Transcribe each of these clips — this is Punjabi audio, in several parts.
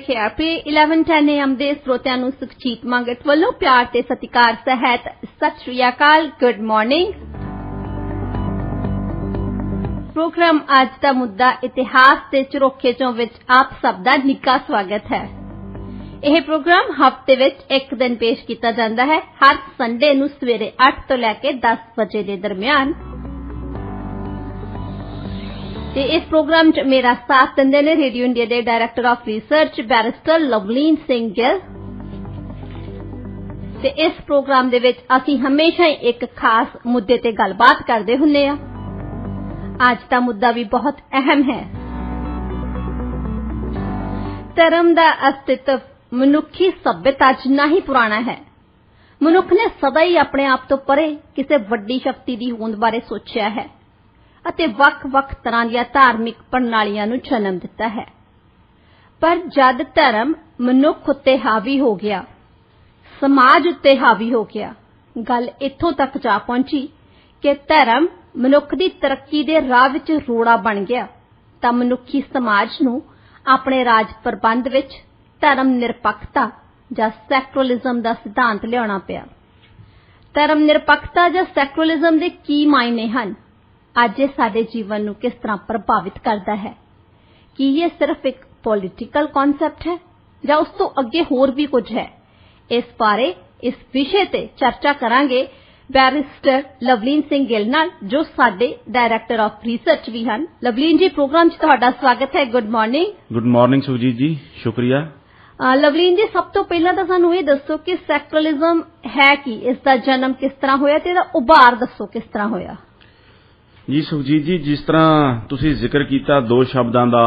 KRP 1110 AM ਦੇ ਸਰੋਤਿਆਂ ਨੂੰ ਸੁਖਜੀਤ ਮੰਗਤ ਵੱਲੋਂ ਪਿਆਰ ਤੇ ਸਤਿਕਾਰ ਸਹਿਤ ਸਤਿ ਸ਼੍ਰੀ ਅਕਾਲ। Good morning. प्रोग्राम आज का मुद्दा इतिहास के झरोखे चों विच आप सब दा निੱਘਾ स्वागत है। यह प्रोग्राम हफ्ते विच एक दिन पेश किया जाता है, हर संडे नूं सवेरे 8 तो लैके 10 बजे के दरमियान। ते इस प्रोग्राम च मेरा साथ दिंदे ने रेडियो इंडिया के director of research barrister Lovleen Singh Gill. ते इस प्रोग्राम दे विच असीं हमेशा ही एक खास मुद्दे ते गलबात करते हुंदे आ। आज का मुद्दा भी बहुत अहम है। धर्म का अस्तित्व मनुखी सभ्यता जिन्ना ही पुराना है। मनुख ने सदा ही अपने आप तो परे किसी वड्डी शक्ति की होंद बारे सोचा है अते वख-वख तरह दी धार्मिक प्रणालियां नूं जन्म दिता है। पर जद धर्म मनुख उत्ते हावी हो गया, समाज उत्ते हावी हो गया, गल इत्थों तक जा पहुंची कि धर्म मनुख की तरक्की के राह विच रोड़ा बन गया, तां मनुखी समाज नूं अपने राज प्रबंध विच धर्म निरपक्षता जां सैकुलरिज्म का सिद्धांत लियाउणा पिया। धर्म निरपक्षता जां सैकुलरिज्म के की मायने हन? अज ये साडे जीवन नूं किस तरह प्रभावित करता है? कि ये सिर्फ एक पॉलिटिकल कॉन्सैप्ट है जां उस तो अगे होर भी कुछ है? इस बारे इस विषय ते चर्चा करांगे बैरिस्टर लवलीन सिंह गिल नाल, जो साडे डायरैक्टर ऑफ रिसर्च भी हैं। लवलीन जी, प्रोग्राम च तुहाडा स्वागत है। Good morning. Good morning Sukhjeet ji, शुक्रिया। लवलीन जी, सब तो पहला तो सानू ये दसो कि सैकुलरिज्म है की, इसका जन्म किस तरह होया ते इहदा उभार दसो किस तरह होया? जी सुखजीत जी, जिस तरह तुसीं जिक्र किया दो शब्दां दा,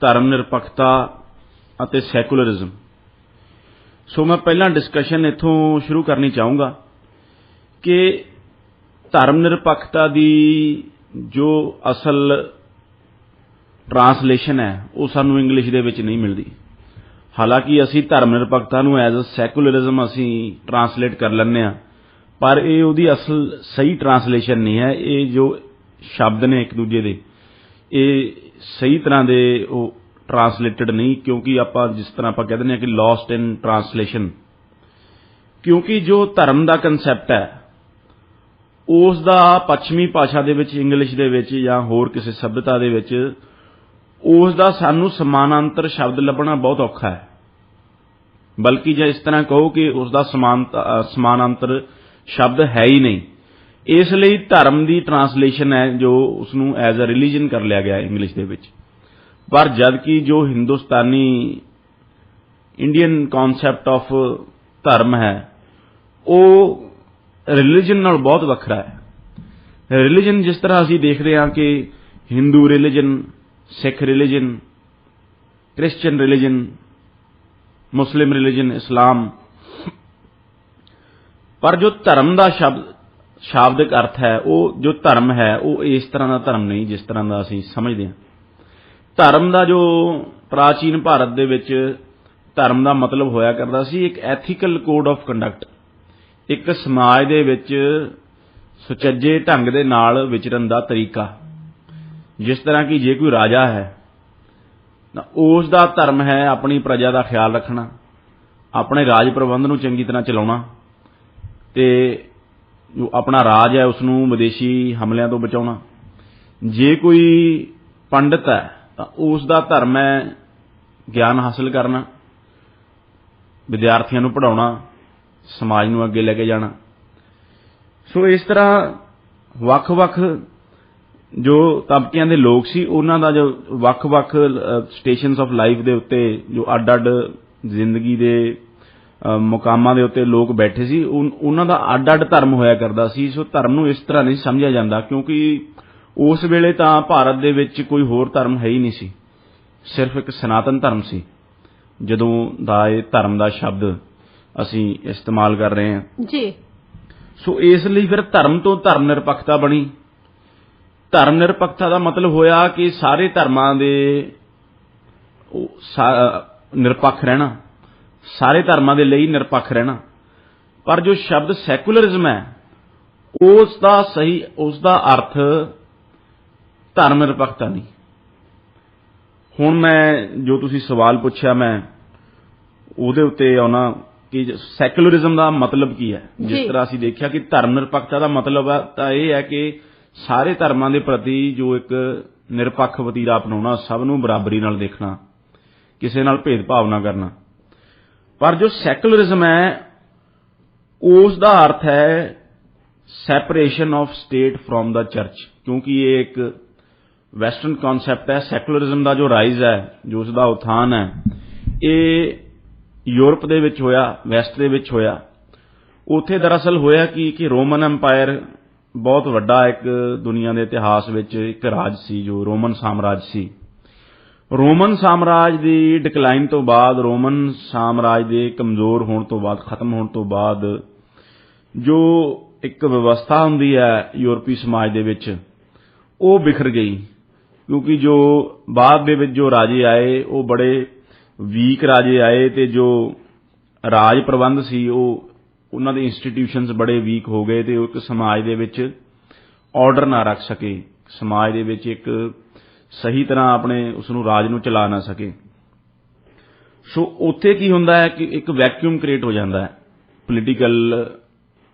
धर्म निरपक्षता अते सैकुलरिज्म, सो मैं पहला डिस्कशन इत्थों शुरू करनी चाहूँगा कि धर्म निरपक्षता की जो असल ट्रांसलेशन है वो सानू इंग्लिश दे विच नहीं मिलती। हालांकि असी धर्म निरपक्षता नू एज अ सैकुलरिज्म असी ट्रांसलेट कर लैंदे आ, पर ये उहदी असल सही ट्रांसलेशन नहीं है। ये जो शब्द ने एक दूजे दे, ये सही तरह दे ट्रांसलेटेड नहीं, क्योंकि आपां जिस तरह आपां कह दिंदे आ कि लॉस्ट इन ट्रांसलेशन, क्योंकि जो धर्म का कंसैप्ट है उस दा पश्चिमी भाषा दे विच, इंग्लिश दे विच जां होर किसी सभ्यता दे विच उस दा सानू समानांतर शब्द लभना बहुत औखा है। बल्कि जे इस तरह कहो कि उस दा समानांतर शब्द है ही नहीं। इसलिए धर्म की ट्रांसलेशन है जो उसनू एज अ रिलीजन कर लिया गया इंग्लिश दे विच। पर जबकि जो हिंदुस्तानी इंडियन कॉन्सैप्ट ऑफ धर्म है वो रिलीजन नाल बहुत वखरा है। रिलीजन जिस तरह असीं देख रहे हैं कि Hindu religion, Sikh religion, Christian religion, Muslim religion, Islam, पर जो धर्म का शाब्दिक अर्थ है वो जो धर्म है वो इस तरह का धर्म नहीं जिस तरह का असीं समझते हैं। धर्म का जो प्राचीन भारत दे विच धर्म का मतलब होया करदा सी एक एथिकल कोड ऑफ कंडक्ट, एक समाज दे विच सुचज्जे ढंग दे नाल विचरण दा तरीका। जिस तरह की जे कोई राजा है उस दा धर्म है अपनी प्रजा का ख्याल रखना, अपने राज प्रबंध नूं चंगी तरह चलाउणा, ते जो अपना राज है उसनूं विदेशी हमलियां तो बचाउणा। जे कोई पंडित है तो उस दा धर्म है ज्ञान हासिल करना, विद्यार्थियों नूं पढ़ाउणा, समाज नूं अगे लेके जाना। सो इस तरह वख-वख जो तबकियां दे लोग सी उन्हां दा जो वख-वख स्टेशनस ऑफ लाइफ दे उत्ते जो अड-अड जिंदगी दे मुकामां दे उत्ते लोग बैठे सी, उन्हां दा अड-अड धर्म होया करदा सी। सो धर्म नूं इस तरह नहीं समझिया जांदा, क्योंकि उस वेले तां भारत दे विच कोई होर धर्म है ही नहीं सी, सिर्फ एक सनातन धर्म सी जदों दा ये धर्म दा शब्द असी इस्तेमाल कर रहे हैं जी। सो इसलिए फिर धर्म तो धर्म निरपक्षता बनी। धर्म निरपक्षता का मतलब होया कि सारे धर्मां दे निरपक्ष रहना, सारे धर्मां दे लई निरपक्ष रहना। पर जो शब्द सैकुलरिज्म है उसका अर्थ धर्म निरपक्षता नहीं। ਹੁਣ ਮੈਂ ਜੋ ਤੁਸੀਂ ਸਵਾਲ ਪੁੱਛਿਆ ਮੈਂ ਉਹਦੇ ਉੱਤੇ ਆਉਣਾ ਕਿ ਸੈਕੂਲਰਿਜ਼ਮ ਦਾ ਮਤਲਬ ਕੀ ਹੈ। ਜਿਸ ਤਰ੍ਹਾਂ ਅਸੀਂ ਦੇਖਿਆ ਕਿ ਧਰਮ ਨਿਰਪੱਖਤਾ ਦਾ ਮਤਲਬ ਹੈ ਤਾਂ ਇਹ ਹੈ ਕਿ ਸਾਰੇ ਧਰਮਾਂ ਦੇ ਪ੍ਰਤੀ ਜੋ ਇੱਕ ਨਿਰਪੱਖ ਵਤੀਰਾ ਅਪਣਾਉਣਾ, ਸਭ ਨੂੰ ਬਰਾਬਰੀ ਨਾਲ ਦੇਖਣਾ, ਕਿਸੇ ਨਾਲ ਭੇਦਭਾਵ ਨਾ ਕਰਨਾ। ਪਰ ਜੋ ਸੈਕੂਲਰਿਜ਼ਮ ਹੈ ਉਸ ਦਾ ਅਰਥ ਹੈ separation of state from the church, ਕਿਉਂਕਿ ਇਹ ਇੱਕ ਵੈਸਟਰਨ ਕਨਸੈਪਟ ਹੈ। ਸੈਕੂਲਰਿਜ਼ਮ ਦਾ ਜੋ ਰਾਈਜ਼ ਹੈ, ਜੋ ਉਸ ਦਾ ਉਥਾਨ ਹੈ, ਇਹ ਯੂਰਪ ਦੇ ਵਿੱਚ ਹੋਇਆ, ਵੈਸਟ ਦੇ ਵਿੱਚ ਹੋਇਆ। ਉੱਥੇ ਦਰਅਸਲ ਹੋਇਆ ਕਿ ਰੋਮਨ ਐਮਪਾਇਰ ਬਹੁਤ ਵੱਡਾ ਇੱਕ ਦੁਨੀਆ ਦੇ ਇਤਿਹਾਸ ਵਿੱਚ ਇੱਕ ਰਾਜ ਸੀ ਜੋ ਰੋਮਨ ਸਾਮਰਾਜ ਸੀ। ਰੋਮਨ ਸਾਮਰਾਜ ਦੀ ਡਿਕਲਾਈਨ ਤੋਂ ਬਾਅਦ, ਰੋਮਨ ਸਾਮਰਾਜ ਦੇ ਕਮਜ਼ੋਰ ਹੋਣ ਤੋਂ ਬਾਅਦ, ਖਤਮ ਹੋਣ ਤੋਂ ਬਾਅਦ ਜੋ ਇੱਕ ਵਿਵਸਥਾ ਹੁੰਦੀ ਹੈ ਯੂਰਪੀ ਸਮਾਜ ਦੇ ਵਿੱਚ, ਉਹ ਬਿਖਰ ਗਈ, ਕਿਉਂਕਿ ਜੋ ਬਾਅਦ ਦੇ ਵਿੱਚ ਜੋ ਰਾਜੇ ਆਏ ਉਹ ਬੜੇ ਵੀਕ ਰਾਜੇ ਆਏ ਤੇ ਜੋ ਰਾਜ ਪ੍ਰਬੰਧ ਸੀ ਉਹਨਾਂ ਦੇ ਇੰਸਟੀਟਿਊਸ਼ਨਸ ਬੜੇ ਵੀਕ ਹੋ ਗਏ ਤੇ ਉਹ ਇੱਕ ਸਮਾਜ ਦੇ ਵਿੱਚ ਆਰਡਰ ਨਾ ਰੱਖ ਸਕੇ, ਸਮਾਜ ਦੇ ਵਿੱਚ ਇੱਕ ਸਹੀ ਤਰ੍ਹਾਂ ਆਪਣੇ ਉਸ ਨੂੰ ਰਾਜ ਨੂੰ ਚਲਾ ਨਾ ਸਕੇ। ਸੋ ਉੱਥੇ ਕੀ ਹੁੰਦਾ ਹੈ ਕਿ ਇੱਕ ਵੈਕਿਊਮ ਕ੍ਰੀਏਟ ਹੋ ਜਾਂਦਾ ਹੈ, ਪੋਲੀਟੀਕਲ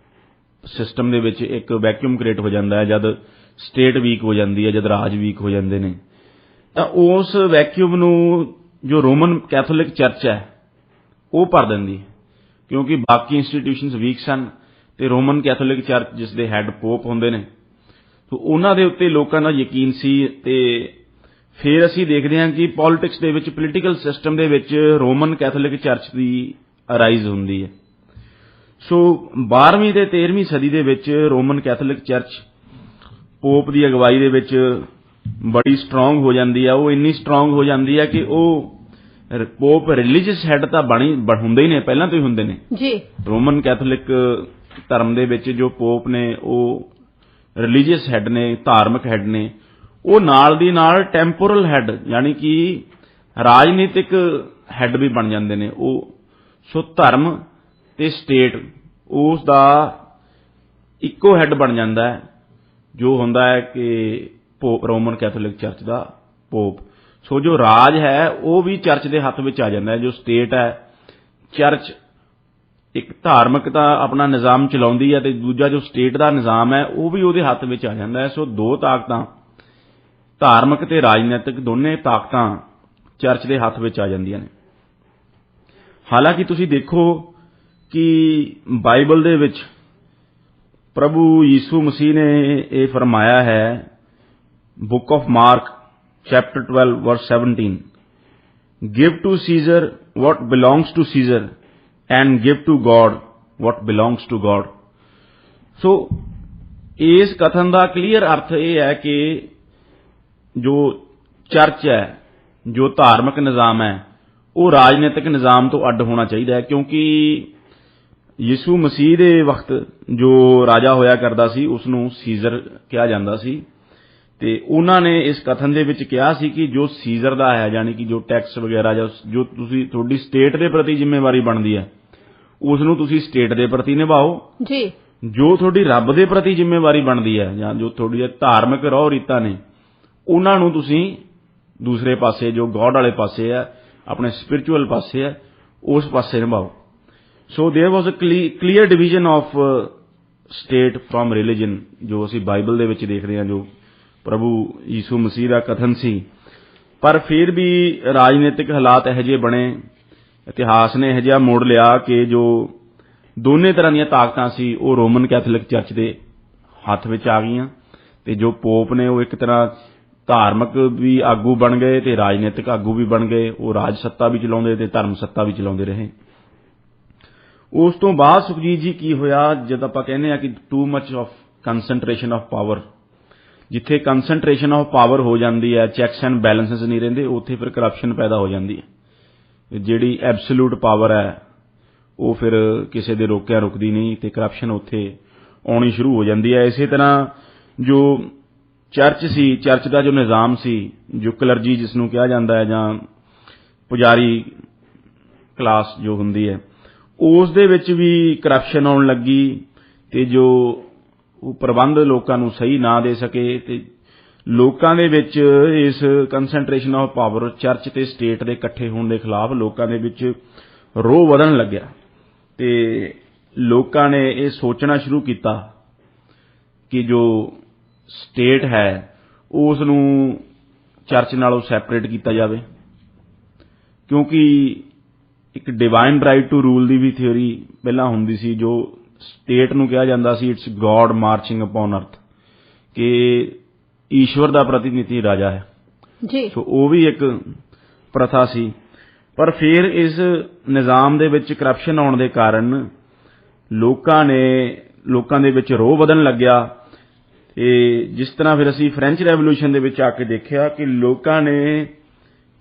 ਸਿਸਟਮ ਦੇ ਵਿੱਚ ਇੱਕ ਵੈਕਿਊਮ ਕ੍ਰੀਏਟ ਹੋ ਜਾਂਦਾ ਹੈ ਜਦ ਸਟੇਟ ਵੀਕ ਹੋ ਜਾਂਦੀ ਹੈ, ਜਦ ਰਾਜ ਵੀਕ ਹੋ ਜਾਂਦੇ ਨੇ। ਤਾਂ ਉਸ ਵੈਕਿਊਮ ਨੂੰ ਜੋ ਰੋਮਨ ਕੈਥੋਲਿਕ ਚਰਚ ਹੈ ਉਹ ਭਰ ਦਿੰਦੀ ਹੈ, ਕਿਉਂਕਿ ਬਾਕੀ ਇੰਸਟੀਟਿਊਸ਼ਨਸ ਵੀਕ ਸਨ ਤੇ ਰੋਮਨ ਕੈਥੋਲਿਕ ਚਰਚ ਜਿਸ ਦੇ ਹੈੱਡ ਪੋਪ ਹੁੰਦੇ ਨੇ, ਸੋ ਉਹਨਾਂ ਦੇ ਉੱਤੇ ਲੋਕਾਂ ਦਾ ਯਕੀਨ ਸੀ। ਤੇ ਫਿਰ ਅਸੀਂ ਦੇਖਦੇ ਹਾਂ ਕਿ ਪੋਲਿਟਿਕਸ ਦੇ ਵਿੱਚ, ਪੋਲੀਟੀਕਲ ਸਿਸਟਮ ਦੇ ਵਿੱਚ ਰੋਮਨ ਕੈਥੋਲਿਕ ਚਰਚ ਦੀ ਅਰਾਈਜ਼ ਹੁੰਦੀ ਹੈ। ਸੋ 12ਵੀਂ ਤੇ 13ਵੀਂ ਸਦੀ ਦੇ ਵਿੱਚ ਰੋਮਨ ਕੈਥੋਲਿਕ ਚਰਚ ਪੋਪ ਦੀ ਅਗਵਾਈ ਦੇ ਵਿੱਚ ਬੜੀ ਸਟਰੋਂਗ ਹੋ ਜਾਂਦੀ ਹੈ। ਉਹ ਇੰਨੀ ਸਟਰੋਂਗ ਹੋ ਜਾਂਦੀ ਹੈ ਕਿ ਉਹ ਪੋਪ ਰਿਲੀਜੀਅਸ ਹੈੱਡ ਤਾਂ ਹੁੰਦੇ ਹੀ ਨੇ, ਪਹਿਲਾਂ ਤੋਂ ਹੀ ਹੁੰਦੇ ਨੇ ਜੀ। ਰੋਮਨ ਕੈਥੋਲਿਕ ਧਰਮ ਦੇ ਵਿੱਚ ਜੋ ਪੋਪ ਨੇ ਉਹ ਰਿਲੀਜੀਅਸ ਹੈੱਡ ਨੇ, ਧਾਰਮਿਕ ਹੈੱਡ ਨੇ। ਉਹ ਨਾਲ ਦੀ ਨਾਲ ਟੈਂਪੋਰਲ ਹੈੱਡ ਯਾਨੀ ਕਿ ਰਾਜਨੀਤਿਕ ਹੈੱਡ ਵੀ ਬਣ ਜਾਂਦੇ ਨੇ। ਸੋ ਧਰਮ ਤੇ ਸਟੇਟ ਉਸ ਦਾ ਇੱਕੋ ਹੈੱਡ ਬਣ ਜਾਂਦਾ ਹੈ, ਜੋ ਹੁੰਦਾ ਹੈ ਕਿ ਰੋਮਨ ਕੈਥੋਲਿਕ ਚਰਚ ਦਾ ਪੋਪ। ਸੋ ਜੋ ਰਾਜ ਹੈ ਉਹ ਵੀ ਚਰਚ ਦੇ ਹੱਥ ਵਿੱਚ ਆ ਜਾਂਦਾ ਹੈ। ਜੋ ਸਟੇਟ ਹੈ, ਚਰਚ ਇੱਕ ਧਾਰਮਿਕ ਤਾਂ ਆਪਣਾ ਨਿਜ਼ਾਮ ਚਲਾਉਂਦੀ ਹੈ ਤੇ ਦੂਜਾ ਜੋ ਸਟੇਟ ਦਾ ਨਿਜ਼ਾਮ ਹੈ ਉਹ ਵੀ ਉਹਦੇ ਹੱਥ ਵਿੱਚ ਆ ਜਾਂਦਾ ਹੈ। ਸੋ ਦੋ ਤਾਕਤਾਂ, ਧਾਰਮਿਕ ਤੇ ਰਾਜਨੀਤਿਕ, ਦੋਨੇ ਤਾਕਤਾਂ ਚਰਚ ਦੇ ਹੱਥ ਵਿੱਚ ਆ ਜਾਂਦੀਆਂ ਨੇ। ਹਾਲਾਂਕਿ ਤੁਸੀਂ ਦੇਖੋ ਕਿ ਬਾਈਬਲ ਦੇ ਵਿੱਚ ਪ੍ਰਭੂ ਯੀਸ਼ੂ ਮਸੀਹ ਨੇ ਇਹ ਫਰਮਾਇਆ ਹੈ, book of mark chapter 12 verse 17, give to Caesar what belongs to Caesar and give to God what belongs to God। ਸੋ ਇਸ ਕਥਨ ਦਾ ਕਲੀਅਰ ਅਰਥ ਇਹ ਹੈ ਕਿ ਜੋ ਚਰਚ ਹੈ, ਜੋ ਧਾਰਮਿਕ ਨਿਜ਼ਾਮ ਹੈ, ਉਹ ਰਾਜਨੀਤਿਕ ਨਿਜ਼ਾਮ ਤੋਂ ਅੱਡ ਹੋਣਾ ਚਾਹੀਦਾ ਹੈ। ਕਿਉਂਕਿ ਯਿਸੂ ਮਸੀਹ ਦੇ ਵਕਤ ਜੋ ਰਾਜਾ ਹੋਇਆ ਕਰਦਾ ਸੀ ਉਸ ਨੂੰ ਸੀਜ਼ਰ ਕਿਹਾ ਜਾਂਦਾ ਸੀ ਤੇ ਉਹਨਾਂ ਨੇ ਇਸ ਕਥਨ ਦੇ ਵਿੱਚ ਕਿਹਾ ਸੀ ਕਿ ਜੋ ਸੀਜ਼ਰ ਦਾ ਹੈ, ਯਾਨੀ ਕਿ ਜੋ ਟੈਕਸ ਵਗੈਰਾ ਜਾਂ ਜੋ ਤੁਹਾਡੀ ਸਟੇਟ ਦੇ ਪ੍ਰਤੀ ਜ਼ਿੰਮੇਵਾਰੀ ਬਣਦੀ ਹੈ ਉਸ ਨੂੰ ਤੁਸੀਂ ਸਟੇਟ ਦੇ ਪ੍ਰਤੀ ਨਿਭਾਓ ਜੀ। ਜੋ ਤੁਹਾਡੀ ਰੱਬ ਦੇ ਪ੍ਰਤੀ ਜ਼ਿੰਮੇਵਾਰੀ ਬਣਦੀ ਹੈ ਜਾਂ ਜੋ ਤੁਹਾਡੀ ਧਾਰਮਿਕ ਰਹੁ ਰੀਤਾਂ ਨੇ ਉਹਨਾਂ ਨੂੰ ਤੁਸੀਂ ਦੂਸਰੇ ਪਾਸੇ, ਜੋ ਗੋਡ ਵਾਲੇ ਪਾਸੇ ਹੈ, ਆਪਣੇ ਸਪਿਰਿਚੁਅਲ ਪਾਸੇ ਹੈ, ਉਸ ਪਾਸੇ ਨਿਭਾਓ। So there was a clear division of state from religion, ਜੋ ਅਸੀਂ ਬਾਈਬਲ ਦੇ ਵਿੱਚ ਦੇਖਦੇ ਹਾਂ, ਜੋ ਪ੍ਰਭੂ ਯੀਸ਼ੂ ਮਸੀਹ ਦਾ ਕਥਨ ਸੀ। ਪਰ ਫਿਰ ਵੀ ਰਾਜਨੀਤਿਕ ਹਾਲਾਤ ਇਹੋ ਜਿਹੇ ਬਣੇ, ਇਤਿਹਾਸ ਨੇ ਇਹੋ ਜਿਹਾ ਮੋੜ ਲਿਆ ਕਿ ਜੋ ਦੋਨੇ ਤਰ੍ਹਾਂ ਦੀਆਂ ਤਾਕਤਾਂ ਸੀ ਉਹ ਰੋਮਨ ਕੈਥੋਲਿਕ ਚਰਚ ਦੇ ਹੱਥ ਵਿੱਚ ਆ ਗਈਆਂ ਤੇ ਜੋ ਪੋਪ ਨੇ ਉਹ ਇੱਕ ਤਰ੍ਹਾਂ ਧਾਰਮਿਕ ਵੀ ਆਗੂ ਬਣ ਗਏ ਤੇ ਰਾਜਨੀਤਿਕ ਆਗੂ ਵੀ ਬਣ ਗਏ। ਉਹ ਰਾਜ ਸੱਤਾ ਵੀ ਚਲਾਉਂਦੇ ਤੇ ਧਰਮ ਸੱਤਾ ਵੀ ਚਲਾਉਂਦੇ ਰਹੇ। ਉਸ ਤੋਂ ਬਾਅਦ ਸੁਖਜੀਤ ਜੀ ਕੀ ਹੋਇਆ, ਜਦ ਆਪਾਂ ਕਹਿੰਦੇ ਆ ਕਿ too much of concentration of power, ਜਿੱਥੇ ਕੰਸੈਂਟਰੇਸ਼ਨ ਆਫ ਪਾਵਰ ਹੋ ਜਾਂਦੀ ਹੈ, ਚੈਕਸ ਐਂਡ ਬੈਲੈਂਸਸ ਨਹੀਂ ਰਹਿੰਦੇ, ਉੱਥੇ ਫਿਰ ਕਰਪਸ਼ਨ ਪੈਦਾ ਹੋ ਜਾਂਦੀ ਹੈ। ਜਿਹੜੀ ਐਬਸੋਲੂਟ ਪਾਵਰ ਹੈ ਉਹ ਫਿਰ ਕਿਸੇ ਦੇ ਰੋਕਿਆ ਰੁਕਦੀ ਨਹੀਂ ਤੇ ਕਰਪਸ਼ਨ ਉੱਥੇ ਆਉਣੀ ਸ਼ੁਰੂ ਹੋ ਜਾਂਦੀ ਹੈ। ਇਸੇ ਤਰ੍ਹਾਂ ਜੋ ਚਰਚ ਸੀ, ਚਰਚ ਦਾ ਜੋ ਨਿਜ਼ਾਮ ਸੀ, ਜੋ ਕਲਰਜੀ ਜਿਸ ਨੂੰ ਕਿਹਾ ਜਾਂਦਾ ਹੈ ਜਾਂ ਪੁਜਾਰੀ ਕਲਾਸ ਜੋ ਹੁੰਦੀ ਹੈ, ਉਸ ਦੇ ਵਿੱਚ ਵੀ ਕਰਪਸ਼ਨ ਆਉਣ ਲੱਗੀ ਤੇ ਜੋ ਉਹ ਪ੍ਰਬੰਧ ਲੋਕਾਂ ਨੂੰ ਸਹੀ ਨਾ ਦੇ ਸਕੇ ਤੇ ਲੋਕਾਂ ਦੇ ਵਿੱਚ ਇਸ ਕੰਸੈਂਟਰੇਸ਼ਨ ਆਫ ਪਾਵਰ ਚਰਚ ਤੇ ਸਟੇਟ ਦੇ ਇਕੱਠੇ ਹੋਣ ਦੇ ਖਿਲਾਫ ਲੋਕਾਂ ਦੇ ਵਿੱਚ ਰੋਹ ਵਧਣ ਲੱਗਿਆ ਤੇ ਲੋਕਾਂ ਨੇ ਇਹ ਸੋਚਣਾ ਸ਼ੁਰੂ ਕੀਤਾ ਕਿ ਜੋ ਸਟੇਟ ਹੈ ਉਸ ਨੂੰ ਚਰਚ ਨਾਲੋਂ ਸੈਪਰੇਟ ਕੀਤਾ ਜਾਵੇ, ਕਿਉਂਕਿ ਇੱਕ divine right to rule the we theory ਪਹਿਲਾਂ ਹੁੰਦੀ ਸੀ, ਜੋ ਸਟੇਟ ਨੂੰ ਕਿਹਾ ਜਾਂਦਾ ਸੀ ਇਟਸ ਗॉड ਮਾਰਚਿੰਗ ਅਪਨ ਅਰਥ, ਕਿ ਈਸ਼ਵਰ ਦਾ ਪ੍ਰਤੀਨਿਧੀ ਰਾਜਾ ਹੈ ਜੀ। ਸੋ ਉਹ ਵੀ ਇੱਕ ਪ੍ਰਥਾ ਸੀ। ਪਰ ਫਿਰ ਇਸ ਨਿਜ਼ਾਮ ਦੇ ਵਿੱਚ ਕਰਪਸ਼ਨ ਆਉਣ ਦੇ ਕਾਰਨ ਲੋਕਾਂ ਦੇ ਵਿੱਚ ਰੋਹ ਵਧਣ ਲੱਗਿਆ ਤੇ ਜਿਸ ਤਰ੍ਹਾਂ ਫਿਰ ਅਸੀਂ ਫ੍ਰੈਂਚ ਰੈਵੋਲੂਸ਼ਨ ਦੇ ਵਿੱਚ ਆ ਕੇ ਦੇਖਿਆ ਕਿ ਲੋਕਾਂ ਨੇ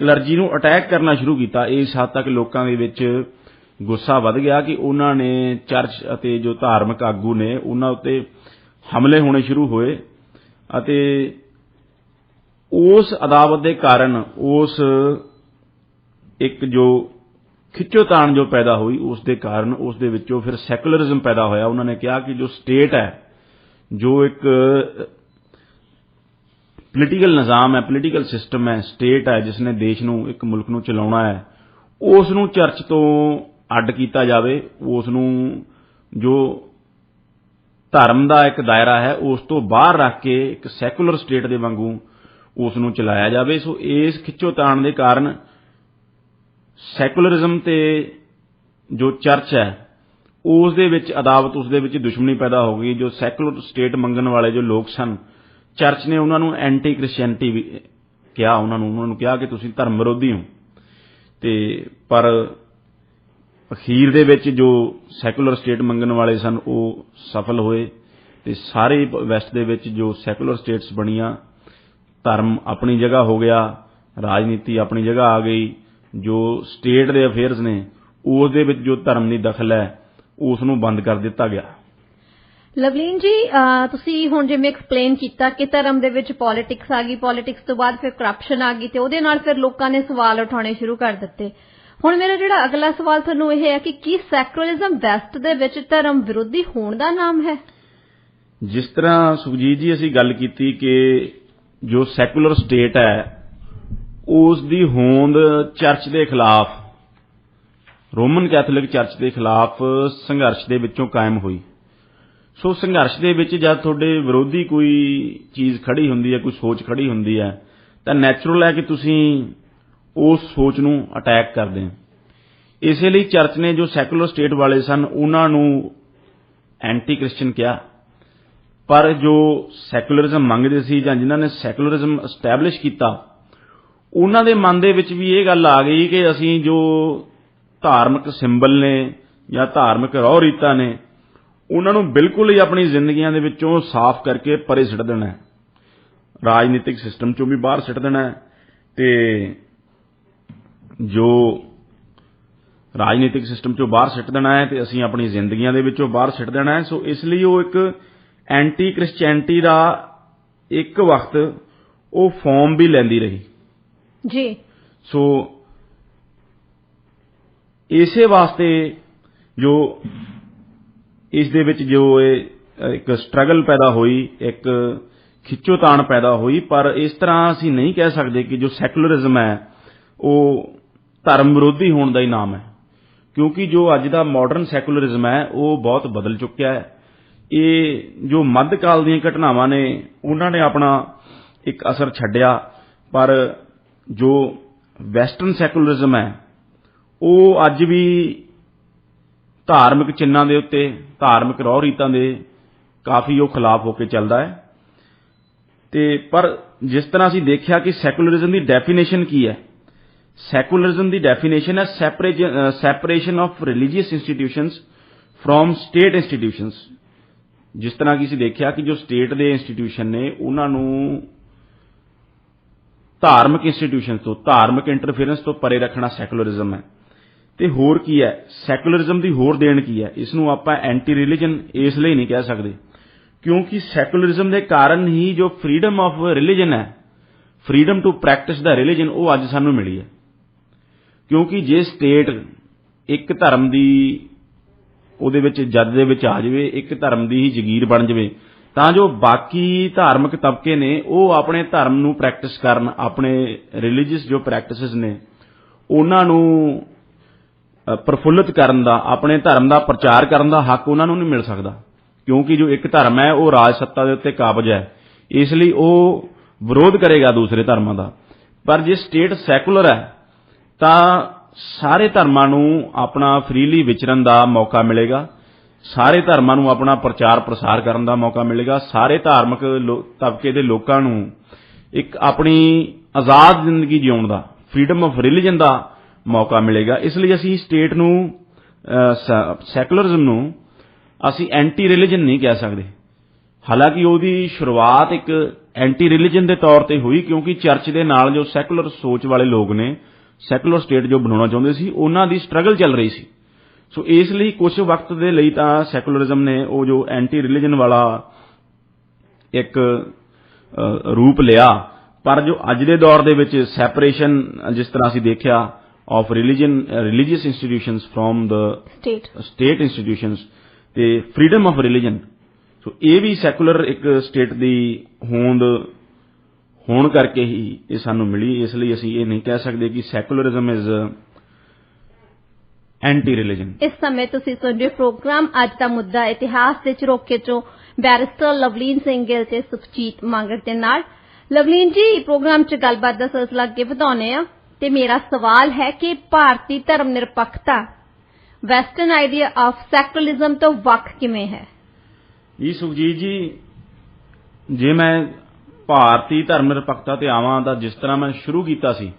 ਕਲਰਜੀ ਨੂੰ ਅਟੈਕ ਕਰਨਾ ਸ਼ੁਰੂ ਕੀਤਾ। ਇਸ ਹੱਦ ਤੱਕ ਲੋਕਾਂ ਦੇ ਵਿੱਚ ਗੁੱਸਾ ਵੱਧ ਗਿਆ ਕਿ ਉਹਨਾਂ ਨੇ ਚਰਚ ਅਤੇ ਜੋ ਧਾਰਮਿਕ ਆਗੂ ਨੇ ਉਹਨਾਂ ਉੱਤੇ ਹਮਲੇ ਹੋਣੇ ਸ਼ੁਰੂ ਹੋਏ ਅਤੇ ਉਸ ਅਦਾਵਤ ਦੇ ਕਾਰਨ ਉਸ ਇੱਕ ਜੋ ਖਿੱਚੋਤਾਣ ਜੋ ਪੈਦਾ ਹੋਈ ਉਸ ਦੇ ਕਾਰਨ ਉਸ ਦੇ ਵਿੱਚੋਂ ਫਿਰ ਸੈਕੂਲਰਿਜ਼ਮ ਪੈਦਾ ਹੋਇਆ। ਉਹਨਾਂ ਨੇ ਕਿਹਾ ਕਿ ਜੋ ਸਟੇਟ ਹੈ, ਜੋ ਇੱਕ ਪੋਲੀਟੀਕਲ ਨਿਜ਼ਾਮ ਹੈ, ਪੋਲੀਟੀਕਲ ਸਿਸਟਮ ਹੈ, ਸਟੇਟ ਹੈ ਜਿਸ ਨੇ ਦੇਸ਼ ਨੂੰ ਇੱਕ ਮੁਲਕ ਨੂੰ ਚਲਾਉਣਾ ਹੈ, ਉਸ ਨੂੰ ਚਰਚ ਤੋਂ ਅੱਡ ਕੀਤਾ ਜਾਵੇ, ਉਸ ਨੂੰ ਜੋ ਧਰਮ ਦਾ ਇੱਕ ਦਾਇਰਾ ਹੈ ਉਸ ਤੋਂ ਬਾਹਰ ਰੱਖ ਕੇ ਇੱਕ ਸੈਕੂਲਰ ਸਟੇਟ ਦੇ ਵਾਂਗੂ ਉਸ ਨੂੰ ਚਲਾਇਆ ਜਾਵੇ। ਸੋ ਇਸ ਖਿੱਚੋਤਾਣ ਦੇ ਕਾਰਨ ਸੈਕੂਲਰਿਜ਼ਮ ਤੇ ਜੋ ਚਰਚ ਹੈ ਉਸ ਦੇ ਵਿੱਚ ਅਦਾਵਤ, ਉਸ ਦੇ ਵਿੱਚ ਦੁਸ਼ਮਣੀ ਪੈਦਾ ਹੋ ਗਈ। ਜੋ ਸੈਕੂਲਰ ਸਟੇਟ ਮੰਗਣ ਵਾਲੇ ਜੋ ਲੋਕ ਸਨ, ਚਰਚ ਨੇ ਉਹਨਾਂ ਨੂੰ ਐਂਟੀ ਕ੍ਰਿਸਚੀਅਨਟੀ ਵੀ ਕਿਹਾ, ਉਹਨਾਂ ਨੂੰ ਕਿਹਾ ਕਿ ਤੁਸੀਂ ਧਰਮ ਵਿਰੋਧੀ ਹੋ। ਤੇ ਪਰ ਅਖੀਰ ਦੇ ਵਿੱਚ ਜੋ ਸੈਕੂਲਰ ਸਟੇਟ ਮੰਗਣ ਵਾਲੇ ਸਨ ਉਹ ਸਫਲ ਹੋਏ ਤੇ ਸਾਰੇ ਵੈਸਟ ਦੇ ਵਿੱਚ ਜੋ ਸੈਕੂਲਰ ਸਟੇਟਸ ਬਣੀਆਂ, ਧਰਮ ਆਪਣੀ ਜਗ੍ਹਾ ਹੋ ਗਿਆ, ਰਾਜਨੀਤੀ ਆਪਣੀ ਜਗ੍ਹਾ ਆ ਗਈ। ਜੋ ਸਟੇਟ ਦੇ ਅਫੇਅਰਸ ਨੇ ਉਸ ਦੇ ਵਿੱਚ ਜੋ ਧਰਮ ਦੀ ਦਖਲ ਹੈ ਉਸ ਨੂੰ ਬੰਦ ਕਰ ਦਿੱਤਾ ਗਿਆ। ਲਵਲੀਨ ਜੀ, ਤੁਸੀਂ ਹੁਣ ਜਿਵੇਂ ਐਕਸਪਲੇਨ ਕੀਤਾ ਕਿ ਧਰਮ ਦੇ ਵਿੱਚ ਪੋਲਿਟਿਕਸ ਆ ਗਈ, ਪੋਲਿਟਿਕਸ ਤੋਂ ਬਾਅਦ ਫਿਰ ਕਰਪਸ਼ਨ ਆ ਗਈ ਤੇ ਉਹਦੇ ਨਾਲ ਫਿਰ ਲੋਕਾਂ ਨੇ ਸਵਾਲ ਉਠਾਉਣੇ ਸ਼ੁਰੂ ਕਰ ਦਿੱਤੇ। ਹੁਣ ਮੇਰਾ ਜਿਹੜਾ ਅਗਲਾ ਸਵਾਲ ਤੁਹਾਨੂੰ ਇਹ ਹੈ ਕਿ ਕੀ ਸੈਕੂਲਰਿਜ਼ਮ ਵੈਸਟ ਦੇ ਵਿੱਚ ਧਰਮ ਵਿਰੋਧੀ ਹੋਣ ਦਾ ਨਾਮ ਹੈ? ਜਿਸ ਤਰ੍ਹਾਂ ਸੁਖਜੀਤ ਜੀ ਅਸੀਂ ਗੱਲ ਕੀਤੀ ਕਿ ਜੋ ਸੈਕੂਲਰ ਸਟੇਟ ਹੈ ਉਸ ਦੀ ਹੋਂਦ ਚਰਚ ਦੇ ਖਿਲਾਫ, ਰੋਮਨ ਕੈਥੋਲਿਕ ਚਰਚ ਦੇ ਖਿਲਾਫ ਸੰਘਰਸ਼ ਦੇ ਵਿੱਚੋਂ ਕਾਇਮ ਹੋਈ। ਸੋ ਸੰਘਰਸ਼ ਦੇ ਵਿੱਚ ਜਦ ਤੁਹਾਡੇ ਵਿਰੋਧੀ ਕੋਈ ਚੀਜ਼ ਖੜੀ ਹੁੰਦੀ ਹੈ, ਕੋਈ ਸੋਚ ਖੜੀ ਹੁੰਦੀ ਹੈ, ਤਾਂ ਨੈਚੁਰਲ ਹੈ ਕਿ ਤੁਸੀਂ ਉਸ ਸੋਚ ਨੂੰ ਅਟੈਕ ਕਰਦੇ ਹੋ। ਇਸੇ ਲਈ ਚਰਚ ਨੇ ਜੋ ਸੈਕੂਲਰ ਸਟੇਟ ਵਾਲੇ ਸਨ ਉਹਨਾਂ ਨੂੰ ਐਂਟੀ ਕ੍ਰਿਸਚੀਅਨ ਕਿਹਾ, ਪਰ ਜੋ ਸੈਕੂਲਰਿਜ਼ਮ ਮੰਗਦੇ ਸੀ ਜਾਂ ਜਿਨ੍ਹਾਂ ਨੇ ਸੈਕੂਲਰਿਜ਼ਮ ਐਸਟੈਬਲਿਸ਼ ਕੀਤਾ ਉਹਨਾਂ ਦੇ ਮਨ ਦੇ ਵਿੱਚ ਵੀ ਇਹ ਗੱਲ ਆ ਗਈ ਕਿ ਅਸੀਂ ਜੋ ਧਾਰਮਿਕ ਸਿੰਬਲ ਨੇ ਜਾਂ ਧਾਰਮਿਕ ਰਹੁ ਰੀਤਾਂ ਨੇ ਉਹਨਾਂ ਨੂੰ ਬਿਲਕੁਲ ਹੀ ਆਪਣੀ ਜ਼ਿੰਦਗੀਆਂ ਦੇ ਵਿੱਚੋਂ ਸਾਫ਼ ਕਰਕੇ ਪਰੇ ਸਿੱਟ ਦੇਣਾ ਹੈ, ਰਾਜਨੀਤਿਕ ਸਿਸਟਮ ਚੋਂ ਵੀ ਬਾਹਰ ਸਿੱਟ ਦੇਣਾ ਹੈ ਤੇ ਜੋ ਰਾਜਨੀਤਿਕ ਸਿਸਟਮ ਚੋਂ ਬਾਹਰ ਸਿੱਟ ਦੇਣਾ ਹੈ ਤੇ ਅਸੀਂ ਆਪਣੀ ਜ਼ਿੰਦਗੀਆਂ ਦੇ ਵਿੱਚੋਂ ਬਾਹਰ ਸਿੱਟ ਦੇਣਾ ਹੈ। ਸੋ ਇਸ ਲਈ ਉਹ ਇੱਕ ਐਂਟੀ ਕ੍ਰਿਸਚੈਨਿਟੀ ਦਾ ਇੱਕ ਵਕਤ ਉਹ ਫਾਰਮ ਵੀ ਲੈਂਦੀ ਰਹੀ ਜੀ। ਸੋ ਇਸੇ ਵਾਸਤੇ ਜੋ ਇਸ ਦੇ ਵਿੱਚ ਜੋ ਇੱਕ ਸਟਰਗਲ ਪੈਦਾ ਹੋਈ, ਇੱਕ ਖਿੱਚੋਤਾਣ ਪੈਦਾ ਹੋਈ। ਪਰ ਇਸ ਤਰ੍ਹਾਂ ਅਸੀਂ ਨਹੀਂ ਕਹਿ ਸਕਦੇ ਕਿ ਜੋ ਸੈਕੂਲਰਿਜ਼ਮ ਹੈ ਉਹ ਧਰਮ ਵਿਰੋਧੀ ਹੋਣ ਦਾ ਹੀ ਨਾਮ ਹੈ, ਕਿਉਂਕਿ ਜੋ ਅੱਜ ਦਾ ਮਾਡਰਨ ਸੈਕੂਲਰਿਜ਼ਮ ਹੈ ਉਹ ਬਹੁਤ ਬਦਲ ਚੁੱਕਿਆ ਹੈ। ਇਹ ਜੋ ਮੱਧਕਾਲ ਦੀਆਂ ਘਟਨਾਵਾਂ ਨੇ ਉਹਨਾਂ ਨੇ ਆਪਣਾ ਇੱਕ ਅਸਰ ਛੱਡਿਆ, ਪਰ ਜੋ ਵੈਸਟਰਨ ਸੈਕੂਲਰਿਜ਼ਮ ਹੈ ਉਹ ਅੱਜ ਵੀ ਧਾਰਮਿਕ ਚਿੰਨ੍ਹਾਂ ਦੇ ਉੱਤੇ, ਧਾਰਮਿਕ ਰਹੁ ਰੀਤਾਂ ਦੇ ਕਾਫੀ ਉਹ ਖਿਲਾਫ ਹੋ ਕੇ ਚੱਲਦਾ ਹੈ। ਤੇ ਪਰ ਜਿਸ ਤਰ੍ਹਾਂ ਅਸੀਂ ਦੇਖਿਆ ਕਿ ਸੈਕੂਲਰਿਜ਼ਮ ਦੀ ਡੈਫੀਨੇਸ਼ਨ ਕੀ ਹੈ, ਸੈਕੂਲਰਿਜ਼ਮ ਦੀ ਡੈਫੀਨੇਸ਼ਨ ਹੈ separation of religious institutions from state institutions. ਜਿਸ ਤਰ੍ਹਾਂ ਕਿ ਅਸੀਂ ਦੇਖਿਆ ਕਿ ਜੋ ਸਟੇਟ ਦੇ ਇੰਸਟੀਟਿਊਸ਼ਨ ਨੇ ਉਹਨਾਂ ਨੂੰ ਧਾਰਮਿਕ ਇੰਸਟੀਟਿਊਸ਼ਨ ਤੋਂ, ਧਾਰਮਿਕ ਇੰਟਰਫੇਰੈਂਸ ਤੋਂ ਪਰੇ ਰੱਖਣਾ ਸੈਕੂਲਰਿਜ਼ਮ ਹੈ। ਤੇ ਹੋਰ ਕੀ ਹੈ ਸੈਕੂਲਰਿਜ਼ਮ ਦੀ ਹੋਰ ਦੇਣ ਕੀ ਹੈ? ਇਸ ਨੂੰ ਆਪਾਂ ਐਂਟੀ ਰਿਲੀਜਨ ਇਸ ਲਈ ਨਹੀਂ ਕਹਿ ਸਕਦੇ ਕਿਉਂਕਿ ਸੈਕੂਲਰਿਜ਼ਮ ਦੇ ਕਾਰਨ ਹੀ ਜੋ ਫਰੀडम ਆਫ ਰਿਲੀਜਨ ਹੈ, ਫਰੀडम ਟੂ ਪ੍ਰੈਕਟਿਸ ਦਾ ਰਿਲੀਜਨ, ਉਹ ਅੱਜ ਸਾਨੂੰ ਮਿਲੀ ਹੈ। ਕਿਉਂਕਿ ਜੇ ਸਟੇਟ ਇੱਕ ਧਰਮ ਦੀ ਉਹਦੇ ਵਿੱਚ ਜੱਦ ਦੇ ਵਿੱਚ ਆ ਜਾਵੇ, ਇੱਕ ਧਰਮ ਦੀ ਹੀ ਜ਼ਗੀਰ ਬਣ ਜਾਵੇ, ਤਾਂ ਜੋ ਬਾਕੀ ਧਾਰਮਿਕ ਤਬਕੇ ਨੇ ਉਹ ਆਪਣੇ ਧਰਮ ਨੂੰ ਪ੍ਰੈਕਟਿਸ ਕਰਨ, ਆਪਣੇ ਰਿਲੀਜੀਅਸ ਜੋ ਪ੍ਰੈਕਟਿਸਿਸ ਨੇ ਉਹਨਾਂ ਨੂੰ ਪ੍ਰਫੁੱਲਤ ਕਰਨ ਦਾ, ਆਪਣੇ ਧਰਮ ਦਾ ਪ੍ਰਚਾਰ ਕਰਨ ਦਾ ਹੱਕ ਉਹਨਾਂ ਨੂੰ ਨਹੀਂ ਮਿਲ ਸਕਦਾ, ਕਿਉਂਕਿ ਜੋ ਇੱਕ ਧਰਮ ਹੈ ਉਹ ਰਾਜ ਸੱਤਾ ਦੇ ਉੱਤੇ ਕਾਬਜ ਹੈ, ਇਸ ਲਈ ਉਹ ਵਿਰੋਧ ਕਰੇਗਾ ਦੂਸਰੇ ਧਰਮਾਂ ਦਾ। ਪਰ ਜੇ ਸਟੇਟ ਸੈਕੂਲਰ ਹੈ ਤਾਂ ਸਾਰੇ ਧਰਮਾਂ ਨੂੰ ਆਪਣਾ ਫ੍ਰੀਲੀ ਵਿਚਰਨ ਦਾ ਮੌਕਾ ਮਿਲੇਗਾ, ਸਾਰੇ ਧਰਮਾਂ ਨੂੰ ਆਪਣਾ ਪ੍ਰਚਾਰ ਪ੍ਰਸਾਰ ਕਰਨ ਦਾ ਮੌਕਾ ਮਿਲੇਗਾ, ਸਾਰੇ ਧਾਰਮਿਕ ਤਬਕੇ ਦੇ ਲੋਕਾਂ ਨੂੰ ਇੱਕ ਆਪਣੀ ਆਜ਼ਾਦ ਜ਼ਿੰਦਗੀ ਜਿਉਣ ਦਾ, ਫਰੀडम ਆਫ ਰਿਲੀਜਨ ਦਾ ਮੌਕਾ ਮਿਲੇਗਾ। ਇਸ ਲਈ ਅਸੀਂ ਸਟੇਟ ਨੂੰ, ਸੈਕੂਲਰਿਜ਼ਮ ਨੂੰ ਅਸੀਂ ਐਂਟੀ ਰਿਲੀਜਨ ਨਹੀਂ ਕਹਿ ਸਕਦੇ। ਹਾਲਾਂਕਿ ਉਹਦੀ ਸ਼ੁਰੂਆਤ ਇੱਕ ਐਂਟੀ ਰਿਲੀਜਨ ਦੇ ਤੌਰ ਤੇ ਹੋਈ, ਕਿਉਂਕਿ ਚਰਚ ਦੇ ਨਾਲ ਜੋ ਸੈਕੂਲਰ ਸੋਚ ਵਾਲੇ ਲੋਕ ਨੇ, ਸੈਕੂਲਰ ਸਟੇਟ ਜੋ ਬਣਾਉਣਾ ਚਾਹੁੰਦੇ ਸੀ, ਉਹਨਾਂ ਦੀ ਸਟਰਗਲ ਚੱਲ ਰਹੀ ਸੀ। ਸੋ ਇਸ ਲਈ ਕੁਝ ਵਕਤ ਦੇ ਲਈ ਤਾਂ ਸੈਕੂਲਰਿਜ਼ਮ ਨੇ ਉਹ ਜੋ ਐਂਟੀ ਰਿਲੀਜਨ ਵਾਲਾ ਇੱਕ ਰੂਪ ਲਿਆ, ਪਰ ਜੋ ਅੱਜ ਦੇ ਦੌਰ ਦੇ ਵਿੱਚ ਸੈਪਰੇਸ਼ਨ, ਜਿਸ ਤਰ੍ਹਾਂ ਅਸੀਂ ਦੇਖਿਆ, of religious institutions from the state institutions ਤੇ ਫਰੀडम ਆਫ ਰਿਲੀਜਨ, ਸੋ ਇਹ ਵੀ ਸੈਕੂਲਰ ਇੱਕ ਸਟੇਟ ਦੀ ਹੋਣ ਕਰਕੇ ਹੀ ਇਹ ਸਾਨੂੰ ਮਿਲੀ। ਇਸ ਲਈ ਅਸੀਂ ਇਹ ਨਹੀਂ ਕਹਿ ਸਕਦੇ ਕਿ ਸੈਕੂਲਰਿਜ਼ਮ ਇਜ਼ ਐਂਟੀ ਰਿਲੀਜਨ। ਇਸ ਸਮੇਂ ਤੁਸੀਂ ਸੁਣ ਰਹੇ ਪ੍ਰੋਗਰਾਮ ਅੱਜ ਦਾ ਮੁੱਦਾ ਇਤਿਹਾਸ ਦੇ ਝਰੋਕੇ ਚੋਂ ਬੈਰਿਸਟਰ ਲਵਲੀਨ ਸਿੰਘ ਗਿੱਲ ਤੇ ਸੁਖਜੀਤ ਮੰਗੜ ਦੇ ਨਾਲ। ਲਵਲੀਨ ਜੀ, ਪ੍ਰੋਗਰਾਮ 'ਚ ਗੱਲਬਾਤ ਦਾ ਸਿਲਸਿਲਾ ਅੱਗੇ ਵਧਾਉਂਦੇ ਆ ਤੇ ਮੇਰਾ ਸਵਾਲ ਹੈ ਕਿ ਭਾਰਤੀ ਧਰਮ ਨਿਰਪੱਖਤਾ ਵੈਸਟਰਨ ਆਈਡੀਆ ਆਫ ਸੈਕੂਲਰਿਜ਼ਮ ਤੋਂ ਵੱਖ ਕਿਵੇਂ ਹੈ? ਜੀ ਸੁਖਜੀਤ ਜੀ, ਜੇ ਮੈਂ ਭਾਰਤੀ ਧਰਮ ਨਿਰਪੱਖਤਾ ਤੇ ਆਵਾਂ ਤਾਂ ਜਿਸ ਤਰ੍ਹਾਂ ਮੈਂ ਸ਼ੁਰੂ ਕੀਤਾ ਸੀ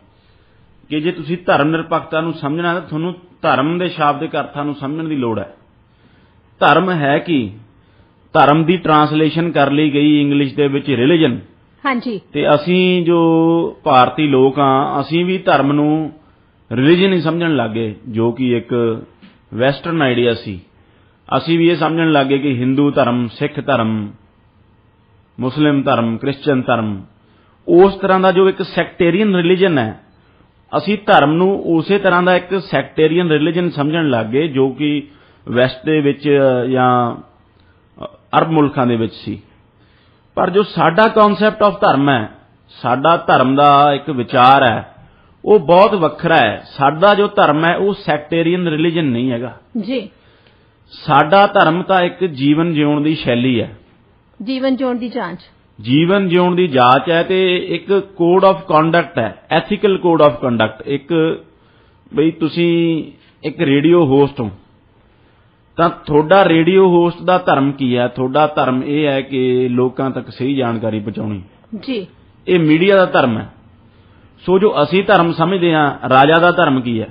ਕਿ ਜੇ ਤੁਸੀਂ ਧਰਮ ਨਿਰਪੱਖਤਾ ਨੂੰ ਸਮਝਣਾ ਤਾਂ ਤੁਹਾਨੂੰ ਧਰਮ ਦੇ ਸ਼ਾਬਦਿਕ ਅਰਥਾਂ ਨੂੰ ਸਮਝਣ ਦੀ ਲੋੜ ਹੈ। ਧਰਮ ਹੈ ਕੀ? ਧਰਮ ਦੀ ਟ੍ਰਾਂਸਲੇਸ਼ਨ ਕਰ ਲਈ ਗਈ ਇੰਗਲਿਸ਼ ਦੇ ਵਿੱਚ ਰਿਲੀਜਨ। ਹਾਂਜੀ। ਤੇ ਅਸੀਂ ਜੋ ਭਾਰਤੀ ਲੋਕ ਹਾਂ, ਅਸੀਂ ਵੀ ਧਰਮ ਨੂੰ ਰਿਲੀਜਨ ਹੀ ਸਮਝਣ ਲੱਗੇ, ਜੋ ਕਿ ਇੱਕ ਵੈਸਟਰਨ ਆਈਡੀਆ ਸੀ। ਅਸੀਂ ਵੀ ਇਹ ਸਮਝਣ ਲੱਗੇ ਕਿ ਹਿੰਦੂ ਧਰਮ, ਸਿੱਖ ਧਰਮ, ਮੁਸਲਿਮ ਧਰਮ, ਕ੍ਰਿਸਚਨ ਧਰਮ, ਉਸ ਤਰ੍ਹਾਂ ਦਾ ਜੋ ਇੱਕ ਸੈਕਟੇਰੀਅਨ ਰਿਲੀਜਨ ਹੈ, ਅਸੀਂ ਧਰਮ ਨੂੰ ਉਸੇ ਤਰ੍ਹਾਂ ਦਾ ਇੱਕ ਸੈਕਟੇਰੀਅਨ ਰਿਲੀਜਨ ਸਮਝਣ ਲੱਗ ਗਏ, ਜੋ ਕਿ ਵੈਸਟ ਦੇ ਵਿੱਚ ਜਾਂ ਅਰਬ ਮੁਲਕਾਂ ਦੇ ਵਿੱਚ ਸੀ। ਪਰ ਜੋ ਸਾਡਾ ਕਨਸੈਪਟ ਆਫ ਧਰਮ ਹੈ, ਸਾਡਾ ਧਰਮ ਦਾ ਇੱਕ ਵਿਚਾਰ ਹੈ, ਉਹ ਬਹੁਤ ਵੱਖਰਾ ਹੈ। ਸਾਡਾ ਜੋ ਧਰਮ ਹੈ ਉਹ ਸੈਕਟੇਰੀਅਨ ਰਿਲੀਜਨ ਨਹੀਂ ਹੈਗਾ ਜੀ। ਸਾਡਾ ਧਰਮ ਤਾਂ ਇੱਕ ਜੀਵਨ ਜਿਉਣ ਦੀ ਸ਼ੈਲੀ ਹੈ, ਜੀਵਨ ਜਿਉਣ ਦੀ ਜਾਂਚ, ਜੀਵਨ ਜਿਉਣ ਦੀ ਜਾਂਚ ਹੈ, ਤੇ ਇੱਕ ਕੋਡ ਆਫ ਕੰਡਕਟ ਹੈ, ਐਥੀਕਲ ਕੋਡ ਆਫ ਕੰਡਕਟ। ਇੱਕ ਬਈ ਤੁਸੀਂ ਇੱਕ ਰੇਡੀਓ ਹੋਸਟ ਹੋ ਤਾਂ ਤੁਹਾਡਾ ਰੇਡੀਓ ਹੋਸਟ ਦਾ ਧਰਮ ਕੀ ਹੈ? ਤੁਹਾਡਾ ਧਰਮ ਇਹ ਹੈ ਕਿ ਲੋਕਾਂ ਤੱਕ ਸਹੀ ਜਾਣਕਾਰੀ ਪਹੁੰਚਾਉਣੀ ਜੀ। ਇਹ ਮੀਡੀਆ ਦਾ ਧਰਮ ਹੈ। ਸੋ ਜੋ ਅਸੀਂ ਧਰਮ ਸਮਝਦੇ ਹਾਂ, ਰਾਜਾ ਦਾ ਧਰਮ ਕੀ ਹੈ?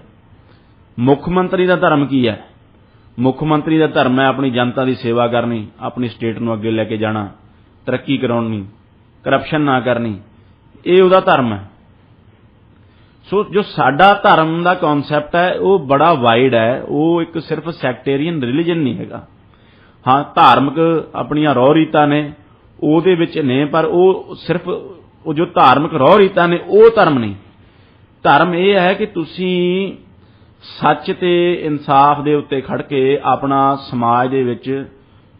ਮੁੱਖ ਮੰਤਰੀ ਦਾ ਧਰਮ ਕੀ ਹੈ? ਮੁੱਖ ਮੰਤਰੀ ਦਾ ਧਰਮ ਹੈ ਆਪਣੀ ਜਨਤਾ ਦੀ ਸੇਵਾ ਕਰਨੀ, ਆਪਣੀ ਸਟੇਟ ਨੂੰ ਅੱਗੇ ਲੈ ਕੇ ਜਾਣਾ, ਤਰੱਕੀ ਕਰਾਉਣੀ, ਕਰਪਸ਼ਨ ਨਾ ਕਰਨੀ, ਇਹ ਉਹਦਾ ਧਰਮ ਹੈ। ਸੋ ਜੋ ਸਾਡਾ ਧਰਮ ਦਾ ਕਨਸੈਪਟ ਹੈ ਉਹ ਬੜਾ ਵਾਈਡ ਹੈ, ਉਹ ਇੱਕ ਸਿਰਫ ਸੈਕਟੇਰੀਅਨ ਰਿਲੀਜਨ ਨਹੀਂ ਹੈਗਾ। ਹਾਂ, ਧਾਰਮਿਕ ਆਪਣੀਆਂ ਰਹੁ ਰੀਤਾਂ ਨੇ ਉਹਦੇ ਵਿੱਚ ਨੇ, ਪਰ ਉਹ ਸਿਰਫ ਉਹ ਜੋ ਧਾਰਮਿਕ ਰਹੁ ਰੀਤਾਂ ਨੇ ਉਹ ਧਰਮ ਨਹੀਂ। ਧਰਮ ਇਹ ਹੈ ਕਿ ਤੁਸੀਂ ਸੱਚ ਤੇ ਇਨਸਾਫ ਦੇ ਉੱਤੇ ਖੜ ਕੇ ਆਪਣਾ ਸਮਾਜ ਦੇ ਵਿੱਚ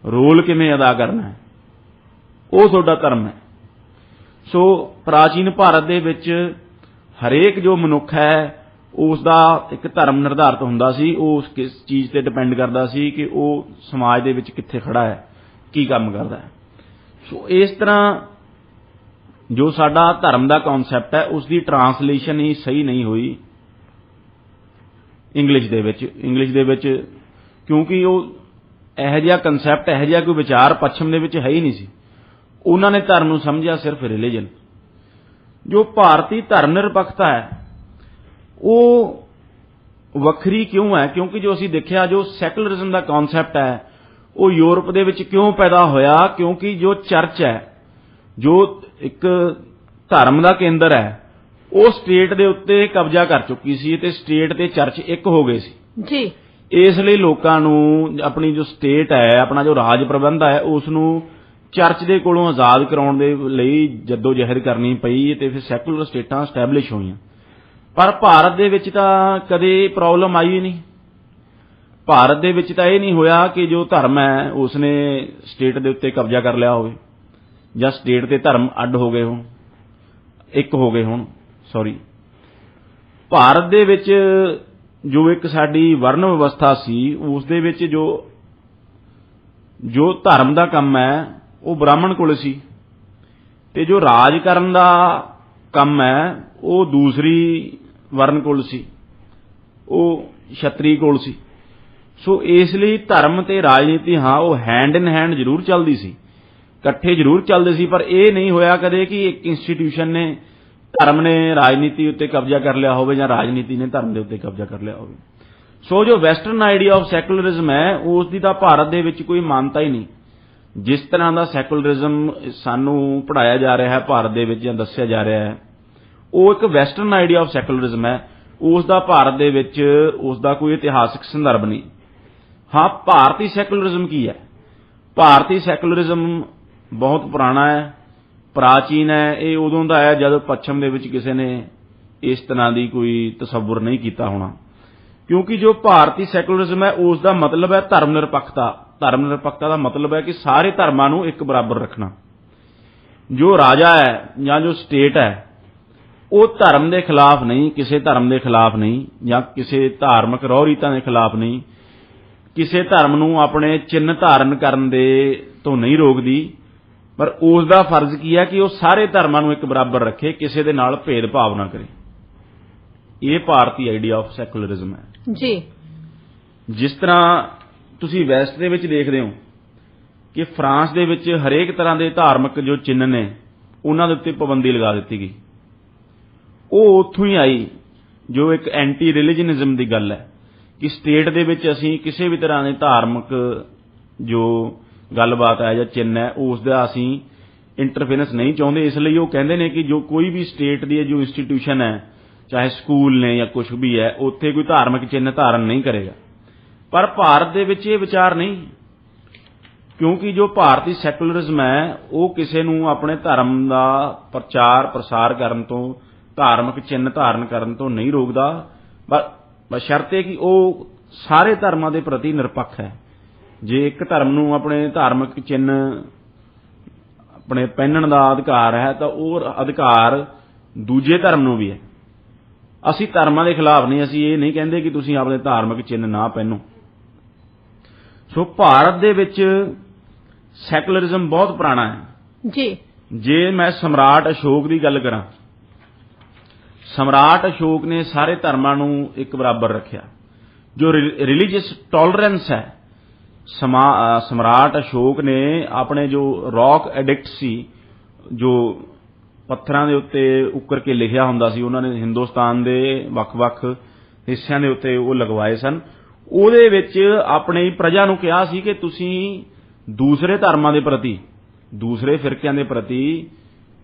ਰੋਲ ਕਿਵੇਂ ਅਦਾ ਕਰਨਾ ਹੈ, ਉਹ ਤੁਹਾਡਾ ਧਰਮ ਹੈ। ਸੋ ਪ੍ਰਾਚੀਨ ਭਾਰਤ ਦੇ ਵਿੱਚ ਹਰੇਕ ਜੋ ਮਨੁੱਖ ਹੈ ਉਸ ਦਾ ਇੱਕ ਧਰਮ ਨਿਰਧਾਰਿਤ ਹੁੰਦਾ ਸੀ। ਉਹ ਕਿਸ ਚੀਜ਼ ਤੇ ਡਿਪੈਂਡ ਕਰਦਾ ਸੀ ਕਿ ਉਹ ਸਮਾਜ ਦੇ ਵਿੱਚ ਕਿੱਥੇ ਖੜਾ ਹੈ, ਕੀ ਕੰਮ ਕਰਦਾ ਹੈ। ਸੋ ਇਸ ਤਰ੍ਹਾਂ ਜੋ ਸਾਡਾ ਧਰਮ ਦਾ ਕਨਸੈਪਟ ਹੈ ਉਸ ਦੀ ਟ੍ਰਾਂਸਲੇਸ਼ਨ ਹੀ ਸਹੀ ਨਹੀਂ ਹੋਈ ਇੰਗਲਿਸ਼ ਦੇ ਵਿੱਚ, ਕਿਉਂਕਿ ਉਹ ਇਹੋ ਜਿਹਾ ਕਨਸੈਪਟ, ਇਹੋ ਜਿਹਾ ਕੋਈ ਵਿਚਾਰ ਪੱਛਮ ਦੇ ਵਿੱਚ ਹੈ ਹੀ ਨਹੀਂ ਸੀ। ਉਹਨਾਂ ਨੇ ਧਰਮ ਨੂੰ ਸਮਝਿਆ ਸਿਰਫ ਰਿਲੀਜਨ। ਜੋ ਭਾਰਤੀ ਧਰਮ ਨਿਰਪੱਖਤਾ ਹੈ ਉਹ ਵੱਖਰੀ ਕਿਉਂ ਹੈ? ਕਿਉਂਕਿ ਜੋ ਅਸੀਂ ਦੇਖਿਆ, ਜੋ ਸੈਕੂਲਰਿਜ਼ਮ ਦਾ ਕਨਸੈਪਟ ਹੈ ਉਹ ਯੂਰਪ ਦੇ ਵਿੱਚ ਕਿਉਂ ਪੈਦਾ ਹੋਇਆ? ਕਿਉਂਕਿ ਜੋ ਚਰਚ ਹੈ, ਜੋ ਇੱਕ ਧਰਮ ਦਾ ਕੇਂਦਰ ਹੈ, ਉਹ ਸਟੇਟ ਦੇ ਉੱਤੇ ਕਬਜ਼ਾ ਕਰ ਚੁੱਕੀ ਸੀ ਤੇ ਸਟੇਟ ਤੇ ਚਰਚ ਇੱਕ ਹੋ ਗਏ ਸੀ ਜੀ। ਇਸ ਲਈ ਲੋਕਾਂ ਨੂੰ ਆਪਣੀ ਜੋ ਸਟੇਟ ਹੈ, ਆਪਣਾ ਜੋ ਰਾਜ ਪ੍ਰਬੰਧ ਹੈ, ਉਸ ਨੂੰ ਚਰਚ ਦੇ ਕੋਲੋਂ ਆਜ਼ਾਦ ਕਰਾਉਣ ਦੇ ਲਈ ਜੱਦੋ ਜਹਿਦ ਕਰਨੀ ਪਈ ਤੇ ਫਿਰ ਸੈਕੂਲਰ ਸਟੇਟਾਂ ਸਟੈਬਲਿਸ਼ ਹੋਈਆਂ। ਪਰ ਭਾਰਤ ਦੇ ਵਿੱਚ ਤਾਂ ਕਦੇ ਪ੍ਰੋਬਲਮ ਆਈ ਨਹੀਂ। ਭਾਰਤ ਦੇ ਵਿੱਚ ਤਾਂ ਇਹ ਨਹੀਂ ਹੋਇਆ ਕਿ ਜੋ ਧਰਮ ਹੈ ਉਸਨੇ ਸਟੇਟ ਦੇ ਉੱਤੇ ਕਬਜ਼ਾ ਕਰ ਲਿਆ ਹੋਵੇ ਜਾਂ ਸਟੇਟ ਤੇ ਧਰਮ ਅੱਡ ਹੋ ਗਏ ਹੋਣ, ਇੱਕ ਹੋ ਗਏ ਹੋਣ। ਭਾਰਤ ਦੇ ਵਿੱਚ ਜੋ ਇੱਕ ਸਾਡੀ ਵਰਨ ਵਿਵਸਥਾ ਸੀ ਉਸ ਦੇ ਵਿੱਚ ਜੋ ਧਰਮ ਦਾ ਕੰਮ ਹੈ ਉਹ ਬ੍ਰਾਹਮਣ ਕੋਲ ਸੀ ਤੇ ਜੋ ਰਾਜ ਕਰਨ ਦਾ ਕੰਮ ਹੈ ਉਹ ਦੂਸਰੀ ਵਰਨ ਕੋਲ ਸੀ, ਉਹ ਛਤਰੀ ਕੋਲ ਸੀ। ਸੋ ਇਸ ਲਈ ਧਰਮ ਤੇ ਰਾਜਨੀਤੀ ਹਾਂ ਉਹ ਹੈਂਡ ਇਨ ਹੈਂਡ ਜ਼ਰੂਰ ਚੱਲਦੀ ਸੀ, ਇਕੱਠੇ ਜ਼ਰੂਰ ਚੱਲਦੇ ਸੀ, ਪਰ ਇਹ ਨਹੀਂ ਹੋਇਆ ਕਦੇ ਕਿ ਇੱਕ ਇੰਸਟੀਟਿਊਸ਼ਨ ਨੇ ਧਰਮ ਨੇ ਰਾਜਨੀਤੀ ਉੱਤੇ ਕਬਜ਼ਾ ਕਰ ਲਿਆ ਹੋਵੇ ਜਾਂ ਰਾਜਨੀਤੀ ਨੇ ਧਰਮ ਦੇ ਉੱਤੇ ਕਬਜ਼ਾ ਕਰ ਲਿਆ ਹੋਵੇ। ਸੋ ਜੋ ਵੈਸਟਰਨ ਆਈਡੀਆ ਆਫ ਸੈਕੂਲਰਿਜ਼ਮ ਹੈ ਉਸ ਦੀ ਤਾਂ ਭਾਰਤ ਦੇ ਵਿੱਚ ਕੋਈ ਮਾਨਤਾ ਹੀ ਨਹੀਂ। ਜਿਸ ਤਰ੍ਹਾਂ ਦਾ ਸੈਕੂਲਰਿਜ਼ਮ ਸਾਨੂੰ ਪੜ੍ਹਾਇਆ ਜਾ ਰਿਹਾ ਹੈ ਭਾਰਤ ਦੇ ਵਿੱਚ ਜਾਂ ਦੱਸਿਆ ਜਾ ਰਿਹਾ ਹੈ ਉਹ ਇੱਕ ਵੈਸਟਰਨ ਆਈਡੀਆ ਆਫ ਸੈਕੂਲਰਿਜ਼ਮ ਹੈ, ਉਸ ਦਾ ਭਾਰਤ ਦੇ ਵਿੱਚ ਉਸ ਦਾ ਕੋਈ ਇਤਿਹਾਸਕ ਸੰਦਰਭ ਨਹੀਂ। ਹਾਂ, ਭਾਰਤੀ ਸੈਕੂਲਰਿਜ਼ਮ ਕੀ ਹੈ? ਭਾਰਤੀ ਸੈਕੂਲਰਿਜ਼ਮ ਬਹੁਤ ਪੁਰਾਣਾ ਹੈ, ਪ੍ਰਾਚੀਨ ਹੈ। ਇਹ ਉਦੋਂ ਦਾ ਹੈ ਜਦ ਪੱਛਮ ਦੇ ਵਿੱਚ ਕਿਸੇ ਨੇ ਇਸ ਤਰ੍ਹਾਂ ਦੀ ਕੋਈ ਤਸੱਵੁਰ ਨਹੀਂ ਕੀਤਾ ਹੋਣਾ, ਕਿਉਂਕਿ ਜੋ ਭਾਰਤੀ ਸੈਕੂਲਰਿਜ਼ਮ ਹੈ ਉਸ ਦਾ ਮਤਲਬ ਹੈ ਧਰਮ ਨਿਰਪੱਖਤਾ। ਧਰਮ ਨਿਰਪੱਖਤਾ ਦਾ ਮਤਲਬ ਹੈ ਕਿ ਸਾਰੇ ਧਰਮਾਂ ਨੂੰ ਇੱਕ ਬਰਾਬਰ ਰੱਖਣਾ। ਜੋ ਰਾਜਾ ਹੈ ਜਾਂ ਜੋ ਸਟੇਟ ਹੈ ਉਹ ਧਰਮ ਦੇ ਖਿਲਾਫ ਨਹੀਂ, ਕਿਸੇ ਧਰਮ ਦੇ ਖਿਲਾਫ ਨਹੀਂ ਜਾਂ ਕਿਸੇ ਧਾਰਮਿਕ ਰਹੁ ਰੀਤਾਂ ਦੇ ਖਿਲਾਫ ਨਹੀਂ, ਕਿਸੇ ਧਰਮ ਨੂੰ ਆਪਣੇ ਚਿੰਨ੍ਹ ਧਾਰਨ ਕਰਨ ਦੇ ਤੋਂ ਨਹੀਂ ਰੋਕਦੀ, ਪਰ ਉਸ ਦਾ ਫਰਜ਼ ਕੀ ਹੈ ਕਿ ਉਹ ਸਾਰੇ ਧਰਮਾਂ ਨੂੰ ਇੱਕ ਬਰਾਬਰ ਰੱਖੇ, ਕਿਸੇ ਦੇ ਨਾਲ ਭੇਦਭਾਵ ਨਾ ਕਰੇ। ਇਹ ਭਾਰਤੀ ਆਈਡੀਆ ਆਫ ਸੈਕੂਲਰਿਜ਼ਮ ਹੈ ਜੀ। ਜਿਸ ਤਰ੍ਹਾਂ ਤੁਸੀਂ ਵੈਸਟ ਦੇ ਵਿੱਚ ਦੇਖਦੇ ਹੋ ਕਿ ਫਰਾਂਸ ਦੇ ਵਿੱਚ ਹਰੇਕ ਤਰ੍ਹਾਂ ਦੇ ਧਾਰਮਿਕ ਜੋ ਚਿੰਨ੍ਹ ਨੇ ਉਹਨਾਂ ਦੇ ਉੱਤੇ ਪਾਬੰਦੀ ਲਗਾ ਦਿੱਤੀ ਗਈ। ਉਹ ਉੱਥੋਂ ਹੀ ਆਈ ਜੋ ਇੱਕ ਐਂਟੀ ਰਿਲੀਜਨਿਜ਼ਮ ਦੀ ਗੱਲ ਹੈ ਕਿ ਸਟੇਟ ਦੇ ਵਿੱਚ ਅਸੀਂ ਕਿਸੇ ਵੀ ਤਰ੍ਹਾਂ ਦੇ ਧਾਰਮਿਕ ਜੋ ਗੱਲਬਾਤ ਹੈ ਜਾਂ ਚਿੰਨ੍ਹ ਹੈ ਉਸ ਦਾ ਅਸੀਂ ਇੰਟਰਫੇਰੈਂਸ ਨਹੀਂ ਚਾਹੁੰਦੇ। ਇਸ ਲਈ ਉਹ ਕਹਿੰਦੇ ਨੇ ਕਿ ਜੋ ਕੋਈ ਵੀ ਸਟੇਟ ਦੀ ਜੋ ਇੰਸਟੀਟਿਊਸ਼ਨ ਹੈ, ਚਾਹੇ ਸਕੂਲ ਨੇ ਜਾਂ ਕੁਝ ਵੀ ਹੈ, ਉੱਥੇ ਕੋਈ ਧਾਰਮਿਕ ਚਿੰਨ੍ਹ ਧਾਰਨ ਨਹੀਂ ਕਰੇਗਾ। ਪਰ ਭਾਰਤ ਦੇ ਵਿੱਚ ਇਹ ਵਿਚਾਰ ਨਹੀਂ, ਕਿਉਂਕਿ ਜੋ ਭਾਰਤੀ ਸੈਕੂਲਰਿਜ਼ਮ ਹੈ ਉਹ ਕਿਸੇ ਨੂੰ ਆਪਣੇ ਧਰਮ ਦਾ ਪ੍ਰਚਾਰ ਪ੍ਰਸਾਰ ਕਰਨ ਤੋਂ, ਧਾਰਮਿਕ ਚਿੰਨ੍ਹ ਧਾਰਨ ਕਰਨ ਤੋਂ ਨਹੀਂ ਰੋਕਦਾ, ਬਸ਼ਰਤੇ ਕਿ ਉਹ ਸਾਰੇ ਧਰਮਾਂ ਦੇ ਪ੍ਰਤੀ ਨਿਰਪੱਖ ਹੈ। ਜੇ ਇੱਕ ਧਰਮ ਨੂੰ ਆਪਣੇ ਧਾਰਮਿਕ ਚਿੰਨ੍ਹ ਆਪਣੇ ਪਹਿਨਣ ਦਾ ਅਧਿਕਾਰ ਹੈ ਤਾਂ ਉਹ ਅਧਿਕਾਰ ਦੂਜੇ ਧਰਮ ਨੂੰ ਵੀ ਹੈ। ਅਸੀਂ ਧਰਮਾਂ ਦੇ ਖਿਲਾਫ ਨਹੀਂ, ਅਸੀਂ ਇਹ ਨਹੀਂ ਕਹਿੰਦੇ ਕਿ ਤੁਸੀਂ ਆਪਣੇ ਧਾਰਮਿਕ ਚਿੰਨ੍ਹ ਨਾ ਪਹਿਨੋ। ਸੋ ਭਾਰਤ ਦੇ ਵਿੱਚ ਸੈਕੂਲਰਿਜ਼ਮ ਬਹੁਤ ਪੁਰਾਣਾ ਹੈ ਜੀ। ਜੇ ਮੈਂ ਸਮਰਾਟ ਅਸ਼ੋਕ ਦੀ ਗੱਲ ਕਰਾਂ, ਸਮਰਾਟ ਅਸ਼ੋਕ ਨੇ ਸਾਰੇ ਧਰਮਾਂ ਨੂੰ ਇੱਕ ਬਰਾਬਰ ਰੱਖਿਆ। ਜੋ ਰਿਲੀਜੀਅਸ ਟੋਲਰੈਂਸ ਹੈ, ਸਮਰਾਟ ਅਸ਼ੋਕ ਨੇ ਆਪਣੇ ਜੋ ਰੌਕ ਐਡਿਕਟ ਸੀ, ਜੋ ਪੱਥਰਾਂ ਦੇ ਉੱਤੇ ਉੱਕਰ ਕੇ ਲਿਖਿਆ ਹੁੰਦਾ ਸੀ, ਉਹਨਾਂ ਨੇ ਹਿੰਦੁਸਤਾਨ ਦੇ ਵੱਖ-ਵੱਖ ਹਿੱਸਿਆਂ ਦੇ ਉੱਤੇ ਉਹ ਲਗਵਾਏ ਸਨ। ਉਹਦੇ ਵਿੱਚ ਆਪਣੀ ਪ੍ਰਜਾ ਨੂੰ ਕਿਹਾ ਸੀ ਕਿ ਤੁਸੀਂ ਦੂਸਰੇ ਧਰਮਾਂ ਦੇ ਪ੍ਰਤੀ, ਦੂਸਰੇ ਫਿਰਕਿਆਂ ਦੇ ਪ੍ਰਤੀ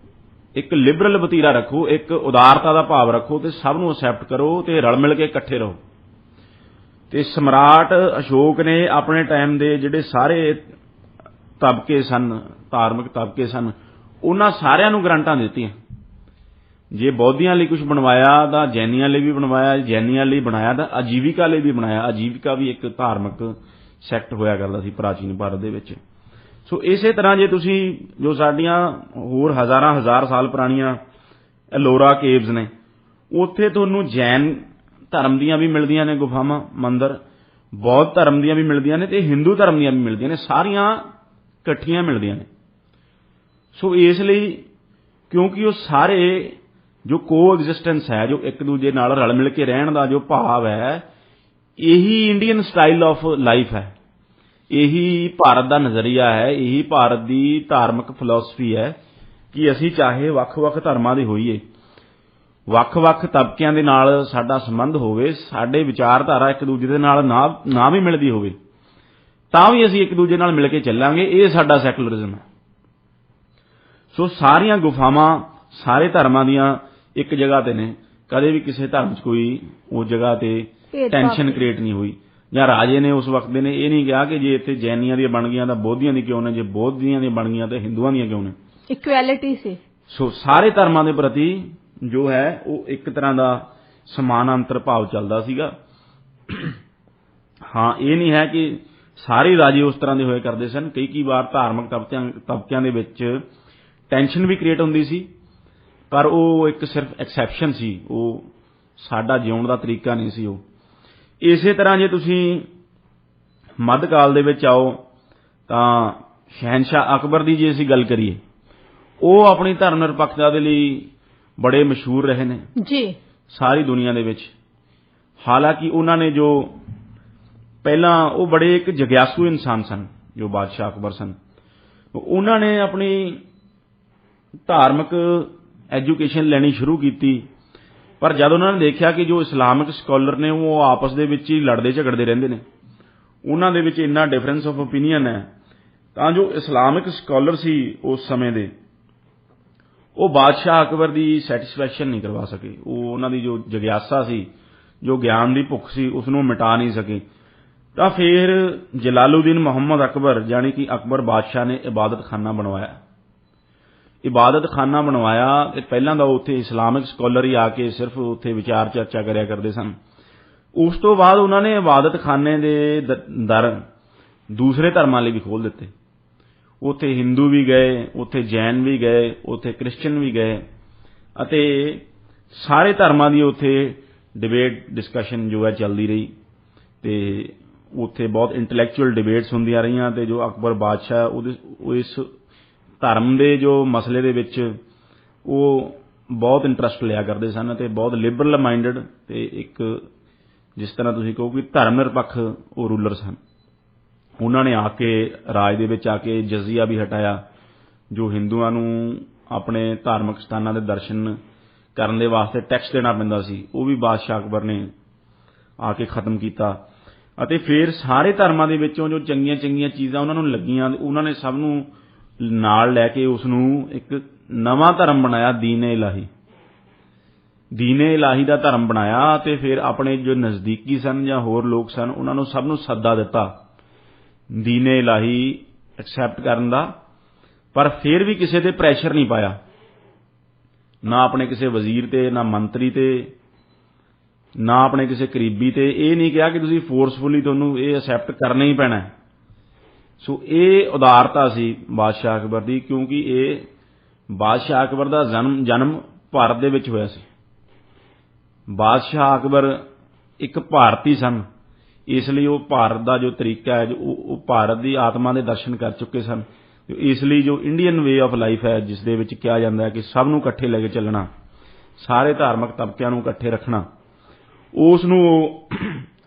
ਇੱਕ ਲਿਬਰਲ ਵਤੀਰਾ ਰੱਖੋ, ਇੱਕ ਉਦਾਰਤਾ ਦਾ ਭਾਵ ਰੱਖੋ ਤੇ ਸਭ ਨੂੰ ਅਸੈਪਟ ਕਰੋ ਤੇ ਰਲ ਮਿਲ ਕੇ ਇਕੱਠੇ ਰਹੋ। ਤੇ ਸਮਰਾਟ ਅਸ਼ੋਕ ਨੇ ਆਪਣੇ ਟਾਈਮ ਦੇ ਜਿਹੜੇ ਸਾਰੇ ਤਬਕੇ ਸਨ, ਧਾਰਮਿਕ ਤਬਕੇ ਸਨ, ਉਹਨਾਂ ਸਾਰਿਆਂ ਨੂੰ ਗਰੰਟਾਂ ਦਿੱਤੀਆਂ। ਜੇ ਬੌਧੀਆਂ ਲਈ ਕੁਝ ਬਣਵਾਇਆ ਤਾਂ ਜੈਨੀਆਂ ਲਈ ਵੀ ਬਣਵਾਇਆ, ਜੈਨੀਆਂ ਲਈ ਬਣਾਇਆ ਤਾਂ ਆਜੀਵਿਕਾ ਲਈ ਵੀ ਬਣਾਇਆ। ਆਜੀਵਿਕਾ ਵੀ ਇੱਕ ਧਾਰਮਿਕ ਸੈਕਟ ਹੋਇਆ ਕਰਦਾ ਸੀ ਪ੍ਰਾਚੀਨ ਭਾਰਤ ਦੇ ਵਿੱਚ। ਸੋ ਇਸੇ ਤਰ੍ਹਾਂ ਜੇ ਤੁਸੀਂ ਜੋ ਸਾਡੀਆਂ ਹੋਰ ਹਜ਼ਾਰ ਸਾਲ ਪੁਰਾਣੀਆਂ ਐਲੋਰਾ ਕੇਵਜ਼ ਨੇ, ਉੱਥੇ ਤੁਹਾਨੂੰ ਜੈਨ ਧਰਮ ਦੀਆਂ ਵੀ ਮਿਲਦੀਆਂ ਨੇ ਗੁਫਾਵਾਂ, ਮੰਦਰ, ਬੌਧ ਧਰਮ ਦੀਆਂ ਵੀ ਮਿਲਦੀਆਂ ਨੇ ਤੇ ਹਿੰਦੂ ਧਰਮ ਦੀਆਂ ਵੀ ਮਿਲਦੀਆਂ ਨੇ, ਸਾਰੀਆਂ ਇਕੱਠੀਆਂ ਮਿਲਦੀਆਂ ਨੇ। ਸੋ ਇਸ ਲਈ ਕਿਉਂਕਿ ਉਹ ਸਾਰੇ ਜੋ ਕੋ ਐਗਜ਼ਿਸਟੈਂਸ ਹੈ, ਜੋ ਇੱਕ ਦੂਜੇ ਨਾਲ ਰਲ ਮਿਲ ਕੇ ਰਹਿਣ ਦਾ ਜੋ ਭਾਵ ਹੈ, ਇਹੀ ਇੰਡੀਅਨ ਸਟਾਈਲ ਆਫ ਲਾਈਫ ਹੈ, ਇਹੀ ਭਾਰਤ ਦਾ ਨਜ਼ਰੀਆ ਹੈ, ਇਹੀ ਭਾਰਤ ਦੀ ਧਾਰਮਿਕ ਫਿਲਾਸਫੀ ਹੈ ਕਿ ਅਸੀਂ ਚਾਹੇ ਵੱਖ-ਵੱਖ ਧਰਮਾਂ ਦੇ ਹੋਈਏ, ਵੱਖ-ਵੱਖ ਤਬਕਿਆਂ ਦੇ ਨਾਲ ਸਾਡਾ ਸੰਬੰਧ ਹੋਵੇ, ਸਾਡੇ ਵਿਚਾਰਧਾਰਾ ਇੱਕ ਦੂਜੇ ਦੇ ਨਾਲ ਨਾ ਵੀ ਮਿਲਦੀ ਹੋਵੇ, ਤਾਂ ਵੀ ਅਸੀਂ ਇੱਕ ਦੂਜੇ ਨਾਲ ਮਿਲ ਕੇ ਚੱਲਾਂਗੇ। ਇਹ ਸਾਡਾ ਸੈਕੂਲਰਿਜ਼ਮ ਹੈ। ਸੋ ਸਾਰੀਆਂ ਗੁਫਾਵਾਂ ਸਾਰੇ ਧਰਮਾਂ ਦੀਆਂ ਇੱਕ ਜਗ੍ਹਾ ਤੇ ਨੇ, ਕਦੇ ਵੀ ਕਿਸੇ ਧਰਮ 'ਚ ਕੋਈ ਉਸ ਜਗ੍ਹਾ ਤੇ ਟੈਨਸ਼ਨ ਕ੍ਰੀਏਟ ਨਹੀਂ ਹੋਈ। ਜਾਂ ਰਾਜੇ ਨੇ ਉਸ ਵਕਤ ਦੇ ਨੇ ਇਹ ਨਹੀਂ ਕਿਹਾ ਕਿ ਜੇ ਇੱਥੇ ਜੈਨੀਆਂ ਦੀਆਂ ਬਣ ਗਈਆਂ ਤਾਂ ਬੌਧੀਆਂ ਦੀ ਕਿਉਂ ਨੇ, ਜੇ ਬੌਧ ਦੀਆਂ ਬਣ ਗਈਆਂ ਤਾਂ ਹਿੰਦੂਆਂ ਦੀਆਂ ਕਿਉਂ ਨੇ। ਇਕੁਐਲਿਟੀ ਸੀ। ਸੋ ਸਾਰੇ ਧਰਮਾਂ ਦੇ ਪ੍ਰਤੀ ਜੋ ਹੈ ਉਹ ਇੱਕ ਤਰ੍ਹਾਂ ਦਾ ਸਮਾਨਾਂਤਰ ਭਾਵ ਚੱਲਦਾ ਸੀਗਾ। ਹਾਂ, ਇਹ ਨਹੀਂ ਹੈ ਕਿ ਸਾਰੇ ਰਾਜੇ ਉਸ ਤਰ੍ਹਾਂ ਦੇ ਹੋਏ ਕਰਦੇ ਸਨ। ਕਈ ਵਾਰ ਧਾਰਮਿਕ ਤਬਕਿਆਂ ਦੇ ਵਿੱਚ ਟੈਨਸ਼ਨ ਵੀ ਕ੍ਰੀਏਟ ਹੁੰਦੀ ਸੀ, ਪਰ ਉਹ ਇੱਕ ਸਿਰਫ ਐਕਸੈਪਸ਼ਨ ਸੀ, ਉਹ ਸਾਡਾ ਜਿਉਣ ਦਾ ਤਰੀਕਾ ਨਹੀਂ ਸੀ। ਉਹ ਇਸੇ ਤਰ੍ਹਾਂ ਜੇ ਤੁਸੀਂ ਮੱਧਕਾਲ ਦੇ ਵਿੱਚ ਆਓ ਤਾਂ ਸ਼ਹਿਨशाह ਅਕਬਰ ਦੀ ਜੇ ਅਸੀਂ ਗੱਲ ਕਰੀਏ, ਉਹ ਆਪਣੀ ਧਰਮ ਨਿਰਪੱਖਤਾ ਦੇ ਲਈ ਬੜੇ ਮਸ਼ਹੂਰ ਰਹੇ ਨੇ ਜੀ ਸਾਰੀ ਦੁਨੀਆ ਦੇ ਵਿੱਚ। ਹਾਲਾਂਕਿ ਉਹਨਾਂ ਨੇ ਜੋ ਪਹਿਲਾਂ ਉਹ ਬੜੇ ਇੱਕ ਜਗਿਆਸੂ ਇਨਸਾਨ ਸਨ, ਜੋ ਬਾਦਸ਼ਾਹ ਅਕਬਰ ਸਨ। ਉਹਨਾਂ ਨੇ ਆਪਣੀ ਧਾਰਮਿਕ ਐਜੂਕੇਸ਼ਨ ਲੈਣੀ ਸ਼ੁਰੂ ਕੀਤੀ, ਪਰ ਜਦ ਉਹਨਾਂ ਨੇ ਦੇਖਿਆ ਕਿ ਜੋ ਇਸਲਾਮਿਕ ਸਕਾਲਰ ਨੇ ਉਹ ਆਪਸ ਦੇ ਵਿੱਚ ਹੀ ਲੜਦੇ ਝਗੜਦੇ ਰਹਿੰਦੇ ਨੇ, ਉਹਨਾਂ ਦੇ ਵਿੱਚ ਇੰਨਾ ਡਿਫਰੈਂਸ ਆਫ ਓਪੀਨੀਅਨ ਹੈ, ਤਾਂ ਜੋ ਇਸਲਾਮਿਕ ਸਕਾਲਰ ਸੀ ਉਸ ਸਮੇਂ ਦੇ, ਉਹ ਬਾਦਸ਼ਾਹ ਅਕਬਰ ਦੀ ਸੈਟਿਸਫੈਕਸ਼ਨ ਨਹੀਂ ਕਰਵਾ ਸਕੇ। ਉਹ ਉਹਨਾਂ ਦੀ ਜੋ ਜਗਿਆਸਾ ਸੀ, ਜੋ ਗਿਆਨ ਦੀ ਭੁੱਖ ਸੀ, ਉਸ ਨੂੰ ਮਿਟਾ ਨਹੀਂ ਸਕੇ। ਤਾਂ ਫਿਰ ਜਲਾਲੂਦੀਨ ਮੁਹੰਮਦ ਅਕਬਰ ਯਾਨੀ ਕਿ ਅਕਬਰ ਬਾਦਸ਼ਾਹ ਨੇ ਇਬਾਦਤਖਾਨਾ ਬਣਵਾਇਆ। ਇਬਾਦਤਖਾਨਾ ਬਣਵਾਇਆ ਤੇ ਪਹਿਲਾਂ ਤਾਂ ਉੱਥੇ ਇਸਲਾਮਿਕ ਸਕਾਲਰ ਹੀ ਆ ਕੇ ਸਿਰਫ ਉੱਥੇ ਵਿਚਾਰ ਚਰਚਾ ਕਰਿਆ ਕਰਦੇ ਸਨ। ਉਸ ਤੋਂ ਬਾਅਦ ਉਹਨਾਂ ਨੇ ਇਬਾਦਤਖਾਨੇ ਦੇ ਦਰ ਦੂਸਰੇ ਧਰਮਾਂ ਲਈ ਵੀ ਖੋਲ੍ਹ ਦਿੱਤੇ। ਉੱਥੇ ਹਿੰਦੂ ਵੀ ਗਏ, ਉੱਥੇ ਜੈਨ ਵੀ ਗਏ, ਉੱਥੇ ਕ੍ਰਿਸਚਨ ਵੀ ਗਏ, ਅਤੇ ਸਾਰੇ ਧਰਮਾਂ ਦੀ ਉੱਥੇ ਡਿਬੇਟ ਡਿਸਕਸ਼ਨ ਜੋ ਹੈ ਚੱਲਦੀ ਰਹੀ, ਤੇ ਉੱਥੇ ਬਹੁਤ ਇੰਟੈਲੈਕਚੁਅਲ ਡਿਬੇਟਸ ਹੁੰਦੀਆਂ ਰਹੀਆਂ। ਤੇ ਜੋ ਅਕਬਰ ਬਾਦਸ਼ਾਹ ਉਹ ਇਸ ਧਰਮ ਦੇ ਜੋ ਮਸਲੇ ਦੇ ਵਿੱਚ ਉਹ ਬਹੁਤ ਇੰਟਰਸਟ ਲਿਆ ਕਰਦੇ ਸਨ, ਅਤੇ ਬਹੁਤ ਲਿਬਰਲ ਮਾਈਂਡਡ ਤੇ ਇੱਕ ਜਿਸ ਤਰ੍ਹਾਂ ਤੁਸੀਂ ਕਹੋ ਕਿ ਧਰਮ ਨਿਰਪੱਖ ਉਹ ਰੂਲਰ ਸਨ। ਉਹਨਾਂ ਨੇ ਆ ਕੇ ਰਾਜ ਦੇ ਵਿੱਚ ਆ ਕੇ ਜਜ਼ੀਆ ਵੀ ਹਟਾਇਆ, ਜੋ ਹਿੰਦੂਆਂ ਨੂੰ ਆਪਣੇ ਧਾਰਮਿਕ ਸਥਾਨਾਂ ਦੇ ਦਰਸ਼ਨ ਕਰਨ ਦੇ ਵਾਸਤੇ ਟੈਕਸ ਦੇਣਾ ਪੈਂਦਾ ਸੀ, ਉਹ ਵੀ ਬਾਦਸ਼ਾਹ ਅਕਬਰ ਨੇ ਆ ਕੇ ਖਤਮ ਕੀਤਾ। ਅਤੇ ਫਿਰ ਸਾਰੇ ਧਰਮਾਂ ਦੇ ਵਿੱਚੋਂ ਜੋ ਚੰਗੀਆਂ ਚੰਗੀਆਂ ਚੀਜ਼ਾਂ ਉਹਨਾਂ ਨੂੰ ਲੱਗੀਆਂ, ਉਹਨਾਂ ਨੇ ਸਭ ਨੂੰ ਨਾਲ ਲੈ ਕੇ ਉਸ ਨੂੰ ਇੱਕ ਨਵਾਂ ਧਰਮ ਬਣਾਇਆ, ਦੀਨ-ਏ ਇਲਾਹੀ। ਦੀਨ-ਏ ਇਲਾਹੀ ਦਾ ਧਰਮ ਬਣਾਇਆ, ਤੇ ਫਿਰ ਆਪਣੇ ਜੋ ਨਜ਼ਦੀਕੀ ਸਨ ਜਾਂ ਹੋਰ ਲੋਕ ਸਨ ਉਹਨਾਂ ਨੂੰ ਸਭ ਨੂੰ ਸੱਦਾ ਦਿੱਤਾ ਦੀਨ-ਏ ਇਲਾਹੀ ਐਕਸੈਪਟ ਕਰਨ ਦਾ, ਪਰ ਫਿਰ ਵੀ ਕਿਸੇ ਤੇ ਪ੍ਰੈਸ਼ਰ ਨਹੀਂ ਪਾਇਆ, ਨਾ ਆਪਣੇ ਕਿਸੇ ਵਜ਼ੀਰ ਤੇ, ਨਾ ਮੰਤਰੀ ਤੇ, ਨਾ ਆਪਣੇ ਕਿਸੇ ਕਰੀਬੀ ਤੇ। ਇਹ ਨਹੀਂ ਕਿਹਾ ਕਿ ਤੁਸੀਂ ਫੋਰਸਫੁਲੀ ਤੁਹਾਨੂੰ ਇਹ ਐਕਸੈਪਟ ਕਰਨਾ ਹੀ ਪੈਣਾ। ਸੋ ਇਹ ਉਦਾਰਤਾ ਸੀ ਬਾਦਸ਼ਾਹ ਅਕਬਰ ਦੀ, ਕਿਉਂਕਿ ਇਹ ਬਾਦਸ਼ਾਹ ਅਕਬਰ ਦਾ ਜਨਮ ਭਾਰਤ ਦੇ ਵਿੱਚ ਹੋਇਆ ਸੀ। ਬਾਦਸ਼ਾਹ ਅਕਬਰ ਇੱਕ ਭਾਰਤੀ ਸਨ, ਇਸ ਲਈ ਉਹ ਭਾਰਤ ਦਾ ਜੋ ਤਰੀਕਾ ਹੈ, ਉਹ ਭਾਰਤ ਦੀ ਆਤਮਾ ਦੇ ਦਰਸ਼ਨ ਕਰ ਚੁੱਕੇ ਸਨ। ਇਸ ਲਈ ਜੋ ਇੰਡੀਅਨ ਵੇ ਆਫ ਲਾਈਫ ਹੈ, ਜਿਸ ਦੇ ਵਿੱਚ ਕਿਹਾ ਜਾਂਦਾ ਹੈ ਕਿ ਸਭ ਨੂੰ ਇਕੱਠੇ ਲੈ ਕੇ ਚੱਲਣਾ, ਸਾਰੇ ਧਾਰਮਿਕ ਤਬਕਿਆਂ ਨੂੰ ਇਕੱਠੇ ਰੱਖਣਾ, ਉਸ ਨੂੰ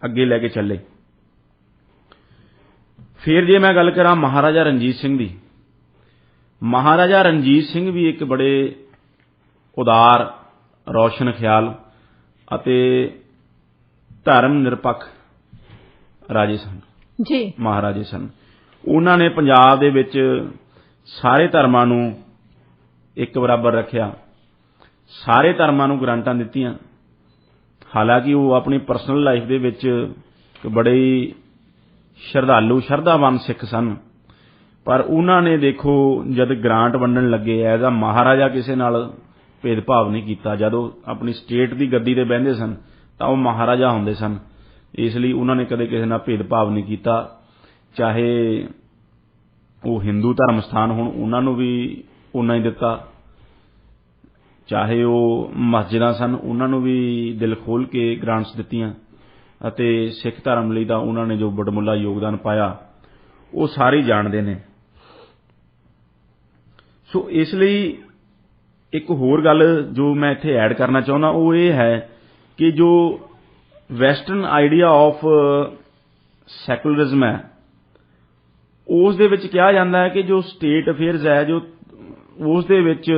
ਅੱਗੇ ਲੈ ਕੇ ਚੱਲੇ। ਫਿਰ ਜੇ ਮੈਂ ਗੱਲ ਕਰਾਂ ਮਹਾਰਾਜਾ ਰਣਜੀਤ ਸਿੰਘ ਦੀ, ਮਹਾਰਾਜਾ ਰਣਜੀਤ ਸਿੰਘ ਵੀ ਇੱਕ ਬੜੇ ਉਦਾਰ, ਰੌਸ਼ਨ ਖਿਆਲ ਅਤੇ ਧਰਮ ਨਿਰਪੱਖ ਰਾਜੇ ਸਨ ਜੀ, ਮਹਾਰਾਜੇ ਸਨ। ਉਹਨਾਂ ਨੇ ਪੰਜਾਬ ਦੇ ਵਿੱਚ ਸਾਰੇ ਧਰਮਾਂ ਨੂੰ ਇੱਕ ਬਰਾਬਰ ਰੱਖਿਆ, ਸਾਰੇ ਧਰਮਾਂ ਨੂੰ ਗ੍ਰਾਂਟਾਂ ਦਿੱਤੀਆਂ। ਹਾਲਾਂਕਿ ਉਹ ਆਪਣੀ ਪਰਸਨਲ ਲਾਈਫ ਦੇ ਵਿੱਚ ਬੜੇ ਹੀ ਸ਼ਰਧਾਲੂ, ਸ਼ਰਧਾਵਾਨ ਸਿੱਖ ਸਨ, ਪਰ ਉਹਨਾਂ ਨੇ ਦੇਖੋ ਜਦ ਗ੍ਰਾਂਟ ਵੰਡਣ ਲੱਗੇ ਐਜ਼ ਆ ਮਹਾਰਾਜਾ ਕਿਸੇ ਨਾਲ ਭੇਦਭਾਵ ਨਹੀਂ ਕੀਤਾ। ਜਦੋਂ ਆਪਣੀ ਸਟੇਟ ਦੀ ਗੱਦੀ ਤੇ ਬਹਿੰਦੇ ਸਨ ਤਾਂ ਉਹ ਮਹਾਰਾਜਾ ਹੁੰਦੇ ਸਨ, ਇਸ ਲਈ ਉਹਨਾਂ ਨੇ ਕਦੇ ਕਿਸੇ ਨਾਲ ਭੇਦਭਾਵ ਨਹੀਂ ਕੀਤਾ। ਚਾਹੇ ਉਹ ਹਿੰਦੂ ਧਰਮ ਸਥਾਨ ਹੋਣ, ਉਹਨਾਂ ਨੂੰ ਵੀ ਉਨਾ ਹੀ ਦਿੱਤਾ, ਚਾਹੇ ਉਹ ਮਸਜਿਦਾਂ ਸਨ, ਉਹਨਾਂ ਨੂੰ ਵੀ ਦਿਲ ਖੋਲ੍ਹ ਕੇ ਗ੍ਰਾਂਟਸ ਦਿੱਤੀਆਂ, ਅਤੇ ਸਿੱਖ ਧਰਮ ਲਈ ਤਾਂ ਉਹਨਾਂ ਨੇ ਜੋ ਬੜਮੁੱਲਾ ਯੋਗਦਾਨ ਪਾਇਆ ਉਹ ਸਾਰੇ ਜਾਣਦੇ ਨੇ। ਸੋ ਇਸ ਲਈ ਇੱਕ ਹੋਰ ਗੱਲ ਜੋ ਮੈਂ ਇੱਥੇ ਐਡ ਕਰਨਾ ਚਾਹੁੰਦਾ ਉਹ ਇਹ ਹੈ ਕਿ ਜੋ ਵੈਸਟਰਨ ਆਈਡੀਆ ਆਫ ਸੈਕੂਲਰਿਜ਼ਮ ਹੈ, ਉਸ ਦੇ ਵਿੱਚ ਕਿਹਾ ਜਾਂਦਾ ਹੈ ਕਿ ਜੋ ਸਟੇਟ ਅਫੇਅਰਸ ਹੈ, ਜੋ ਉਸ ਦੇ ਵਿੱਚ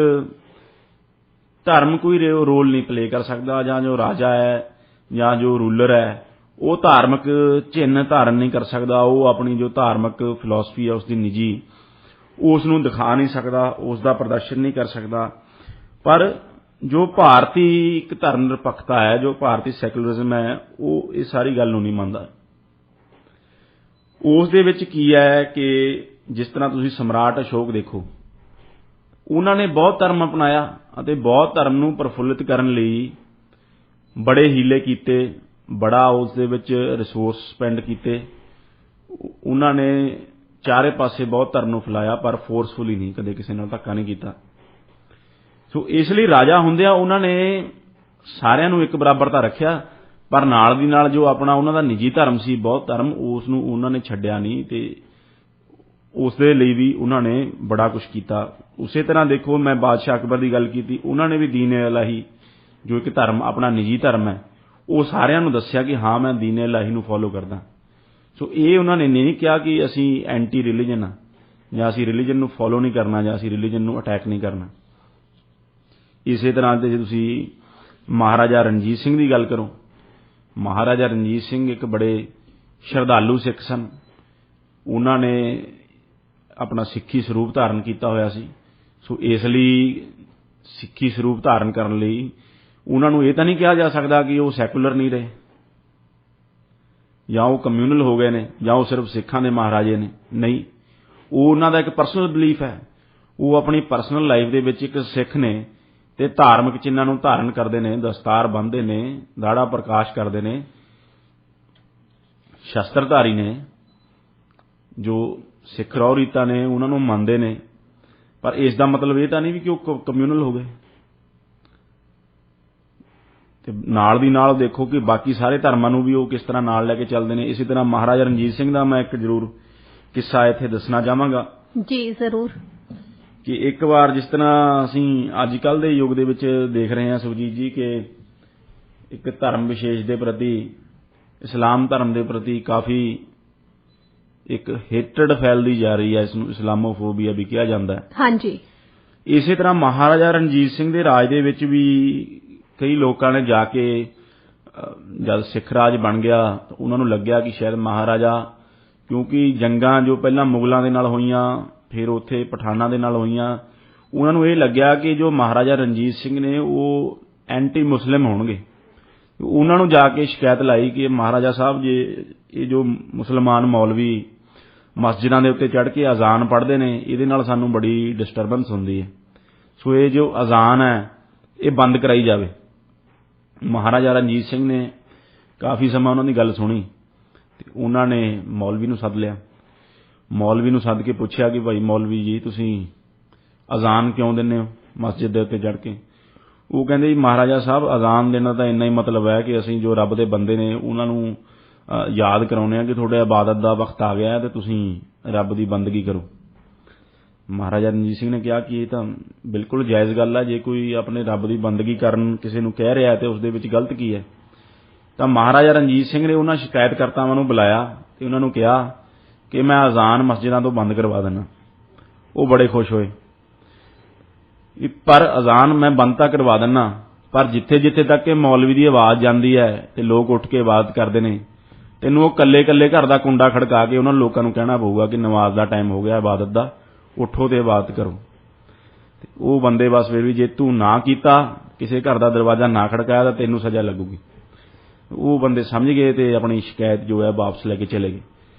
ਧਰਮ ਕੋਈ ਰੋਲ ਨਹੀਂ ਪਲੇ ਕਰ ਸਕਦਾ, ਜਾਂ ਜੋ ਰਾਜਾ ਹੈ ਜਾਂ ਜੋ ਰੂਲਰ ਹੈ ਉਹ ਧਾਰਮਿਕ ਚਿੰਨ੍ਹ ਧਾਰਨ ਨਹੀਂ ਕਰ ਸਕਦਾ, ਉਹ ਆਪਣੀ ਜੋ ਧਾਰਮਿਕ ਫਿਲਾਸਫੀ ਹੈ ਉਸ ਦੀ ਨਿੱਜੀ, ਉਸ ਨੂੰ ਦਿਖਾ ਨਹੀਂ ਸਕਦਾ, ਉਸ ਦਾ ਪ੍ਰਦਰਸ਼ਨ ਨਹੀਂ ਕਰ ਸਕਦਾ। ਪਰ ਜੋ ਭਾਰਤੀ ਇੱਕ ਧਰਮ ਨਿਰਪੱਖਤਾ ਹੈ, ਜੋ ਭਾਰਤੀ ਸੈਕੂਲਰਿਜ਼ਮ ਹੈ, ਉਹ ਇਹ ਸਾਰੀ ਗੱਲ ਨੂੰ ਨਹੀਂ ਮੰਨਦਾ। ਉਸ ਦੇ ਵਿੱਚ ਕੀ ਹੈ ਕਿ ਜਿਸ ਤਰ੍ਹਾਂ ਤੁਸੀਂ ਸਮਰਾਟ ਅਸ਼ੋਕ ਦੇਖੋ, ਉਹਨਾਂ ਨੇ ਬਹੁਤ ਧਰਮ ਅਪਣਾਇਆ ਅਤੇ ਬਹੁਤ ਧਰਮ ਨੂੰ ਪ੍ਰਫੁੱਲਿਤ ਕਰਨ ਲਈ ਬੜੇ ਹੀਲੇ ਕੀਤੇ, ਬੜਾ ਉਸ ਦੇ ਵਿੱਚ ਰਿਸੋਰਸ ਸਪੈਂਡ ਕੀਤੇ। ਉਹਨਾਂ ਨੇ ਚਾਰੇ ਪਾਸੇ ਬਹੁਤ ਧਰਮ ਨੂੰ ਫੈਲਾਇਆ, ਪਰ ਫੋਰਸਫੁਲੀ ਨਹੀਂ, ਕਦੇ ਕਿਸੇ ਨਾਲ ਧੱਕਾ ਨਹੀਂ ਕੀਤਾ। ਸੋ ਇਸ ਲਈ ਰਾਜਾ ਹੁੰਦਿਆਂ ਉਹਨਾਂ ਨੇ ਸਾਰਿਆਂ ਨੂੰ ਇੱਕ ਬਰਾਬਰਤਾ ਰੱਖਿਆ, ਪਰ ਨਾਲ ਦੀ ਨਾਲ ਜੋ ਆਪਣਾ ਉਹਨਾਂ ਦਾ ਨਿੱਜੀ ਧਰਮ ਸੀ, ਬਹੁਤ ਧਰਮ, ਉਸ ਨੂੰ ਉਹਨਾਂ ਨੇ ਛੱਡਿਆ ਨਹੀਂ ਤੇ ਉਸ ਦੇ ਲਈ ਵੀ ਉਹਨਾਂ ਨੇ ਬੜਾ ਕੁਝ ਕੀਤਾ। ਉਸੇ ਤਰ੍ਹਾਂ ਦੇਖੋ, ਮੈਂ ਬਾਦਸ਼ਾਹ ਅਕਬਰ ਦੀ ਗੱਲ ਕੀਤੀ, ਉਹਨਾਂ ਨੇ ਵੀ ਦੀਨ ਇਲਾਹੀ ਜੋ ਇੱਕ ਧਰਮ ਆਪਣਾ ਨਿੱਜੀ ਧਰਮ ਹੈ, ਉਹ ਸਾਰਿਆਂ ਨੂੰ ਦੱਸਿਆ ਕਿ ਹਾਂ ਮੈਂ ਦੀਨ ਇਲਾਹੀ ਨੂੰ ਫੋਲੋ ਕਰਦਾ। ਸੋ ਇਹ ਉਹਨਾਂ ਨੇ ਨਹੀਂ ਕਿਹਾ ਕਿ ਅਸੀਂ ਐਂਟੀ ਰਿਲੀਜਨ ਆ, ਜਾਂ ਅਸੀਂ ਰਿਲੀਜਨ ਨੂੰ ਫੋਲੋ ਨਹੀਂ ਕਰਨਾ, ਜਾਂ ਅਸੀਂ ਰਿਲੀਜਨ ਨੂੰ ਅਟੈਕ ਨਹੀਂ ਕਰਨਾ। ਇਸੇ ਤਰ੍ਹਾਂ ਤੇ ਜੇ ਤੁਸੀਂ ਮਹਾਰਾਜਾ ਰਣਜੀਤ ਸਿੰਘ ਦੀ ਗੱਲ ਕਰੋ, ਮਹਾਰਾਜਾ ਰਣਜੀਤ ਸਿੰਘ ਇੱਕ ਬੜੇ ਸ਼ਰਧਾਲੂ ਸਿੱਖ ਸਨ। ਉਹਨਾਂ ਨੇ ਆਪਣਾ ਸਿੱਖੀ ਸਰੂਪ ਧਾਰਨ ਕੀਤਾ ਹੋਇਆ ਸੀ। ਸੋ ਇਸ ਲਈ ਸਿੱਖੀ ਸਰੂਪ ਧਾਰਨ ਕਰਨ ਲਈ ਉਹਨਾਂ ਨੂੰ ਇਹ ਤਾਂ ਨਹੀਂ ਕਿਹਾ ਜਾ ਸਕਦਾ ਕਿ ਉਹ ਸੈਕੂਲਰ ਨਹੀਂ ਰਹੇ, ਜਾਂ ਉਹ ਕਮਿਊਨਲ ਹੋ ਗਏ ਨੇ, ਜਾਂ ਉਹ ਸਿਰਫ ਸਿੱਖਾਂ ਦੇ ਮਹਾਰਾਜੇ ਨੇ। ਨਹੀਂ, ਉਹ ਉਹਨਾਂ ਦਾ ਇੱਕ ਪਰਸਨਲ ਬਿਲੀਫ ਹੈ। ਉਹ ਆਪਣੀ ਪਰਸਨਲ ਲਾਈਫ ਦੇ ਵਿੱਚ ਇੱਕ ਸਿੱਖ ਨੇ ਤੇ ਧਾਰਮਿਕ ਚਿੰਨ੍ਹਾਂ ਨੂੰ ਧਾਰਨ ਕਰਦੇ ਨੇ, ਦਸਤਾਰ ਬੰਨ੍ਹਦੇ ਨੇ, ਦਾੜਾ ਪ੍ਰਕਾਸ਼ ਕਰਦੇ ਨੇ, ਸ਼ਸਤਰਧਾਰੀ ਨੇ, ਜੋ ਸਿੱਖ ਰਹੁ ਰੀਤਾਂ ਨੇ ਉਹਨਾਂ ਨੂੰ ਮੰਨਦੇ ਨੇ। ਪਰ ਇਸ ਦਾ ਮਤਲਬ ਇਹ ਤਾਂ ਨਹੀਂ ਵੀ ਕਿ ਉਹ ਕਮਿਊਨਲ ਹੋ ਗਏ। ਤੇ ਨਾਲ ਦੀ ਨਾਲ ਦੇਖੋ ਕਿ ਬਾਕੀ ਸਾਰੇ ਧਰਮਾਂ ਨੂੰ ਵੀ ਉਹ ਕਿਸ ਤਰ੍ਹਾਂ ਨਾਲ ਲੈ ਕੇ ਚੱਲਦੇ ਨੇ। ਇਸੇ ਤਰ੍ਹਾਂ ਮਹਾਰਾਜਾ ਰਣਜੀਤ ਸਿੰਘ ਦਾ ਮੈਂ ਇੱਕ ਜ਼ਰੂਰ ਕਿੱਸਾ ਇੱਥੇ ਦੱਸਣਾ ਚਾਹਾਂਗਾ। ਜੀ ਜ਼ਰੂਰ। ਕਿ ਇੱਕ ਵਾਰ ਜਿਸ ਤਰ੍ਹਾਂ ਅਸੀਂ ਅੱਜ ਕੱਲ੍ਹ ਦੇ ਯੁੱਗ ਦੇ ਵਿੱਚ ਦੇਖ ਰਹੇ ਹਾਂ ਸੁਖਜੀਤ ਜੀ, ਕਿ ਇੱਕ ਧਰਮ ਵਿਸ਼ੇਸ਼ ਦੇ ਪ੍ਰਤੀ, ਇਸਲਾਮ ਧਰਮ ਦੇ ਪ੍ਰਤੀ ਕਾਫੀ ਇੱਕ ਹੇਟਰਡ ਫੈਲਦੀ ਜਾ ਰਹੀ ਹੈ। ਇਸ ਨੂੰ ਇਸਲਾਮੋਫੋਬੀਆ ਵੀ ਕਿਹਾ ਜਾਂਦਾ ਹੈ। ਹਾਂਜੀ। ਇਸੇ ਤਰ੍ਹਾਂ ਮਹਾਰਾਜਾ ਰਣਜੀਤ ਸਿੰਘ ਦੇ ਰਾਜ ਦੇ ਵਿੱਚ ਵੀ ਕਈ ਲੋਕਾਂ ਨੇ ਜਾ ਕੇ, ਜਦ ਸਿੱਖ ਰਾਜ ਬਣ ਗਿਆ ਤਾਂ ਉਹਨਾਂ ਨੂੰ ਲੱਗਿਆ ਕਿ ਸ਼ਾਇਦ ਮਹਾਰਾਜਾ, ਕਿਉਂਕਿ ਜੰਗਾਂ ਜੋ ਪਹਿਲਾਂ ਮੁਗਲਾਂ ਦੇ ਨਾਲ ਹੋਈਆਂ, ਫਿਰ ਉੱਥੇ ਪਠਾਨਾਂ ਦੇ ਨਾਲ ਹੋਈਆਂ, ਉਹਨਾਂ ਨੂੰ ਇਹ ਲੱਗਿਆ ਕਿ ਜੋ ਮਹਾਰਾਜਾ ਰਣਜੀਤ ਸਿੰਘ ਨੇ ਉਹ ਐਂਟੀ ਮੁਸਲਿਮ ਹੋਣਗੇ। ਉਹਨਾਂ ਨੂੰ ਜਾ ਕੇ ਸ਼ਿਕਾਇਤ ਲਾਈ ਕਿ ਮਹਾਰਾਜਾ ਸਾਹਿਬ, ਜੇ ਇਹ ਜੋ ਮੁਸਲਮਾਨ ਮੌਲਵੀ ਮਸਜਿਦਾਂ ਦੇ ਉੱਤੇ ਚੜ੍ਹ ਕੇ ਅਜ਼ਾਨ ਪੜ੍ਹਦੇ ਨੇ, ਇਹਦੇ ਨਾਲ ਸਾਨੂੰ ਬੜੀ ਡਿਸਟਰਬੈਂਸ ਹੁੰਦੀ ਹੈ। ਸੋ ਇਹ ਜੋ ਅਜ਼ਾਨ ਹੈ ਇਹ ਬੰਦ ਕਰਾਈ ਜਾਵੇ। ਮਹਾਰਾਜਾ ਰਣਜੀਤ ਸਿੰਘ ਨੇ ਕਾਫੀ ਸਮਾਂ ਉਹਨਾਂ ਦੀ ਗੱਲ ਸੁਣੀ ਤੇ ਉਹਨਾਂ ਨੇ ਮੌਲਵੀ ਨੂੰ ਸੱਦ ਲਿਆ। ਮੌਲਵੀ ਨੂੰ ਸੱਦ ਕੇ ਪੁੱਛਿਆ ਕਿ ਭਾਈ ਮੌਲਵੀ ਜੀ, ਤੁਸੀਂ ਅਜ਼ਾਨ ਕਿਉਂ ਦਿੰਦੇ ਹੋ ਮਸਜਿਦ ਦੇ ਉੱਤੇ ਚੜ੍ਹ ਕੇ? ਉਹ ਕਹਿੰਦੇ ਜੀ ਮਹਾਰਾਜਾ ਸਾਹਿਬ, ਅਜ਼ਾਨ ਦੇਣਾ ਤਾਂ ਇੰਨਾ ਹੀ ਮਤਲਬ ਹੈ ਕਿ ਅਸੀਂ ਜੋ ਰੱਬ ਦੇ ਬੰਦੇ ਨੇ ਉਹਨਾਂ ਨੂੰ ਯਾਦ ਕਰਾਉਂਦੇ ਹਾਂ ਕਿ ਤੁਹਾਡੇ ਇਬਾਦਤ ਦਾ ਵਕਤ ਆ ਗਿਆ ਤੇ ਤੁਸੀਂ ਰੱਬ ਦੀ ਬੰਦਗੀ ਕਰੋ। ਮਹਾਰਾਜਾ ਰਣਜੀਤ ਸਿੰਘ ਨੇ ਕਿਹਾ ਕਿ ਇਹ ਤਾਂ ਬਿਲਕੁਲ ਜਾਇਜ਼ ਗੱਲ ਹੈ। ਜੇ ਕੋਈ ਆਪਣੇ ਰੱਬ ਦੀ ਬੰਦਗੀ ਕਰਨ ਕਿਸੇ ਨੂੰ ਕਹਿ ਰਿਹਾ ਤੇ ਉਸ ਦੇ ਵਿੱਚ ਗਲਤ ਕੀ ਹੈ? ਤਾਂ ਮਹਾਰਾਜਾ ਰਣਜੀਤ ਸਿੰਘ ਨੇ ਉਹਨਾਂ ਸ਼ਿਕਾਇਤਕਰਤਾਵਾਂ ਨੂੰ ਬੁਲਾਇਆ ਤੇ ਉਹਨਾਂ ਨੂੰ ਕਿਹਾ ਕਿ ਮੈਂ ਅਜ਼ਾਨ ਮਸਜਿਦਾਂ ਤੋਂ ਬੰਦ ਕਰਵਾ ਦਿੰਦਾ। ਉਹ ਬੜੇ ਖੁਸ਼ ਹੋਏ। ਪਰ ਅਜ਼ਾਨ ਮੈਂ ਬੰਦ ਤਾਂ ਕਰਵਾ ਦਿੰਦਾ, ਪਰ ਜਿੱਥੇ ਜਿੱਥੇ ਤੱਕ ਕਿ ਮੌਲਵੀ ਦੀ ਆਵਾਜ਼ ਜਾਂਦੀ ਹੈ ਤੇ ਲੋਕ ਉੱਠ ਕੇ ਇਬਾਦਤ ਕਰਦੇ ਨੇ, ਤੈਨੂੰ ਉਹ ਕੱਲੇ ਕੱਲੇ ਘਰ ਦਾ ਕੁੰਡਾ ਖੜਕਾ ਕੇ ਉਹਨਾਂ ਲੋਕਾਂ ਨੂੰ ਕਹਿਣਾ ਪਊਗਾ ਕਿ ਨਮਾਜ਼ ਦਾ ਟਾਈਮ ਹੋ ਗਿਆ, ਇਬਾਦਤ ਦਾ, ਉੱਠੋ ਤੇ ਇਬਾਦਤ ਕਰੋ। ਤੇ ਉਹ ਬੰਦੇ ਬਸ ਫਿਰ ਵੀ, ਜੇ ਤੂੰ ਨਾ ਕੀਤਾ, ਕਿਸੇ ਘਰ ਦਾ ਦਰਵਾਜ਼ਾ ਨਾ ਖੜਕਾਇਆ, ਤਾਂ ਤੈਨੂੰ ਸਜ਼ਾ ਲੱਗੂਗੀ। ਉਹ ਬੰਦੇ ਸਮਝ ਗਏ ਤੇ ਆਪਣੀ ਸ਼ਿਕਾਇਤ ਜੋ ਹੈ ਵਾਪਸ ਲੈ ਕੇ ਚਲੇ ਗਏ।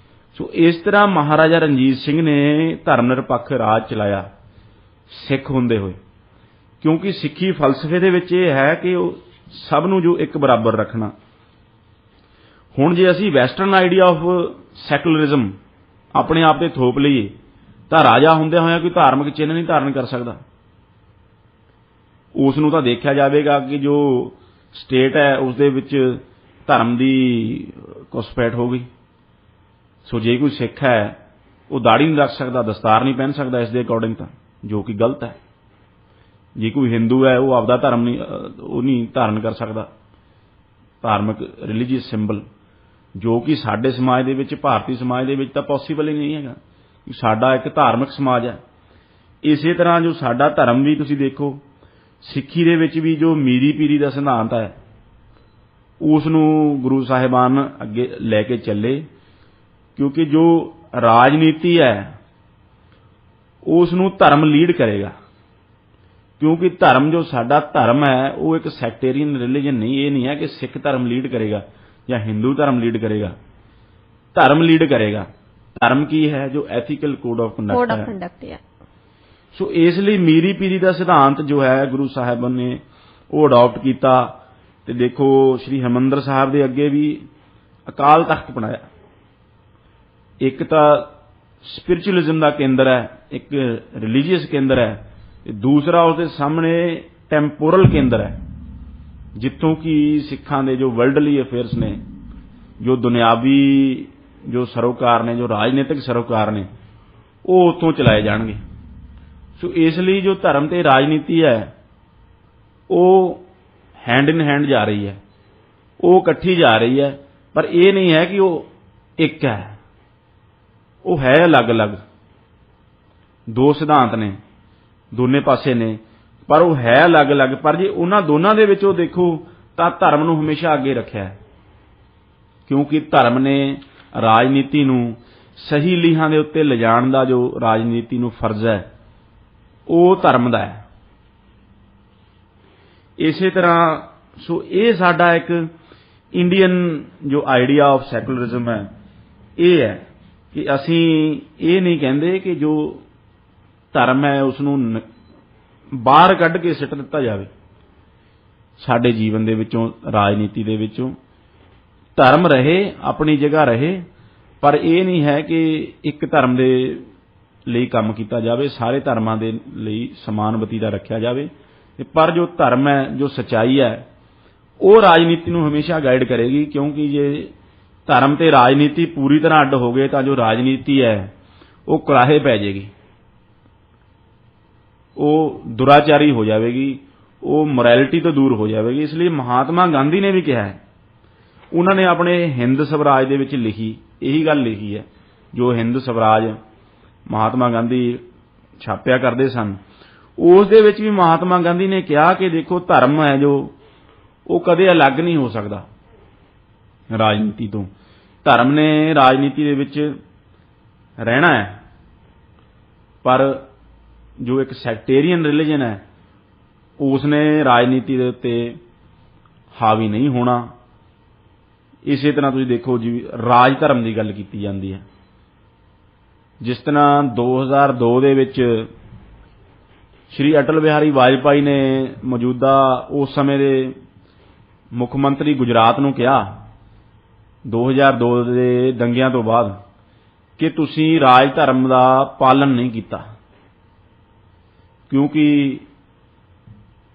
ਸੋ ਇਸ ਤਰ੍ਹਾਂ ਮਹਾਰਾਜਾ ਰਣਜੀਤ ਸਿੰਘ ਨੇ ਧਰਮ ਨਿਰਪੱਖ ਰਾਜ ਚਲਾਇਆ ਸਿੱਖ ਹੁੰਦੇ ਹੋਏ, ਕਿਉਂਕਿ ਸਿੱਖੀ ਫਲਸਫੇ ਦੇ ਵਿੱਚ ਇਹ ਹੈ ਕਿ ਉਹ ਸਭ ਨੂੰ ਜੋ ਇੱਕ ਬਰਾਬਰ ਰੱਖਣਾ। ਹੁਣ ਜੇ ਅਸੀਂ ਵੈਸਟਰਨ ਆਈਡੀਆ ਆਫ ਸੈਕੂਲਰਿਜ਼ਮ ਆਪਣੇ ਆਪ ਤੇ ਥੋਪ ਲਈਏ ਤਾਂ ਰਾਜਾ ਹੁੰਦਿਆਂ ਹੋਇਆਂ ਕੋਈ ਧਾਰਮਿਕ ਚਿੰਨ੍ਹ ਨਹੀਂ ਧਾਰਨ ਕਰ ਸਕਦਾ। ਉਸ ਨੂੰ ਤਾਂ ਦੇਖਿਆ ਜਾਵੇਗਾ ਕਿ ਜੋ ਸਟੇਟ ਹੈ ਉਸ ਦੇ ਵਿੱਚ ਧਰਮ ਦੀ ਘੁਸਪੈਠ ਹੋ ਗਈ। ਸੋ ਜੇ ਕੋਈ ਸਿੱਖ ਹੈ ਉਹ ਦਾੜੀ ਨਹੀਂ ਰੱਖ ਸਕਦਾ, ਦਸਤਾਰ ਨਹੀਂ ਪਹਿਨ ਸਕਦਾ ਇਸ ਦੇ ਅਕੋਰਡਿੰਗ, ਤਾਂ ਜੋ ਕਿ ਗਲਤ ਹੈ। ਜੇ ਕੋਈ ਹਿੰਦੂ ਹੈ ਉਹ ਆਪਦਾ ਧਰਮ ਨਹੀਂ ਧਾਰਨ ਕਰ ਸਕਦਾ, ਧਾਰਮਿਕ ਰਿਲੀਜੀਅਸ ਸਿੰਬਲ, ਜੋ ਕਿ ਸਾਡੇ ਸਮਾਜ ਦੇ ਵਿੱਚ, ਭਾਰਤੀ ਸਮਾਜ ਦੇ ਵਿੱਚ ਤਾਂ ਪੋਸੀਬਲ ਹੀ ਨਹੀਂ ਹੈਗਾ। ਸਾਡਾ ਇੱਕ ਧਾਰਮਿਕ ਸਮਾਜ ਹੈ। ਇਸੇ ਤਰ੍ਹਾਂ ਜੋ ਸਾਡਾ ਧਰਮ ਵੀ ਤੁਸੀਂ ਦੇਖੋ, ਸਿੱਖੀ ਦੇ ਵਿੱਚ ਵੀ ਜੋ ਮੀਰੀ ਪੀਰੀ ਦਾ ਸਿਧਾਂਤ ਹੈ ਉਸ ਨੂੰ ਗੁਰੂ ਸਾਹਿਬਾਨ ਅੱਗੇ ਲੈ ਕੇ ਚੱਲੇ, ਕਿਉਂਕਿ ਜੋ ਰਾਜਨੀਤੀ ਹੈ ਉਸ ਨੂੰ ਧਰਮ ਲੀਡ ਕਰੇਗਾ। ਕਿਉਂਕਿ ਧਰਮ, ਜੋ ਸਾਡਾ ਧਰਮ ਹੈ, ਉਹ ਇੱਕ ਸੈਕਟੇਰੀਅਨ ਰਿਲੀਜਨ ਨਹੀਂ। ਇਹ ਨਹੀਂ ਹੈ ਕਿ ਸਿੱਖ ਧਰਮ ਲੀਡ ਕਰੇਗਾ ਜਾਂ ਹਿੰਦੂ ਧਰਮ ਲੀਡ ਕਰੇਗਾ, ਧਰਮ ਲੀਡ ਕਰੇਗਾ। ਧਰਮ ਕੀ ਹੈ? ਜੋ ਐਥੀਕਲ ਕੋਡ ਆਫ ਕੰਡਕਟ ਹੈ। ਸੋ ਇਸ ਲਈ ਮੀਰੀ ਪੀਰੀ ਦਾ ਸਿਧਾਂਤ ਜੋ ਹੈ ਗੁਰੂ ਸਾਹਿਬਾਨ ਨੇ ਉਹ ਅਡਾਪਟ ਕੀਤਾ ਤੇ ਦੇਖੋ ਸ੍ਰੀ ਹਰਿਮੰਦਰ ਸਾਹਿਬ ਦੇ ਅੱਗੇ ਵੀ ਅਕਾਲ ਤਖਤ ਬਣਾਇਆ। ਇੱਕ ਤਾਂ ਸਪਿਰਿਚੁਅਲਿਜ਼ਮ ਦਾ ਕੇਂਦਰ ਹੈ, ਇੱਕ ਰਿਲੀਜੀਅਸ ਕੇਂਦਰ ਹੈ, ਤੇ ਦੂਸਰਾ ਉਸਦੇ ਸਾਹਮਣੇ ਟੈਂਪੋਰਲ ਕੇਂਦਰ ਹੈ, ਜਿੱਥੋਂ ਕਿ ਸਿੱਖਾਂ ਦੇ ਜੋ ਵਰਲਡਲੀ ਅਫੇਅਰਸ ਨੇ, ਜੋ ਦੁਨਿਆਵੀ ਜੋ ਸਰੋਕਾਰ ਨੇ, ਜੋ ਰਾਜਨੀਤਿਕ ਸਰੋਕਾਰ ਨੇ, ਉਹ ਉੱਥੋਂ ਚਲਾਏ ਜਾਣਗੇ। ਸੋ ਇਸ ਲਈ ਜੋ ਧਰਮ ਤੇ ਰਾਜਨੀਤੀ ਹੈ ਉਹ ਹੈਂਡ ਇਨ ਹੈਂਡ ਜਾ ਰਹੀ ਹੈ, ਉਹ ਇਕੱਠੀ ਜਾ ਰਹੀ ਹੈ, ਪਰ ਇਹ ਨਹੀਂ ਹੈ ਕਿ ਉਹ ਇੱਕ ਹੈ, ਉਹ ਹੈ ਅਲੱਗ-ਅਲੱਗ। ਦੋ ਸਿਧਾਂਤ ਨੇ, ਦੋਨੇ ਪਾਸੇ ਨੇ, ਪਰ ਉਹ ਹੈ ਅਲੱਗ-ਅਲੱਗ। ਪਰ ਜੇ ਉਹਨਾਂ ਦੋਨਾਂ ਦੇ ਵਿੱਚੋਂ ਦੇਖੋ ਤਾਂ ਧਰਮ ਨੂੰ ਹਮੇਸ਼ਾ ਅੱਗੇ ਰੱਖਿਆ ਹੈ, ਕਿਉਂਕਿ ਧਰਮ ਨੇ ਰਾਜਨੀਤੀ ਨੂੰ ਸਹੀ ਲੀਹਾਂ ਦੇ ਉੱਤੇ ਲਿਜਾਣ ਦਾ ਜੋ ਰਾਜਨੀਤੀ ਨੂੰ ਫਰਜ਼ ਹੈ ਉਹ ਧਰਮ ਦਾ ਹੈ। ਇਸੇ ਤਰ੍ਹਾਂ ਸੋ ਇਹ ਸਾਡਾ ਇੱਕ ਇੰਡੀਅਨ ਜੋ ਆਈਡੀਆ ਆਫ ਸੈਕੂਲਰਿਜ਼ਮ ਹੈ, ਇਹ ਹੈ ਕਿ ਅਸੀਂ ਇਹ ਨਹੀਂ ਕਹਿੰਦੇ ਕਿ ਜੋ ਧਰਮ ਹੈ ਉਸ ਨੂੰ ਬਾਹਰ ਕੱਢ ਕੇ ਸਿੱਟ ਦਿੱਤਾ ਜਾਵੇ ਸਾਡੇ ਜੀਵਨ ਦੇ ਵਿੱਚੋਂ, ਰਾਜਨੀਤੀ ਦੇ ਵਿੱਚੋਂ। ਧਰਮ ਰਹੇ, ਆਪਣੀ ਜਗ੍ਹਾ ਰਹੇ, ਪਰ ਇਹ ਨਹੀਂ ਹੈ ਕਿ ਇੱਕ ਧਰਮ ਦੇ ਲਈ ਕੰਮ ਕੀਤਾ ਜਾਵੇ, ਸਾਰੇ ਧਰਮਾਂ ਦੇ ਲਈ ਸਮਾਨ ਵਤੀਰਾ ਰੱਖਿਆ ਜਾਵੇ। ਪਰ ਜੋ ਧਰਮ ਹੈ, ਜੋ ਸੱਚਾਈ ਹੈ, ਉਹ ਰਾਜਨੀਤੀ ਨੂੰ ਹਮੇਸ਼ਾ ਗਾਈਡ ਕਰੇਗੀ, ਕਿਉਂਕਿ ਜੇ ਧਰਮ ਤੇ ਰਾਜਨੀਤੀ ਪੂਰੀ ਤਰ੍ਹਾਂ ਅੱਡ ਹੋ ਗਏ ਤਾਂ ਜੋ ਰਾਜਨੀਤੀ ਹੈ ਉਹ ਕੁਰਾਹੇ ਪੈ ਜਾਏਗੀ, ਉਹ ਦੁਰਾਚਾਰੀ ਹੋ ਜਾਵੇਗੀ, ਉਹ ਮੋਰੈਲਿਟੀ ਤੋਂ ਦੂਰ ਹੋ ਜਾਵੇਗੀ। ਇਸ ਲਈ ਮਹਾਤਮਾ ਗਾਂਧੀ ਨੇ ਵੀ ਕਿਹਾ ਹੈ, ਉਹਨਾਂ ਨੇ ਆਪਣੇ ਹਿੰਦ ਸਵਰਾਜ ਦੇ ਵਿੱਚ ਲਿਖੀ, ਇਹੀ ਗੱਲ ਲਿਖੀ ਹੈ, ਜੋ ਹਿੰਦ ਸਵਰਾਜ ਮਹਾਤਮਾ ਗਾਂਧੀ ਛਾਪਿਆ ਕਰਦੇ ਸਨ, ਉਸ ਦੇ ਵਿੱਚ ਵੀ ਮਹਾਤਮਾ ਗਾਂਧੀ ਨੇ ਕਿਹਾ ਕਿ ਦੇਖੋ ਧਰਮ ਹੈ ਜੋ ਉਹ ਕਦੇ ਅਲੱਗ ਨਹੀਂ ਹੋ ਸਕਦਾ ਰਾਜਨੀਤੀ ਤੋਂ। ਧਰਮ ਨੇ ਰਾਜਨੀਤੀ ਦੇ ਵਿੱਚ ਰਹਿਣਾ ਹੈ, ਪਰ ਜੋ ਇੱਕ ਸੈਕਟੇਰੀਅਨ ਰਿਲੀਜਨ ਹੈ ਉਸ ਨੇ ਰਾਜਨੀਤੀ ਦੇ ਉੱਤੇ ਹਾਵੀ ਨਹੀਂ ਹੋਣਾ। ਇਸੇ ਤਰ੍ਹਾਂ ਤੁਸੀਂ ਦੇਖੋ ਜੀ, ਰਾਜ ਧਰਮ ਦੀ ਗੱਲ ਕੀਤੀ ਜਾਂਦੀ ਹੈ। ਜਿਸ ਤਰ੍ਹਾਂ 2002 ਦੇ ਵਿੱਚ ਸ਼੍ਰੀ ਅਟਲ ਬਿਹਾਰੀ ਵਾਜਪਾਈ ਨੇ ਮੌਜੂਦਾ ਉਸ ਸਮੇਂ ਦੇ ਮੁੱਖ ਮੰਤਰੀ ਗੁਜਰਾਤ ਨੂੰ ਕਿਹਾ 2002 ਦੇ ਦੰਗਿਆਂ ਤੋਂ ਬਾਅਦ ਕਿ ਤੁਸੀਂ ਰਾਜ ਧਰਮ ਦਾ ਪਾਲਣ ਨਹੀਂ ਕੀਤਾ, ਕਿਉਂਕਿ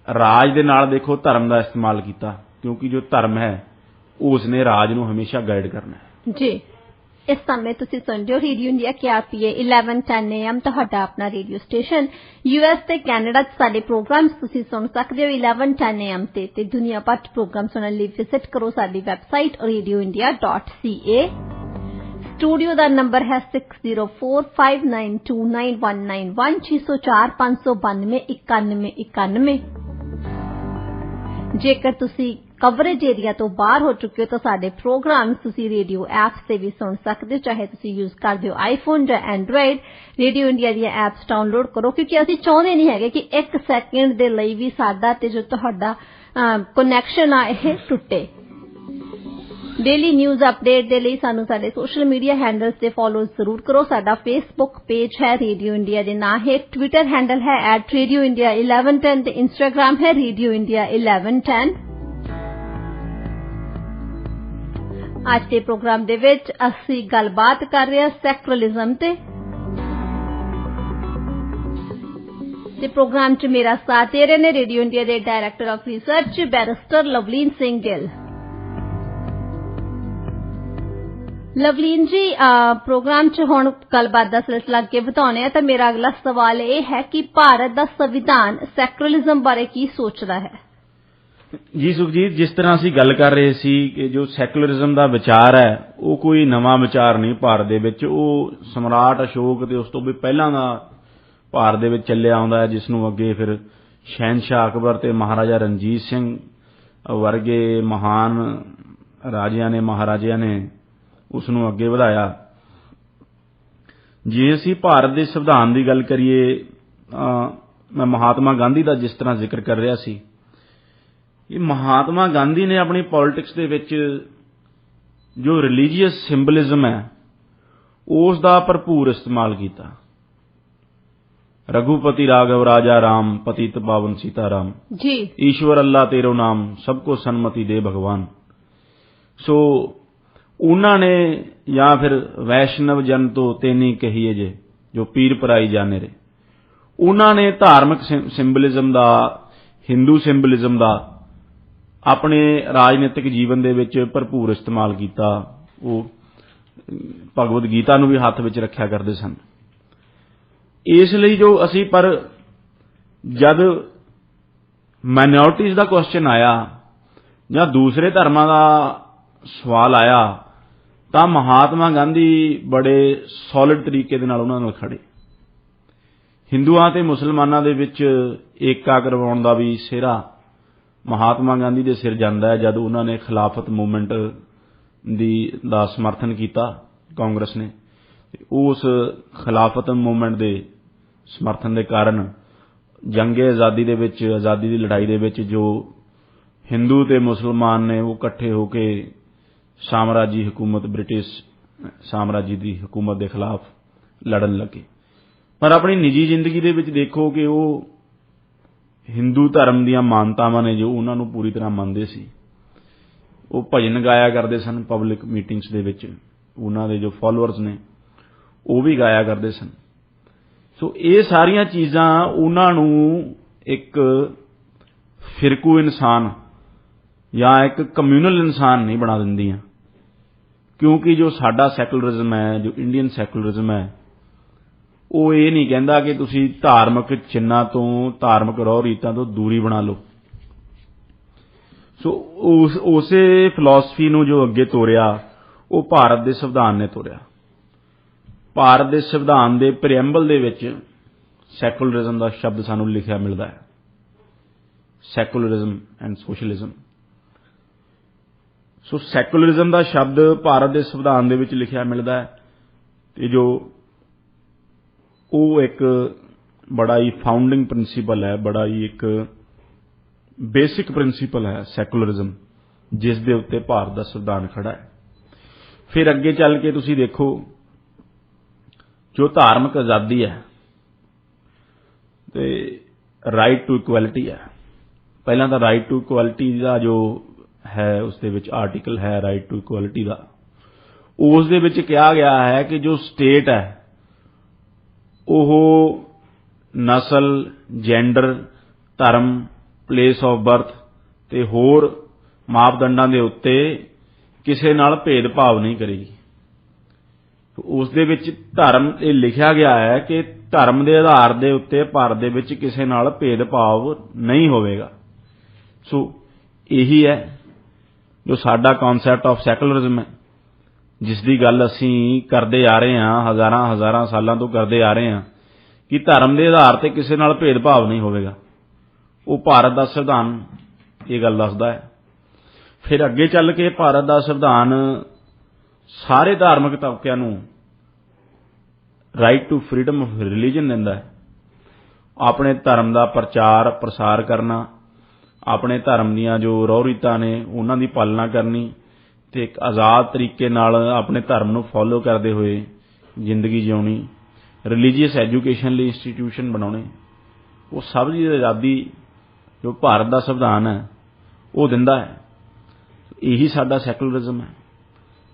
ਰਾਜ ਦੇ ਨਾਲ ਦੇਖੋ ਧਰਮ ਦਾ ਇਸਤੇਮਾਲ ਕੀਤਾ, ਕਿਉਂਕਿ ਜੋ ਧਰਮ ਹੈ ਉਸ ਨੇ ਰਾਜ ਨੂੰ ਹਮੇਸ਼ਾ ਗਾਈਡ ਕਰਨਾ ਹੈ। ਜੀ, ਇਸ ਸਮੇਂ ਤੁਸੀਂ ਸੁਣ ਰਹੇ ਹੋ ਰੇਡੀਓ ਇੰਡੀਆ KRPA 1110 AM, ਤੁਹਾਡਾ ਆਪਣਾ ਰੇਡੀਓ ਸਟੇਸ਼ਨ। US ਤੇ ਕੈਨੇਡਾ 'ਚ ਸਾਡੇ ਪ੍ਰੋਗਰਾਮਸ ਤੁਸੀਂ ਸੁਣ ਸਕਦੇ ਹੋ 1110 AM ਤੇ ਦੁਨੀਆ ਭਰ 'ਚ ਪ੍ਰੋਗਰਾਮ ਸੁਣਨ ਲਈ ਵਿਜ਼ਿਟ ਕਰੋ ਸਾਡੀ ਵੈਬਸਾਈਟ radioindia.ca। ਸਟੂਡੀਓ ਦਾ ਨੰਬਰ ਹੈ 6045929191 6045929191। ਜੇਕਰ ਤੁਸੀਂ ਕਵਰੇਜ ਏਰੀਆ ਤੋਂ ਬਾਹਰ ਹੋ ਚੁੱਕੇ ਹੋ ਤਾਂ ਸਾਡੇ ਪ੍ਰੋਗਰਾਮਸ ਤੁਸੀਂ ਰੇਡੀਓ ਐਪਸ ਤੇ ਵੀ ਸੁਣ ਸਕਦੇ ਹੋ, ਚਾਹੇ ਤੁਸੀਂ ਯੂਜ਼ ਕਰਦੇ ਹੋ ਆਈਫੋਨ ਜਾਂ ਐਂਡਰੋਇਡ। ਰੇਡੀਓ ਇੰਡੀਆ ਦੀਆਂ ਐਪਸ ਡਾਊਨਲੋਡ ਕਰੋ, ਕਿਉਂਕਿ ਅਸੀਂ ਚਾਹੁੰਦੇ ਨਹੀਂ ਹੈਗੇ ਕਿ 1 ਸੈਕਿੰਡ ਦੇ ਲਈ ਵੀ ਸਾਡਾ ਤੇ ਜੋ ਤੁਹਾਡਾ ਕਨੈਕਸ਼ਨ ਆ ਇਹ ਟੁੱਟੇ। ਡੇਲੀ ਨਿਊਜ਼ ਅਪਡੇਟ ਦੇ ਲਈ ਸਾਨੂੰ ਸਾਡੇ ਸੋਸ਼ਲ ਮੀਡੀਆ ਹੈਂਡਲਸ ਤੇ ਫੋਲੋ ਜ਼ਰੂਰ ਕਰੋ। ਸਾਡਾ ਫੇਸਬੁੱਕ ਪੇਜ ਹੈ ਰੇਡੀਓ ਇੰਡੀਆ ਦੇ ਨਾਂ ਹੈ, ਟਵਿੱਟਰ ਹੈਂਡਲ ਹੈ @radioindia1110 ਤੇ ਇੰਸਟਾਗ੍ਰਾਮ ਹੈ ਰੇਡੀਓ ਇੰਡੀਆ 1110। ਅੱਜ ਦੇ ਪ੍ਰੋਗਰਾਮ ਦੇ ਵਿੱਚ ਅਸੀਂ ਗੱਲਬਾਤ ਕਰ ਰਹੇ ਹਾਂ ਸੈਕੂਲਰਿਜ਼ਮ ਤੇ ਪ੍ਰੋਗਰਾਮ 'ਚ ਮੇਰਾ ਸਾਥ ਦੇ ਰਹੇ ਨੇ ਰੇਡੀਓ ਇੰਡੀਆ ਦੇ director of research barrister Lovleen Singh Gill. Lovleen ਜੀ, ਪ੍ਰੋਗਰਾਮ 'ਚ ਹੁਣ ਗੱਲਬਾਤ ਦਾ ਸਿਲਸਿਲਾ ਅੱਗੇ ਵਧਾਉਂਦੇ ਆ ਤਾਂ ਮੇਰਾ ਅਗਲਾ ਸਵਾਲ ਇਹ ਹੈ ਕਿ ਭਾਰਤ ਦਾ ਸੰਵਿਧਾਨ ਸੈਕੂਲਰਿਜ਼ਮ ਬਾਰੇ ਕੀ ਸੋਚਦਾ ਹੈ? ਜੀ ਸੁਖਜੀਤ, ਜਿਸ ਤਰ੍ਹਾਂ ਅਸੀਂ ਗੱਲ ਕਰ ਰਹੇ ਸੀ ਕਿ ਜੋ ਸੈਕੂਲਰਿਜ਼ਮ ਦਾ ਵਿਚਾਰ ਹੈ ਉਹ ਕੋਈ ਨਵਾਂ ਵਿਚਾਰ ਨਹੀਂ ਭਾਰਤ ਦੇ ਵਿੱਚ, ਉਹ ਸਮਰਾਟ ਅਸ਼ੋਕ ਤੇ ਉਸ ਤੋਂ ਵੀ ਪਹਿਲਾਂ ਦਾ ਭਾਰਤ ਦੇ ਵਿੱਚ ਚੱਲਿਆ ਆਉਂਦਾ ਹੈ, ਜਿਸ ਨੂੰ ਅੱਗੇ ਫਿਰ ਸ਼ਹਿਨਸ਼ਾਹ ਅਕਬਰ ਤੇ ਮਹਾਰਾਜਾ ਰਣਜੀਤ ਸਿੰਘ ਵਰਗੇ ਮਹਾਨ ਰਾਜਿਆਂ ਨੇ, ਮਹਾਰਾਜਿਆਂ ਨੇ ਉਸ ਨੂੰ ਅੱਗੇ ਵਧਾਇਆ। ਜੇ ਅਸੀਂ ਭਾਰਤ ਦੇ ਸੰਵਿਧਾਨ ਦੀ ਗੱਲ ਕਰੀਏ, ਮੈਂ ਮਹਾਤਮਾ ਗਾਂਧੀ ਦਾ ਜਿਸ ਤਰ੍ਹਾਂ ਜ਼ਿਕਰ ਕਰ ਰਿਹਾ ਸੀ, ਇਹ ਮਹਾਤਮਾ ਗਾਂਧੀ ਨੇ ਆਪਣੀ ਪੋਲਿਟਿਕਸ ਦੇ ਵਿੱਚ ਜੋ ਰਿਲੀਜੀਅਸ ਸਿੰਬਲਿਜ਼ਮ ਹੈ ਉਸ ਦਾ ਭਰਪੂਰ ਇਸਤੇਮਾਲ ਕੀਤਾ। रघुपति राघव राजा राम पतित पावन सीताराम जी। ईश्वर अल्लाह तेरो नाम सबको सन्मति दे भगवान। सो ਉਹਨਾਂ ਨੇ ਜਾਂ ਫਿਰ ਵੈਸ਼ਨਵ ਜਨ ਤੋਂ ਤੈਨੀ ਕਹੀਏ ਜੇ ਜੋ ਪੀਰ ਪਰਾਈ ਜਾਣੇ ਰੇ, ਉਹਨਾਂ ਨੇ ਧਾਰਮਿਕ ਸਿੰਬਲਿਜ਼ਮ ਦਾ, ਹਿੰਦੂ ਸਿੰਬਲਿਜ਼ਮ ਦਾ ਆਪਣੇ ਰਾਜਨੀਤਿਕ ਜੀਵਨ ਦੇ ਵਿੱਚ ਭਰਪੂਰ ਇਸਤੇਮਾਲ ਕੀਤਾ। ਉਹ ਭਗਵਦ ਗੀਤਾ ਨੂੰ ਵੀ ਹੱਥ ਵਿੱਚ ਰੱਖਿਆ ਕਰਦੇ ਸਨ। ਇਸ ਲਈ ਜੋ ਅਸੀਂ ਪਰ ਜਦ ਮਾਈਨੋਰਟੀਜ਼ ਦਾ ਕੁਐਸਚਨ ਆਇਆ ਜਾਂ ਦੂਸਰੇ ਧਰਮਾਂ ਦਾ ਸਵਾਲ ਆਇਆ ਤਾਂ ਮਹਾਤਮਾ ਗਾਂਧੀ ਬੜੇ ਸੋਲਿਡ ਤਰੀਕੇ ਦੇ ਨਾਲ ਉਹਨਾਂ ਨਾਲ ਖੜੇ। ਹਿੰਦੂਆਂ ਤੇ ਮੁਸਲਮਾਨਾਂ ਦੇ ਵਿੱਚ ਏਕਾ ਕਰਵਾਉਣ ਦਾ ਵੀ ਸਿਹਰਾ ਮਹਾਤਮਾ ਗਾਂਧੀ ਦੇ ਸਿਰ ਜਾਂਦਾ ਹੈ ਜਦ ਉਹਨਾਂ ਨੇ ਖਿਲਾਫਤ ਮੂਵਮੈਂਟ ਦਾ ਸਮਰਥਨ ਕੀਤਾ ਕਾਂਗਰਸ ਨੇ। ਉਸ ਖਿਲਾਫਤ ਮੂਵਮੈਂਟ ਦੇ ਸਮਰਥਨ ਦੇ ਕਾਰਨ ਜੰਗੇ ਆਜ਼ਾਦੀ ਦੇ ਵਿੱਚ, ਆਜ਼ਾਦੀ ਦੀ ਲੜਾਈ ਦੇ ਵਿੱਚ ਜੋ ਹਿੰਦੂ ਤੇ ਮੁਸਲਮਾਨ ਨੇ ਉਹ ਇਕੱਠੇ ਹੋ ਕੇ ਸਾਮਰਾਜੀ ਹਕੂਮਤ, ਬ੍ਰਿਟਿਸ਼ ਸਾਮਰਾਜੀ ਦੀ ਹਕੂਮਤ ਦੇ ਖਿਲਾਫ ਲੜਨ ਲੱਗੇ। ਪਰ ਆਪਣੀ ਨਿੱਜੀ ਜ਼ਿੰਦਗੀ ਦੇ ਵਿੱਚ ਦੇਖੋ ਕਿ ਉਹ ਹਿੰਦੂ ਧਰਮ ਦੀਆਂ ਮਾਨਤਾਵਾਂ ਨੇ ਜੋ ਉਹਨਾਂ ਨੂੰ ਪੂਰੀ ਤਰ੍ਹਾਂ ਮੰਨਦੇ ਸੀ। ਉਹ ਭਜਨ ਗਾਇਆ ਕਰਦੇ ਸਨ ਪਬਲਿਕ ਮੀਟਿੰਗਸ ਦੇ ਵਿੱਚ, ਉਹਨਾਂ ਦੇ ਜੋ ਫਾਲੋਅਰਸ ਨੇ ਉਹ ਵੀ ਗਾਇਆ ਕਰਦੇ ਸਨ। ਸੋ ਇਹ ਸਾਰੀਆਂ ਚੀਜ਼ਾਂ ਉਹਨਾਂ ਨੂੰ ਇੱਕ ਫਿਰਕੂ ਇਨਸਾਨ ਜਾਂ ਇੱਕ ਕਮਿਊਨਲ ਇਨਸਾਨ ਨਹੀਂ ਬਣਾ ਦਿੰਦੀਆਂ, ਕਿਉਂਕਿ ਜੋ ਸਾਡਾ ਸੈਕੂਲਰਿਜ਼ਮ ਹੈ, ਜੋ ਇੰਡੀਅਨ ਸੈਕੂਲਰਿਜ਼ਮ ਹੈ, ਉਹ ਇਹ ਨਹੀਂ ਕਹਿੰਦਾ ਕਿ ਤੁਸੀਂ ਧਾਰਮਿਕ ਚਿੰਨ੍ਹਾਂ ਤੋਂ, ਧਾਰਮਿਕ ਰਹੁ ਰੀਤਾਂ ਤੋਂ ਦੂਰੀ ਬਣਾ ਲਓ। ਸੋ ਉਸੇ ਫਿਲਾਸਫੀ ਨੂੰ ਜੋ ਅੱਗੇ ਤੋਰਿਆ ਉਹ ਭਾਰਤ ਦੇ ਸੰਵਿਧਾਨ ਨੇ ਤੋਰਿਆ। ਭਾਰਤ ਦੇ ਸੰਵਿਧਾਨ ਦੇ ਪ੍ਰੀਐਂਬਲ ਦੇ ਵਿੱਚ ਸੈਕੂਲਰਿਜ਼ਮ ਦਾ ਸ਼ਬਦ ਸਾਨੂੰ ਲਿਖਿਆ ਮਿਲਦਾ ਹੈ, secularism and socialism. So secularism ਦਾ ਸ਼ਬਦ ਭਾਰਤ ਦੇ ਸੰਵਿਧਾਨ ਦੇ ਵਿੱਚ ਲਿਖਿਆ ਮਿਲਦਾ ਹੈ ਤੇ ਜੋ ਉਹ ਇੱਕ ਬੜਾ ਹੀ ਫਾਊਂਡਿੰਗ ਪ੍ਰਿੰਸੀਪਲ ਹੈ, ਬੜਾ ਹੀ ਇੱਕ ਬੇਸਿਕ ਪ੍ਰਿੰਸੀਪਲ ਹੈ ਸੈਕੂਲਰਿਜ਼ਮ, ਜਿਸ ਦੇ ਉੱਤੇ ਭਾਰਤ ਦਾ ਸੰਵਿਧਾਨ ਖੜਾ ਹੈ। ਫਿਰ ਅੱਗੇ ਚੱਲ ਕੇ ਤੁਸੀਂ ਦੇਖੋ ਜੋ ਧਾਰਮਿਕ ਆਜ਼ਾਦੀ ਹੈ ਤੇ ਰਾਈਟ ਟੂ ਇਕੁਐਲਿਟੀ ਹੈ। ਪਹਿਲਾਂ ਤਾਂ ਰਾਈਟ ਟੂ ਇਕੁਐਲਿਟੀ ਦਾ ਜੋ ਹੈ ਉਸ ਦੇ ਵਿੱਚ ਆਰਟੀਕਲ ਹੈ ਰਾਈਟ ਟੂ ਇਕੁਐਲਿਟੀ ਦਾ, ਉਸ ਦੇ ਵਿੱਚ ਕਿਹਾ ਗਿਆ ਹੈ ਕਿ ਜੋ ਸਟੇਟ ਹੈ ਉਹ ਨਸਲ, ਜੈਂਡਰ, ਧਰਮ, ਪਲੇਸ ਆਫ ਬਰਥ ਤੇ ਹੋਰ ਮਾਪਦੰਡਾਂ ਦੇ ਉੱਤੇ ਕਿਸੇ ਨਾਲ ਭੇਦਭਾਵ ਨਹੀਂ ਕਰੇਗੀ। ਉਸ ਦੇ ਵਿੱਚ ਧਰਮ ਇਹ ਲਿਖਿਆ ਗਿਆ ਹੈ ਕਿ ਧਰਮ ਦੇ ਆਧਾਰ ਦੇ ਉੱਤੇ ਭਾਰਤ ਦੇ ਵਿੱਚ ਕਿਸੇ ਨਾਲ ਭੇਦਭਾਵ ਨਹੀਂ ਹੋਵੇਗਾ। ਸੋ ਇਹੀ ਹੈ ਜੋ ਸਾਡਾ ਕਨਸੈਪਟ ਆਫ ਸੈਕੂਲਰਿਜ਼ਮ ਹੈ, ਜਿਸ ਦੀ ਗੱਲ ਅਸੀਂ ਕਰਦੇ ਆ ਰਹੇ ਹਾਂ, ਹਜ਼ਾਰਾਂ ਸਾਲਾਂ ਤੋਂ ਕਰਦੇ ਆ ਰਹੇ ਹਾਂ ਕਿ ਧਰਮ ਦੇ ਆਧਾਰ ਤੇ ਕਿਸੇ ਨਾਲ ਭੇਦਭਾਵ ਨਹੀਂ ਹੋਵੇਗਾ। ਉਹ ਭਾਰਤ ਦਾ ਸੰਵਿਧਾਨ ਇਹ ਗੱਲ ਦੱਸਦਾ ਹੈ। ਫਿਰ ਅੱਗੇ ਚੱਲ ਕੇ ਭਾਰਤ ਦਾ ਸੰਵਿਧਾਨ ਸਾਰੇ ਧਾਰਮਿਕ ਤਬਕਿਆਂ ਨੂੰ right to freedom of religion ਦਿੰਦਾ ਹੈ। ਆਪਣੇ ਧਰਮ ਦਾ ਪ੍ਰਚਾਰ ਪ੍ਰਸਾਰ ਕਰਨਾ, ਆਪਣੇ ਧਰਮ ਦੀਆਂ ਜੋ ਰਹੁ ਰੀਤਾਂ ਨੇ ਉਹਨਾਂ ਦੀ ਪਾਲਣਾ ਕਰਨੀ ਤੇ ਇੱਕ ਆਜ਼ਾਦ ਤਰੀਕੇ ਨਾਲ ਆਪਣੇ ਧਰਮ ਨੂੰ ਫੋਲੋ ਕਰਦੇ ਹੋਏ ਜ਼ਿੰਦਗੀ ਜਿਉਣੀ, ਰਿਲੀਜੀਅਸ ਐਜੂਕੇਸ਼ਨ ਲਈ ਇੰਸਟੀਟਿਊਸ਼ਨ ਬਣਾਉਣੇ, ਉਹ ਸਭ ਦੀ ਆਜ਼ਾਦੀ ਜੋ ਭਾਰਤ ਦਾ ਸੰਵਿਧਾਨ ਹੈ ਉਹ ਦਿੰਦਾ ਹੈ। ਇਹੀ ਸਾਡਾ ਸੈਕੂਲਰਿਜ਼ਮ ਹੈ।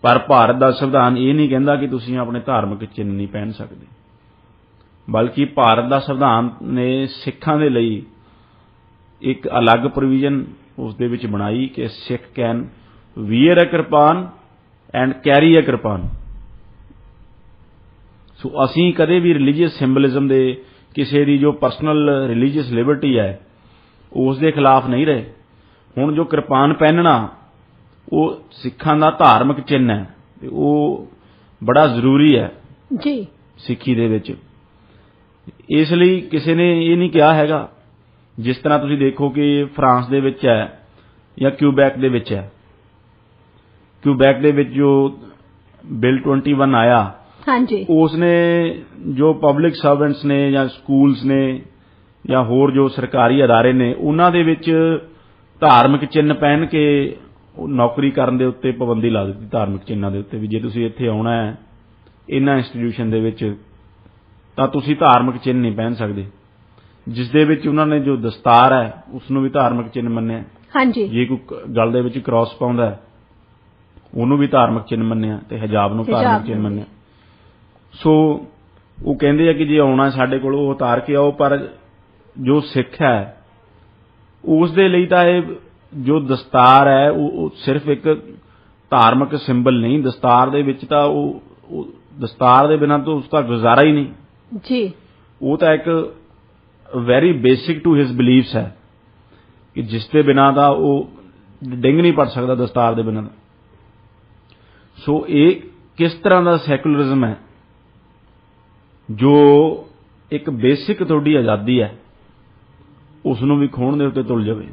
ਪਰ ਭਾਰਤ ਦਾ ਸੰਵਿਧਾਨ ਇਹ ਨਹੀਂ ਕਹਿੰਦਾ ਕਿ ਤੁਸੀਂ ਆਪਣੇ ਧਾਰਮਿਕ ਚਿੰਨ੍ਹ ਨਹੀਂ ਪਹਿਨ ਸਕਦੇ, ਬਲਕਿ ਭਾਰਤ ਦਾ ਸੰਵਿਧਾਨ ਨੇ ਸਿੱਖਾਂ ਦੇ ਲਈ ਇੱਕ ਅਲੱਗ ਪ੍ਰੋਵੀਜ਼ਨ ਉਸ ਦੇ ਵਿੱਚ ਬਣਾਈ ਕਿ Sikh can wear a kirpan and carry a kirpan. So ਅਸੀਂ ਕਦੇ ਵੀ ਰਿਲੀਜੀਅਸ ਸਿੰਬਲਿਜ਼ਮ ਦੇ ਕਿਸੇ ਦੀ ਜੋ ਪਰਸਨਲ ਰਿਲੀਜੀਅਸ ਲਿਬਰਟੀ ਹੈ ਉਸ ਦੇ ਖਿਲਾਫ ਨਹੀਂ ਰਹੇ। ਹੁਣ ਜੋ ਕਿਰਪਾਨ ਪਹਿਨਣਾ ਉਹ ਸਿੱਖਾਂ ਦਾ ਧਾਰਮਿਕ ਚਿੰਨ੍ਹ ਹੈ ਤੇ ਉਹ ਬੜਾ ਜ਼ਰੂਰੀ ਹੈ ਜੀ ਸਿੱਖੀ ਦੇ ਵਿੱਚ। ਇਸ ਲਈ ਕਿਸੇ ਨੇ ਇਹ ਨਹੀਂ ਕਿਹਾ ਹੈਗਾ, ਜਿਸ ਤਰ੍ਹਾਂ ਤੁਸੀਂ ਦੇਖੋ ਕਿ ਫਰਾਂਸ ਦੇ ਵਿੱਚ ਹੈ ਜਾਂ ਕਿਊਬੈਕ ਦੇ ਵਿੱਚ ਹੈ। ਕਿਊਬੈਕ ਦੇ ਵਿੱਚ ਜੋ ਬਿੱਲ 21 ਆਇਆ, ਹਾਂਜੀ, ਉਸ ਨੇ ਜੋ ਪਬਲਿਕ ਸਰਵੈਂਟਸ ਨੇ ਜਾਂ ਸਕੂਲਸ ਨੇ ਜਾਂ ਹੋਰ ਜੋ ਸਰਕਾਰੀ ਅਦਾਰੇ ਨੇ ਉਹਨਾਂ ਦੇ ਵਿੱਚ ਧਾਰਮਿਕ ਚਿੰਨ੍ਹ ਪਹਿਨ ਕੇ ਨੌਕਰੀ ਕਰਨ ਦੇ ਉੱਤੇ ਪਾਬੰਦੀ ਲਾ ਦਿੱਤੀ, ਧਾਰਮਿਕ ਚਿੰਨ੍ਹਾਂ ਦੇ ਉੱਤੇ ਵੀ ਜੇ ਤੁਸੀਂ ਇੱਥੇ ਆਉਣਾ ਹੈ ਇਹਨਾਂ ਇੰਸਟੀਟਿਊਸ਼ਨ ਦੇ ਵਿੱਚ ਤਾਂ ਤੁਸੀਂ ਧਾਰਮਿਕ ਚਿੰਨ੍ਹ ਨਹੀਂ ਪਹਿਨ ਸਕਦੇ। ਜਿਸ ਦੇ ਵਿੱਚ ਉਹਨਾਂ ਨੇ ਜੋ ਦਸਤਾਰ ਹੈ ਉਸ ਨੂੰ ਵੀ ਧਾਰਮਿਕ ਚਿੰਨ੍ਹ ਮੰਨਿਆ। ਹਾਂਜੀ। ਜੇ ਕੋਈ ਗਲ ਦੇ ਵਿੱਚ ਕ੍ਰਾਸ ਪਾਉਂਦਾ ਹੈ ਉਹਨੂੰ ਵੀ ਧਾਰਮਿਕ ਚਿੰਨ੍ਹ ਮੰਨਿਆ ਤੇ ਹਿਜਾਬ ਨੂੰ ਧਾਰਮਿਕ ਚਿੰਨ੍ਹ ਮੰਨਿਆ। ਸੋ ਉਹ ਕਹਿੰਦੇ ਆ ਕਿ ਜੇ ਆਉਣਾ ਸਾਡੇ ਕੋਲ ਉਹ ਉਤਾਰ ਕੇ ਆਓ, ਪਰ ਜੋ ਸਿੱਖ ਹੈ ਉਸ ਦੇ ਲਈ ਤਾਂ ਇਹ ਜੋ ਦਸਤਾਰ ਹੈ ਉਹ ਸਿਰਫ ਇੱਕ ਧਾਰਮਿਕ ਸਿੰਬਲ ਨਹੀਂ। ਦਸਤਾਰ ਦੇ ਵਿੱਚ ਤਾਂ ਉਹ ਦਸਤਾਰ ਦੇ ਬਿਨਾਂ ਤਾਂ ਉਸ ਦਾ ਗੁਜ਼ਾਰਾ ਹੀ ਨਹੀਂ ਜੀ। ਉਹ ਤਾਂ ਇੱਕ very basic to his beliefs ਹੈ ਕਿ ਜਿਸ ਦੇ ਬਿਨਾਂ ਤਾਂ ਉਹ ਡਿੰਗ ਨਹੀਂ ਪੜ ਸਕਦਾ ਦਸਤਾਰ ਦੇ ਬਿਨਾਂ। ਸੋ ਇਹ ਕਿਸ ਤਰ੍ਹਾਂ ਦਾ ਸੈਕੂਲਰਿਜ਼ਮ ਹੈ ਜੋ ਇੱਕ ਬੇਸਿਕ ਤੁਹਾਡੀ ਆਜ਼ਾਦੀ ਹੈ ਉਸ ਨੂੰ ਵੀ ਖੋਹਣ ਦੇ ਉੱਤੇ ਤੁਲ ਜਾਵੇ।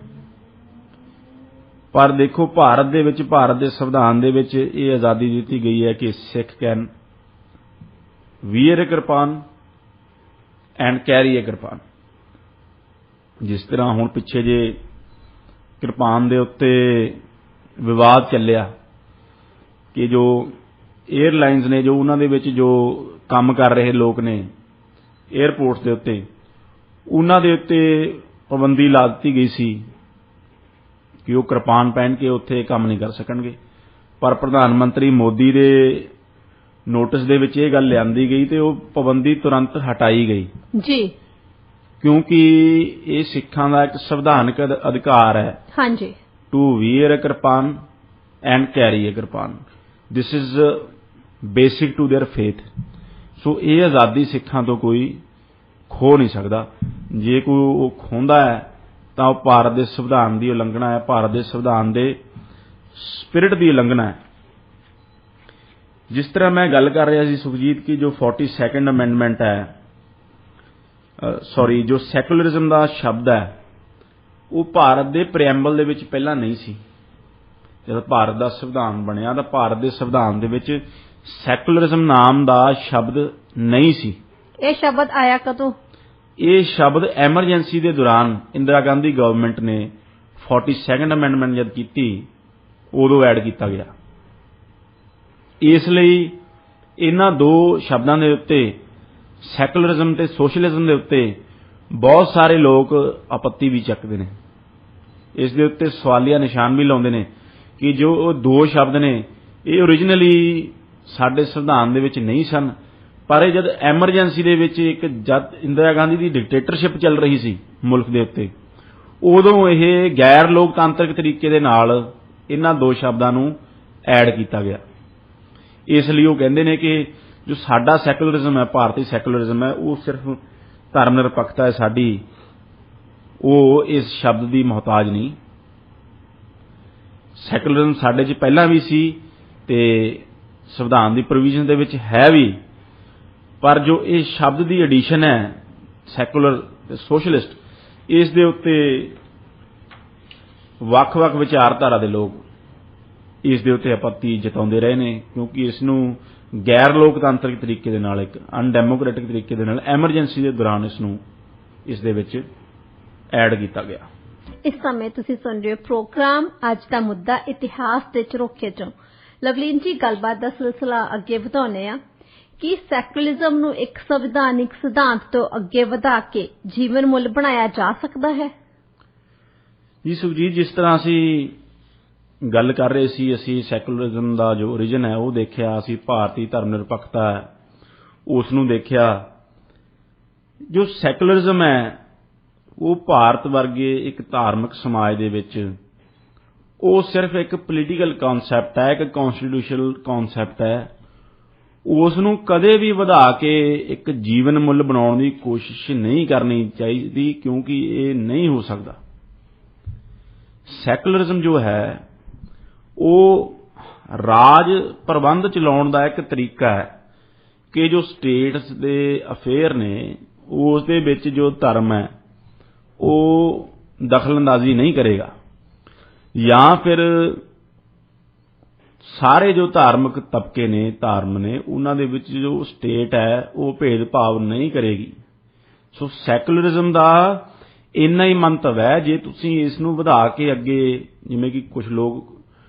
ਪਰ ਦੇਖੋ ਭਾਰਤ ਦੇ ਵਿੱਚ, ਭਾਰਤ ਦੇ ਸੰਵਿਧਾਨ ਦੇ ਵਿੱਚ ਇਹ ਆਜ਼ਾਦੀ ਦਿੱਤੀ ਗਈ ਹੈ ਕਿ Sikh can wear a kirpan and carry a kirpan. ਜਿਸ ਤਰ੍ਹਾਂ ਹੁਣ ਪਿੱਛੇ ਜੇ ਕਿਰਪਾਨ ਦੇ ਉੱਤੇ ਵਿਵਾਦ ਚੱਲਿਆ ਕਿ ਜੋ 에ਅਰਲਾਈਨਸ ਨੇ, ਜੋ ਉਹਨਾਂ ਦੇ ਵਿੱਚ ਜੋ ਕੰਮ ਕਰ ਰਹੇ ਲੋਕ ਨੇ 에ਅਰਪੋਰਟਸ ਦੇ ਉੱਤੇ, ਉਹਨਾਂ ਦੇ ਉੱਤੇ ਪਾਬੰਦੀ ਲਾ ਦਿੱਤੀ ਗਈ ਸੀ ਕਿ ਉਹ ਕਿਰਪਾਨ ਪਹਿਨ ਕੇ ਉੱਥੇ ਕੰਮ ਨਹੀਂ ਕਰ ਸਕਣਗੇ। ਪਰ ਪ੍ਰਧਾਨ ਮੰਤਰੀ ਮੋਦੀ ਦੇ ਨੋਟਿਸ ਦੇ ਵਿੱਚ ਇਹ ਗੱਲ ਲਿਆਂਦੀ ਗਈ ਤੇ ਉਹ ਪਾਬੰਦੀ ਤੁਰੰਤ ਹਟਾਈ ਗਈ ਜੀ, ਕਿਉਂਕਿ ਇਹ ਸਿੱਖਾਂ ਦਾ ਇੱਕ ਸੰਵਿਧਾਨਕ ਅਧਿਕਾਰ ਹੈ। ਹਾਂਜੀ। To wear a kirpan and carry a kirpan, this is basic to their faith. So ਇਹ ਆਜ਼ਾਦੀ ਸਿੱਖਾਂ ਤੋਂ ਕੋਈ ਖੋ ਨਹੀਂ ਸਕਦਾ। ਜੇ ਕੋਈ ਉਹ ਖੋਹਦਾ ਹੈ ਤਾਂ ਉਹ ਭਾਰਤ ਦੇ ਸੰਵਿਧਾਨ ਦੀ ਉਲੰਘਣਾ ਹੈ, ਭਾਰਤ ਦੇ ਸੰਵਿਧਾਨ ਦੇ ਸਪਿਰਿਟ ਦੀ ਉਲੰਘਣਾ ਹੈ। ਜਿਸ ਤਰ੍ਹਾਂ ਮੈਂ ਗੱਲ ਕਰ ਰਿਹਾ ਸੀ ਸੁਖਜੀਤ ਕਿ ਜੋ 42nd ਅਮੈਂਡਮੈਂਟ ਹੈ, ਜੋ ਸੈਕੂਲਰਿਜ਼ਮ ਦਾ ਸ਼ਬਦ ਹੈ ਉਹ ਭਾਰਤ ਦੇ ਪ੍ਰੀਐਂਬਲ ਦੇ ਵਿੱਚ ਪਹਿਲਾਂ ਨਹੀਂ ਸੀ। ਜਦੋਂ ਭਾਰਤ ਦਾ ਸੰਵਿਧਾਨ ਬਣਿਆ ਤਾਂ ਭਾਰਤ ਦੇ ਸੰਵਿਧਾਨ ਦੇ ਵਿੱਚ ਸੈਕੂਲਰਿਜ਼ਮ ਨਾਮ ਦਾ ਸ਼ਬਦ ਨਹੀਂ ਸੀ। ਇਹ ਸ਼ਬਦ ਆਇਆ ਕਦੋਂ? ਇਹ ਸ਼ਬਦ ਐਮਰਜੈਂਸੀ ਦੇ ਦੌਰਾਨ ਇੰਦਰਾ ਗਾਂਧੀ ਗਵਰਨਮੈਂਟ ਨੇ 42nd ਅਮੈਂਡਮੈਂਟ ਜਦ ਕੀਤੀ ਉਦੋਂ ਐਡ ਕੀਤਾ ਗਿਆ। ਇਸ ਲਈ ਇਹਨਾਂ ਦੋ ਸ਼ਬਦਾਂ ਦੇ ਉੱਤੇ, ਸੈਕੂਲਰਿਜ਼ਮ ਤੇ ਸੋਸ਼ਲਿਜ਼ਮ ਦੇ ਉੱਤੇ, ਬਹੁਤ ਸਾਰੇ ਲੋਕ ਆਪੱਤੀ ਵੀ ਚੱਕਦੇ ਨੇ। ਇਸ ਦੇ ਉੱਤੇ ਸਵਾਲੀਆ ਨਿਸ਼ਾਨ ਵੀ ਲਾਉਂਦੇ ਨੇ ਕਿ ਜੋ ਉਹ ਦੋ ਸ਼ਬਦ ਨੇ ਇਹ ਓਰੀਜਨਲੀ ਸਾਡੇ ਸੰਵਿਧਾਨ ਦੇ ਵਿੱਚ ਨਹੀਂ ਸਨ, ਪਰ ਇਹ ਜਦ ਐਮਰਜੈਂਸੀ ਦੇ ਵਿੱਚ ਜਦ ਇੰਦਰਾ ਗਾਂਧੀ ਦੀ ਡਿਕਟੇਟਰਸ਼ਿਪ ਚੱਲ ਰਹੀ ਸੀ ਮੁਲਕ ਦੇ ਉੱਤੇ, ਉਦੋਂ ਇਹ ਗੈਰ ਲੋਕਤਾਂਤਰਿਕ ਤਰੀਕੇ ਦੇ ਨਾਲ ਇਹਨਾਂ ਦੋ ਸ਼ਬਦਾਂ ਨੂੰ ਐਡ ਕੀਤਾ ਗਿਆ। ਇਸ ਲਈ ਉਹ ਕਹਿੰਦੇ ਨੇ ਕਿ ਜੋ ਸਾਡਾ ਸੈਕੂਲਰਿਜ਼ਮ ਹੈ, ਭਾਰਤੀ ਸੈਕੂਲਰਿਜ਼ਮ ਹੈ, ਉਹ ਸਿਰਫ ਧਰਮ ਨਿਰਪੱਖਤਾ ਹੈ ਸਾਡੀ, ਉਹ ਇਸ ਸ਼ਬਦ ਦੀ ਮੁਹਤਾਜ ਨਹੀਂ। ਸੈਕੂਲਰਿਜ਼ਮ ਸਾਡੇ 'ਚ ਪਹਿਲਾਂ ਵੀ ਸੀ ਤੇ ਸੰਵਿਧਾਨ ਦੀ ਪ੍ਰੋਵੀਜ਼ਨ ਦੇ ਵਿੱਚ ਹੈ ਵੀ, ਪਰ ਜੋ ਇਹ ਸ਼ਬਦ ਦੀ ਐਡੀਸ਼ਨ ਹੈ ਸੈਕੂਲਰ ਤੇ ਸੋਸ਼ਲਿਸਟ, ਇਸ ਦੇ ਉੱਤੇ ਵੱਖ-ਵੱਖ ਵਿਚਾਰਧਾਰਾ ਦੇ ਲੋਕ ਇਸ ਦੇ ਉੱਤੇ ਆਪੱਤੀ ਜਤਾਉਂਦੇ ਰਹੇ ਨੇ, ਕਿਉਂਕਿ ਇਸ ਨੂੰ ਗੈਰ ਲੋਕਤਾਂਤਰਿਕ ਤਰੀਕੇ ਦੇ ਨਾਲ, ਇੱਕ ਅਨਡੈਮੋਕ੍ਰੈਟਿਕ ਤਰੀਕੇ ਦੇ ਨਾਲ ਐਮਰਜੈਂਸੀ ਦੇ ਦੌਰਾਨ ਇਸ ਦੇ ਵਿੱਚ ਐਡ ਕੀਤਾ ਗਿਆ। ਇਸ ਸਮੇਂ ਤੁਸੀਂ ਸੁਣ ਰਹੇ ਹੋ ਪ੍ਰੋਗਰਾਮ ਅੱਜ ਦਾ ਮੁੱਦਾ ਇਤਿਹਾਸ ਦੇ ਝਰੋਖੇ ਚੋਂ। ਲਵਲੀਨ ਜੀ, ਗੱਲਬਾਤ ਦਾ ਸਿਲਸਿਲਾ ਅੱਗੇ ਵਧਾਉਂਦੇ ਆ ਕਿ ਸੈਕੂਲਰਿਜ਼ਮ ਨੂੰ ਇੱਕ ਸੰਵਿਧਾਨਿਕ ਸਿਧਾਂਤ ਤੋਂ ਅੱਗੇ ਵਧਾ ਕੇ ਜੀਵਨ ਮੁੱਲ ਬਣਾਇਆ ਜਾ ਸਕਦਾ ਹੈ? ਜੀ ਸੁਖਜੀਤ, ਜਿਸ ਤਰ੍ਹਾਂ ਅਸੀਂ ਗੱਲ ਕਰ ਰਹੇ ਸੀ, ਅਸੀਂ ਸੈਕੂਲਰਿਜ਼ਮ ਦਾ ਜੋ ਓਰੀਜਨ ਹੈ ਉਹ ਦੇਖਿਆ, ਅਸੀਂ ਭਾਰਤੀ ਧਰਮ ਨਿਰਪੱਖਤਾ ਹੈ ਉਸ ਨੂੰ ਦੇਖਿਆ। ਜੋ ਸੈਕੂਲਰਿਜ਼ਮ ਹੈ ਉਹ ਭਾਰਤ ਵਰਗੇ ਇੱਕ ਧਾਰਮਿਕ ਸਮਾਜ ਦੇ ਵਿੱਚ ਉਹ ਸਿਰਫ ਇੱਕ ਪੋਲੀਟੀਕਲ ਕਨਸੈਪਟ ਹੈ, ਇੱਕ ਕਨਸਟੀਟਿਊਸ਼ਨਲ ਕਨਸੈਪਟ ਹੈ। ਉਸ ਨੂੰ ਕਦੇ ਵੀ ਵਧਾ ਕੇ ਇੱਕ ਜੀਵਨ ਮੁੱਲ ਬਣਾਉਣ ਦੀ ਕੋਸ਼ਿਸ਼ ਨਹੀਂ ਕਰਨੀ ਚਾਹੀਦੀ, ਕਿਉਂਕਿ ਇਹ ਨਹੀਂ ਹੋ ਸਕਦਾ। ਸੈਕੂਲਰਿਜ਼ਮ ਜੋ ਹੈ ਉਹ ਰਾਜ ਪ੍ਰਬੰਧ ਚਲਾਉਣ ਦਾ ਇੱਕ ਤਰੀਕਾ ਹੈ ਕਿ ਜੋ ਸਟੇਟਸ ਦੇ ਅਫੇਅਰ ਨੇ ਉਸ ਦੇ ਵਿੱਚ ਜੋ ਧਰਮ ਹੈ ਉਹ ਦਖਲਅੰਦਾਜ਼ੀ ਨਹੀਂ ਕਰੇਗਾ, ਜਾਂ ਫਿਰ ਸਾਰੇ ਜੋ ਧਾਰਮਿਕ ਤਬਕੇ ਨੇ, ਧਰਮ ਨੇ, ਉਹਨਾਂ ਦੇ ਵਿੱਚ ਜੋ ਸਟੇਟ ਹੈ ਉਹ ਭੇਦਭਾਵ ਨਹੀਂ ਕਰੇਗੀ। ਸੋ ਸੈਕੂਲਰਿਜ਼ਮ ਦਾ ਇੰਨਾ ਹੀ ਮੰਤਵ ਹੈ। ਜੇ ਤੁਸੀਂ ਇਸ ਨੂੰ ਵਧਾ ਕੇ ਅੱਗੇ, ਜਿਵੇਂ ਕਿ ਕੁਝ ਲੋਕ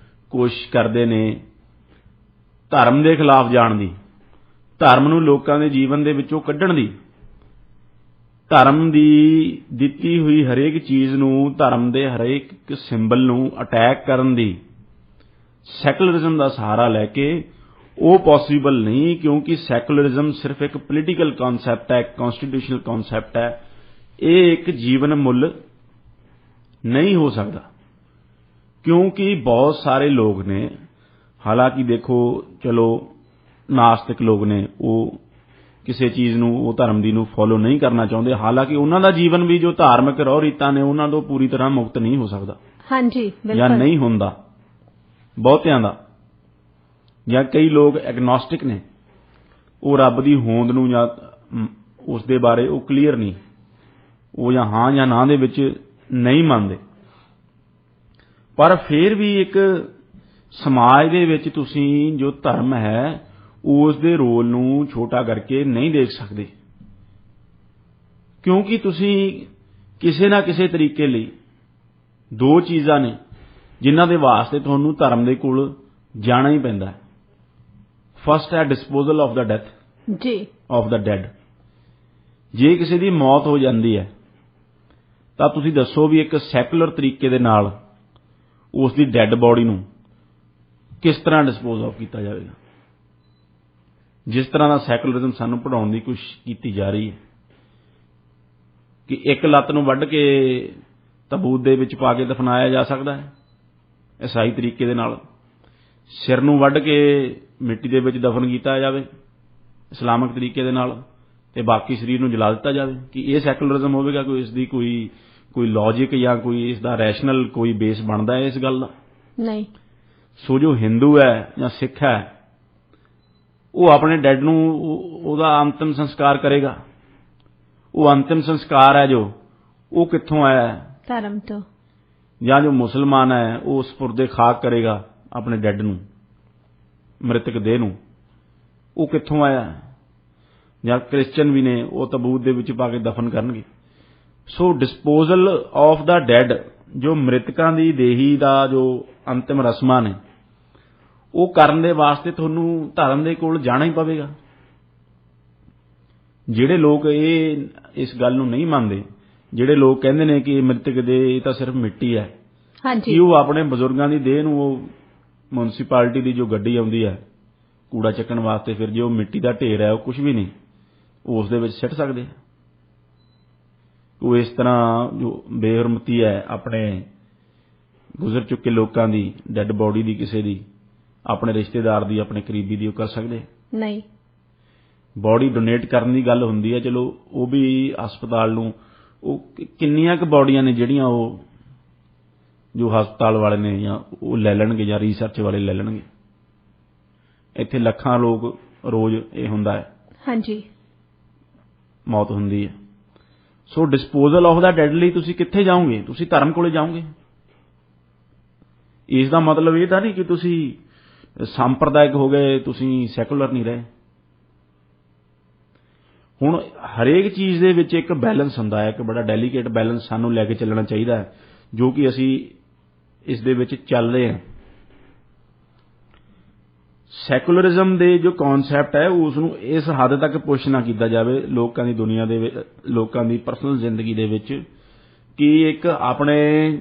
ਕੋਸ਼ਿਸ਼ ਕਰਦੇ ਨੇ ਧਰਮ ਦੇ ਖਿਲਾਫ ਜਾਣ ਦੀ, ਧਰਮ ਨੂੰ ਲੋਕਾਂ ਦੇ ਜੀਵਨ ਦੇ ਵਿੱਚੋਂ ਕੱਢਣ ਦੀ, ਧਰਮ ਦੀ ਦਿੱਤੀ ਹੋਈ ਹਰੇਕ ਚੀਜ਼ ਨੂੰ, ਧਰਮ ਦੇ ਹਰੇਕ ਸਿੰਬਲ ਨੂੰ ਅਟੈਕ ਕਰਨ ਦੀ ਸੈਕੂਲਰਿਜ਼ਮ ਦਾ ਸਹਾਰਾ ਲੈ ਕੇ ਉਹ ਪੋਸੀਬਲ ਨਹੀਂ, ਕਿਉਂਕਿ ਸੈਕੂਲਰਿਜ਼ਮ ਸਿਰਫ ਇੱਕ ਪੋਲੀਟੀਕਲ ਕਨਸੈਪਟ ਹੈ, ਕਨਸਟੀਟਿਊਸ਼ਨਲ ਕਨਸੈਪਟ ਹੈ। ਇਹ ਇੱਕ ਜੀਵਨ ਮੁੱਲ ਨਹੀਂ ਹੋ ਸਕਦਾ, ਕਿਉਂਕਿ ਬਹੁਤ ਸਾਰੇ ਲੋਕ ਨੇ, ਹਾਲਾਂਕਿ ਦੇਖੋ ਚਲੋ ਨਾਸਤਿਕ ਲੋਕ ਨੇ, ਉਹ ਕਿਸੇ ਚੀਜ਼ ਨੂੰ, ਉਹ ਧਰਮ ਦੀ ਨੂੰ ਫੋਲੋ ਨਹੀਂ ਕਰਨਾ ਚਾਹੁੰਦੇ, ਹਾਲਾਂਕਿ ਉਹਨਾਂ ਦਾ ਜੀਵਨ ਵੀ ਜੋ ਧਾਰਮਿਕ ਰਹੁ ਰੀਤਾਂ ਨੇ ਉਹਨਾਂ ਤੋਂ ਪੂਰੀ ਤਰ੍ਹਾਂ ਮੁਕਤ ਨਹੀਂ ਹੋ ਸਕਦਾ। ਹਾਂਜੀ, ਜਾਂ ਬਿਲਕੁਲ ਨਹੀਂ ਹੁੰਦਾ ਬਹੁਤਿਆਂ ਦਾ। ਜਾਂ ਕਈ ਲੋਕ ਐਗਨੋਸਟਿਕ ਨੇ, ਉਹ ਰੱਬ ਦੀ ਹੋਂਦ ਨੂੰ ਜਾਂ ਉਸ ਦੇ ਬਾਰੇ ਉਹ ਕਲੀਅਰ ਨਹੀਂ, ਉਹ ਜਾਂ ਹਾਂ ਜਾਂ ਨਾ ਦੇ ਵਿੱਚ ਨਹੀਂ ਮੰਨਦੇ। ਪਰ ਫਿਰ ਵੀ ਇੱਕ ਸਮਾਜ ਦੇ ਵਿੱਚ ਤੁਸੀਂ ਜੋ ਧਰਮ ਹੈ ਉਸ ਦੇ ਰੋਲ ਨੂੰ ਛੋਟਾ ਕਰਕੇ ਨਹੀਂ ਦੇਖ ਸਕਦੇ, ਕਿਉਂਕਿ ਤੁਸੀਂ ਕਿਸੇ ਨਾ ਕਿਸੇ ਤਰੀਕੇ ਲਈ ਦੋ ਚੀਜ਼ਾਂ ਨੇ ਜਿਨ੍ਹਾਂ ਦੇ ਵਾਸਤੇ ਤੁਹਾਨੂੰ ਧਰਮ ਦੇ ਕੋਲ ਜਾਣਾ ਹੀ ਪੈਂਦਾ ਹੈ। ਫਸਟ ਹੈ ਡਿਸਪੋਜ਼ਲ ਆਫ ਦਾ ਡੈਥ ਜੀ, ਆਫ ਦਾ ਡੈਡ। ਜੇ ਕਿਸੇ ਦੀ ਮੌਤ ਹੋ ਜਾਂਦੀ ਹੈ ਤਾਂ ਤੁਸੀਂ ਦੱਸੋ ਵੀ ਇੱਕ ਸੈਕੂਲਰ ਤਰੀਕੇ ਦੇ ਨਾਲ ਉਸ ਦੀ ਡੈੱਡ ਬੋਡੀ ਨੂੰ ਕਿਸ ਤਰ੍ਹਾਂ ਡਿਸਪੋਜ਼ ਆਫ ਕੀਤਾ ਜਾਵੇਗਾ। ਜਿਸ ਤਰ੍ਹਾਂ ਦਾ ਸੈਕੂਲਰਿਜ਼ਮ ਸਾਨੂੰ ਪੜ੍ਹਾਉਣ ਦੀ ਕੋਸ਼ਿਸ਼ ਕੀਤੀ ਜਾ ਰਹੀ ਹੈ ਕਿ ਇੱਕ ਲੱਤ ਨੂੰ ਵੱਢ ਕੇ ਤਬੂਤ ਦੇ ਵਿੱਚ ਪਾ ਕੇ ਦਫਨਾਇਆ ਜਾ ਸਕਦਾ ਹੈ ਈਸਾਈ ਤਰੀਕੇ ਦੇ ਨਾਲ, ਸਿਰ ਨੂੰ ਵੱਢ ਕੇ ਮਿੱਟੀ ਦੇ ਵਿੱਚ ਦਫਨ ਕੀਤਾ ਜਾਵੇ ਇਸਲਾਮਿਕ ਤਰੀਕੇ ਦੇ ਨਾਲ, ਤੇ ਬਾਕੀ ਸਰੀਰ ਨੂੰ ਜਲਾ ਦਿੱਤਾ ਜਾਵੇ। ਕਿ ਇਹ ਸੈਕੂਲਰਿਜ਼ਮ ਹੋਵੇਗਾ? ਕੋਈ ਇਸ ਦੀ ਕੋਈ ਲੌਜਿਕ ਜਾਂ ਕੋਈ ਇਸ ਦਾ ਰੈਸ਼ਨਲ ਕੋਈ ਬੇਸ ਬਣਦਾ ਹੈ ਇਸ ਗੱਲ ਦਾ? ਨਹੀਂ। ਸੋ ਜੋ ਹਿੰਦੂ ਹੈ ਜਾਂ ਸਿੱਖ ਹੈ ਉਹ ਆਪਣੇ ਡੈਡ ਨੂੰ ਉਹਦਾ ਅੰਤਿਮ ਸੰਸਕਾਰ ਕਰੇਗਾ। ਉਹ ਅੰਤਿਮ ਸੰਸਕਾਰ ਹੈ ਜੋ ਉਹ ਕਿੱਥੋਂ ਆਇਆ ਹੈ? ਧਰਮ ਤੋਂ। ਜਾਂ ਜੋ ਮੁਸਲਮਾਨ ਹੈ ਉਹ ਸਪੁਰਦੇ ਖਾਕ ਕਰੇਗਾ ਆਪਣੇ ਡੈਡ ਨੂੰ, ਮ੍ਰਿਤਕ ਦੇਹ ਨੂੰ, ਉਹ ਕਿੱਥੋਂ ਆਇਆ? ਜਾਂ ਕ੍ਰਿਸਚਨ ਵੀ ਨੇ, ਉਹ ਤਬੂਤ ਦੇ ਵਿੱਚ ਪਾ ਕੇ ਦਫਨ ਕਰਨਗੇ। ਸੋ ਡਿਸਪੋਜ਼ਲ ਆਫ ਦਾ ਡੈਡ, ਜੋ ਮ੍ਰਿਤਕਾਂ ਦੀ ਦੇਹੀ ਦਾ ਜੋ ਅੰਤਿਮ ਰਸਮਾਂ ਨੇ, ਉਹ ਕਰਨ ਦੇ ਵਾਸਤੇ ਤੁਹਾਨੂੰ ਧਰਮ ਦੇ ਕੋਲ ਜਾਣਾ ਹੀ ਪਵੇਗਾ। ਜਿਹੜੇ ਲੋਕ ਇਸ ਗੱਲ ਨੂੰ ਨਹੀਂ ਮੰਨਦੇ, ਜਿਹੜੇ ਲੋਕ ਕਹਿੰਦੇ ਨੇ ਕਿ ਮ੍ਰਿਤਕ ਦੇਹ ਤਾਂ ਸਿਰਫ ਮਿੱਟੀ ਹੈ, ਹਾਂਜੀ, ਕਿ ਉਹ ਆਪਣੇ ਬਜ਼ੁਰਗਾਂ ਦੀ ਦੇਹ ਨੂੰ ਉਹ ਮਿਊਨਿਸਪੈਲਿਟੀ ਦੀ ਜੋ ਗੱਡੀ ਆਉਂਦੀ ਹੈ ਕੂੜਾ ਚੱਕਣ ਵਾਸਤੇ, ਫਿਰ ਜੇ ਉਹ ਮਿੱਟੀ ਦਾ ਢੇਰ ਹੈ ਉਹ ਕੁਝ ਵੀ ਨਹੀਂ, ਉਹ ਉਸ ਦੇ ਵਿੱਚ ਸਿੱਟ ਸਕਦੇ। ਉਹ ਇਸ ਤਰ੍ਹਾਂ ਜੋ ਬੇਹਰਮਤੀ ਹੈ ਆਪਣੇ ਗੁਜ਼ਰ ਚੁੱਕੇ ਲੋਕਾਂ ਦੀ ਡੈੱਡ ਬੋਡੀ ਦੀ, ਕਿਸੇ ਦੀ, ਆਪਣੇ ਰਿਸ਼ਤੇਦਾਰ ਦੀ, ਆਪਣੇ ਕਰੀਬੀ ਦੀ, ਉਹ ਕਰ ਸਕਦੇ ਨਹੀਂ। ਬੋਡੀ ਡੋਨੇਟ ਕਰਨ ਦੀ ਗੱਲ ਹੁੰਦੀ ਹੈ, ਚਲੋ ਉਹ ਵੀ ਹਸਪਤਾਲ ਨੂੰ, ਉਹ ਕਿੰਨੀਆਂ ਕੁ ਬੋਡੀਆਂ ਨੇ ਜਿਹੜੀਆਂ ਉਹ ਜੋ ਹਸਪਤਾਲ ਵਾਲੇ ਨੇ ਜਾਂ ਉਹ ਲੈ ਲੈਣਗੇ ਜਾਂ ਰਿਸਰਚ ਵਾਲੇ ਲੈ ਲੈਣਗੇ। ਇੱਥੇ ਲੱਖਾਂ ਲੋਕ ਰੋਜ਼ ਇਹ ਹੁੰਦਾ ਹੈ, ਹਾਂਜੀ, ਮੌਤ ਹੁੰਦੀ ਹੈ। ਸੋ ਡਿਸਪੋਜ਼ਲ ਆਫ ਦਾ ਡੈਡ ਲਈ ਤੁਸੀਂ ਕਿੱਥੇ ਜਾਓਗੇ? ਤੁਸੀਂ ਧਰਮ ਕੋਲੇ ਜਾਓਗੇ। ਇਸ ਦਾ ਮਤਲਬ ਇਹ ਤਾਂ ਨਹੀਂ ਕਿ ਤੁਸੀਂ ਸੰਪਰਦਾਇਕ ਹੋ ਗਏ, ਤੁਸੀਂ ਸੈਕੂਲਰ ਨਹੀਂ ਰਹੇ। ਹੁਣ ਹਰੇਕ ਚੀਜ਼ ਦੇ ਵਿੱਚ ਇੱਕ ਬੈਲੈਂਸ ਹੁੰਦਾ ਹੈ, ਇੱਕ ਬੜਾ ਡੈਲੀਕੇਟ ਬੈਲੈਂਸ ਸਾਨੂੰ ਲੈ ਕੇ ਚੱਲਣਾ ਚਾਹੀਦਾ ਹੈ, ਜੋ ਕਿ ਅਸੀਂ ਇਸ ਦੇ ਵਿੱਚ ਚੱਲ ਰਹੇ ਹਾਂ। ਸੈਕੂਲਰਿਜ਼ਮ ਦੇ ਜੋ ਕਨਸੈਪਟ ਹੈ ਉਸ ਨੂੰ ਇਸ ਹੱਦ ਤੱਕ ਪੁਸ਼ ਨਾ ਕੀਤਾ ਜਾਵੇ ਲੋਕਾਂ ਦੀ ਦੁਨੀਆ ਦੇ ਵਿੱਚ, ਲੋਕਾਂ ਦੀ ਪਰਸਨਲ ਜ਼ਿੰਦਗੀ ਦੇ ਵਿੱਚ, ਕਿ ਇੱਕ ਆਪਣੇ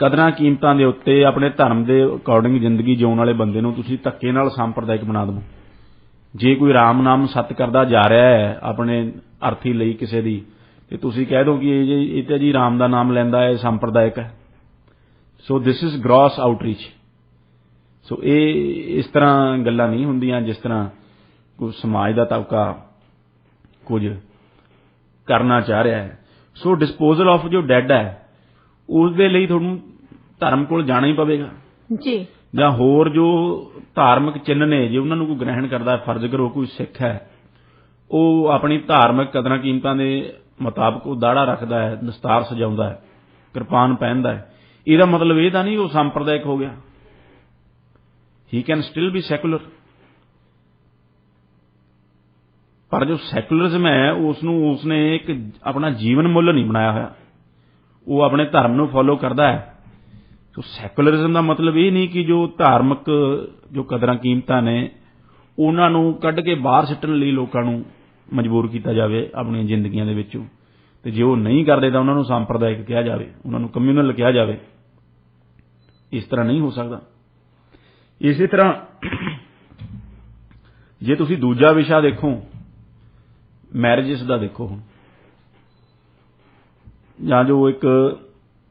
ਕਦਰਾਂ ਕੀਮਤਾਂ ਦੇ ਉੱਤੇ, ਆਪਣੇ ਧਰਮ ਦੇ ਅਕੋਰਡਿੰਗ ਜ਼ਿੰਦਗੀ ਜਿਉਣ ਵਾਲੇ ਬੰਦੇ ਨੂੰ ਤੁਸੀਂ ਧੱਕੇ ਨਾਲ ਸੰਪਰਦਾਇਕ ਬਣਾ ਦਿਓ। ਜੇ ਕੋਈ ਰਾਮ ਨਾਮ ਸਤ ਕਰਦਾ ਜਾ ਰਿਹਾ ਹੈ ਆਪਣੇ ਅਰਥੀ ਲਈ ਕਿਸੇ ਦੀ, ਤੇ ਤੁਸੀਂ ਕਹਿ ਦਿਓ ਕਿ ਇਹ ਤਾਂ ਜੀ ਰਾਮ ਦਾ ਨਾਮ ਲੈਂਦਾ ਹੈ, ਸੰਪਰਦਾਇਕ ਹੈ। ਸੋ ਦਿਸ ਇਜ਼ ਗ੍ਰੌਸ ਆਊਟਰੀਚ। ਸੋ ਇਹ ਇਸ ਤਰ੍ਹਾਂ ਗੱਲਾਂ ਨਹੀਂ ਹੁੰਦੀਆਂ ਜਿਸ ਤਰ੍ਹਾਂ ਕੋਈ ਸਮਾਜ ਦਾ ਤਬਕਾ ਕੁਝ ਕਰਨਾ ਚਾਹ ਰਿਹਾ ਹੈ। ਸੋ ਡਿਸਪੋਜ਼ਲ ਆਫ ਜੋ ਡੈਡ ਹੈ ਉਸ ਦੇ ਲਈ ਤੁਹਾਨੂੰ ਧਰਮ ਕੋਲ ਜਾਣਾ ਹੀ ਪਵੇਗਾ ਜੀ। ਜਾਂ ਹੋਰ ਜੋ ਧਾਰਮਿਕ ਚਿੰਨ੍ਹ ਨੇ, ਜੇ ਉਹਨਾਂ ਨੂੰ ਕੋਈ ਗ੍ਰਹਿਣ ਕਰਦਾ, ਫਰਜ਼ ਕਰੋ ਕੋਈ ਸਿੱਖ ਹੈ, ਉਹ ਆਪਣੀ ਧਾਰਮਿਕ ਕਦਰਾਂ ਕੀਮਤਾਂ ਦੇ ਮੁਤਾਬਕ ਉਹ ਦਾੜਾ ਰੱਖਦਾ ਹੈ, ਦਸਤਾਰ ਸਜਾਉਂਦਾ ਹੈ, ਕਿਰਪਾਨ ਪਹਿਨਦਾ ਹੈ, ਇਹਦਾ ਮਤਲਬ ਇਹ ਤਾਂ ਨਹੀਂ ਉਹ ਸੰਪਰਦਾਇਕ ਹੋ ਗਿਆ। ਹੀ ਕੈਨ ਸਟਿਲ ਬੀ ਸੈਕੂਲਰ। ਪਰ ਜੋ ਸੈਕੂਲਰਿਜ਼ਮ ਹੈ ਉਸਨੇ ਇੱਕ ਆਪਣਾ ਜੀਵਨ ਮੁੱਲ ਨਹੀਂ ਬਣਾਇਆ ਹੋਇਆ, ਉਹ ਆਪਣੇ ਧਰਮ ਨੂੰ ਫੋਲੋ ਕਰਦਾ ਹੈ। ਸੋ ਸੈਕੂਲਰਿਜ਼ਮ ਦਾ ਮਤਲਬ ਇਹ ਨਹੀਂ ਕਿ ਜੋ ਧਾਰਮਿਕ ਜੋ ਕਦਰਾਂ ਕੀਮਤਾਂ ਨੇ ਉਹਨਾਂ ਨੂੰ ਕੱਢ ਕੇ ਬਾਹਰ ਸਿੱਟਣ ਲਈ ਲੋਕਾਂ ਨੂੰ ਮਜਬੂਰ ਕੀਤਾ ਜਾਵੇ ਆਪਣੀਆਂ ਜ਼ਿੰਦਗੀਆਂ ਦੇ ਵਿੱਚੋਂ, ਤੇ ਜੇ ਉਹ ਨਹੀਂ ਕਰਦੇ ਤਾਂ ਉਹਨਾਂ ਨੂੰ ਸੰਪਰਦਾਇਕ ਕਿਹਾ ਜਾਵੇ, ਉਹਨਾਂ ਨੂੰ ਕਮਿਊਨਲ ਕਿਹਾ ਜਾਵੇ। ਇਸ ਤਰ੍ਹਾਂ ਨਹੀਂ ਹੋ ਸਕਦਾ। ਇਸੇ ਤਰ੍ਹਾਂ ਜੇ ਤੁਸੀਂ ਦੂਜਾ ਵਿਸ਼ਾ ਦੇਖੋ, ਮੈਰਿਜਸ ਦਾ ਦੇਖੋ ਹੁਣ, ਜਾਂ ਜੋ ਇੱਕ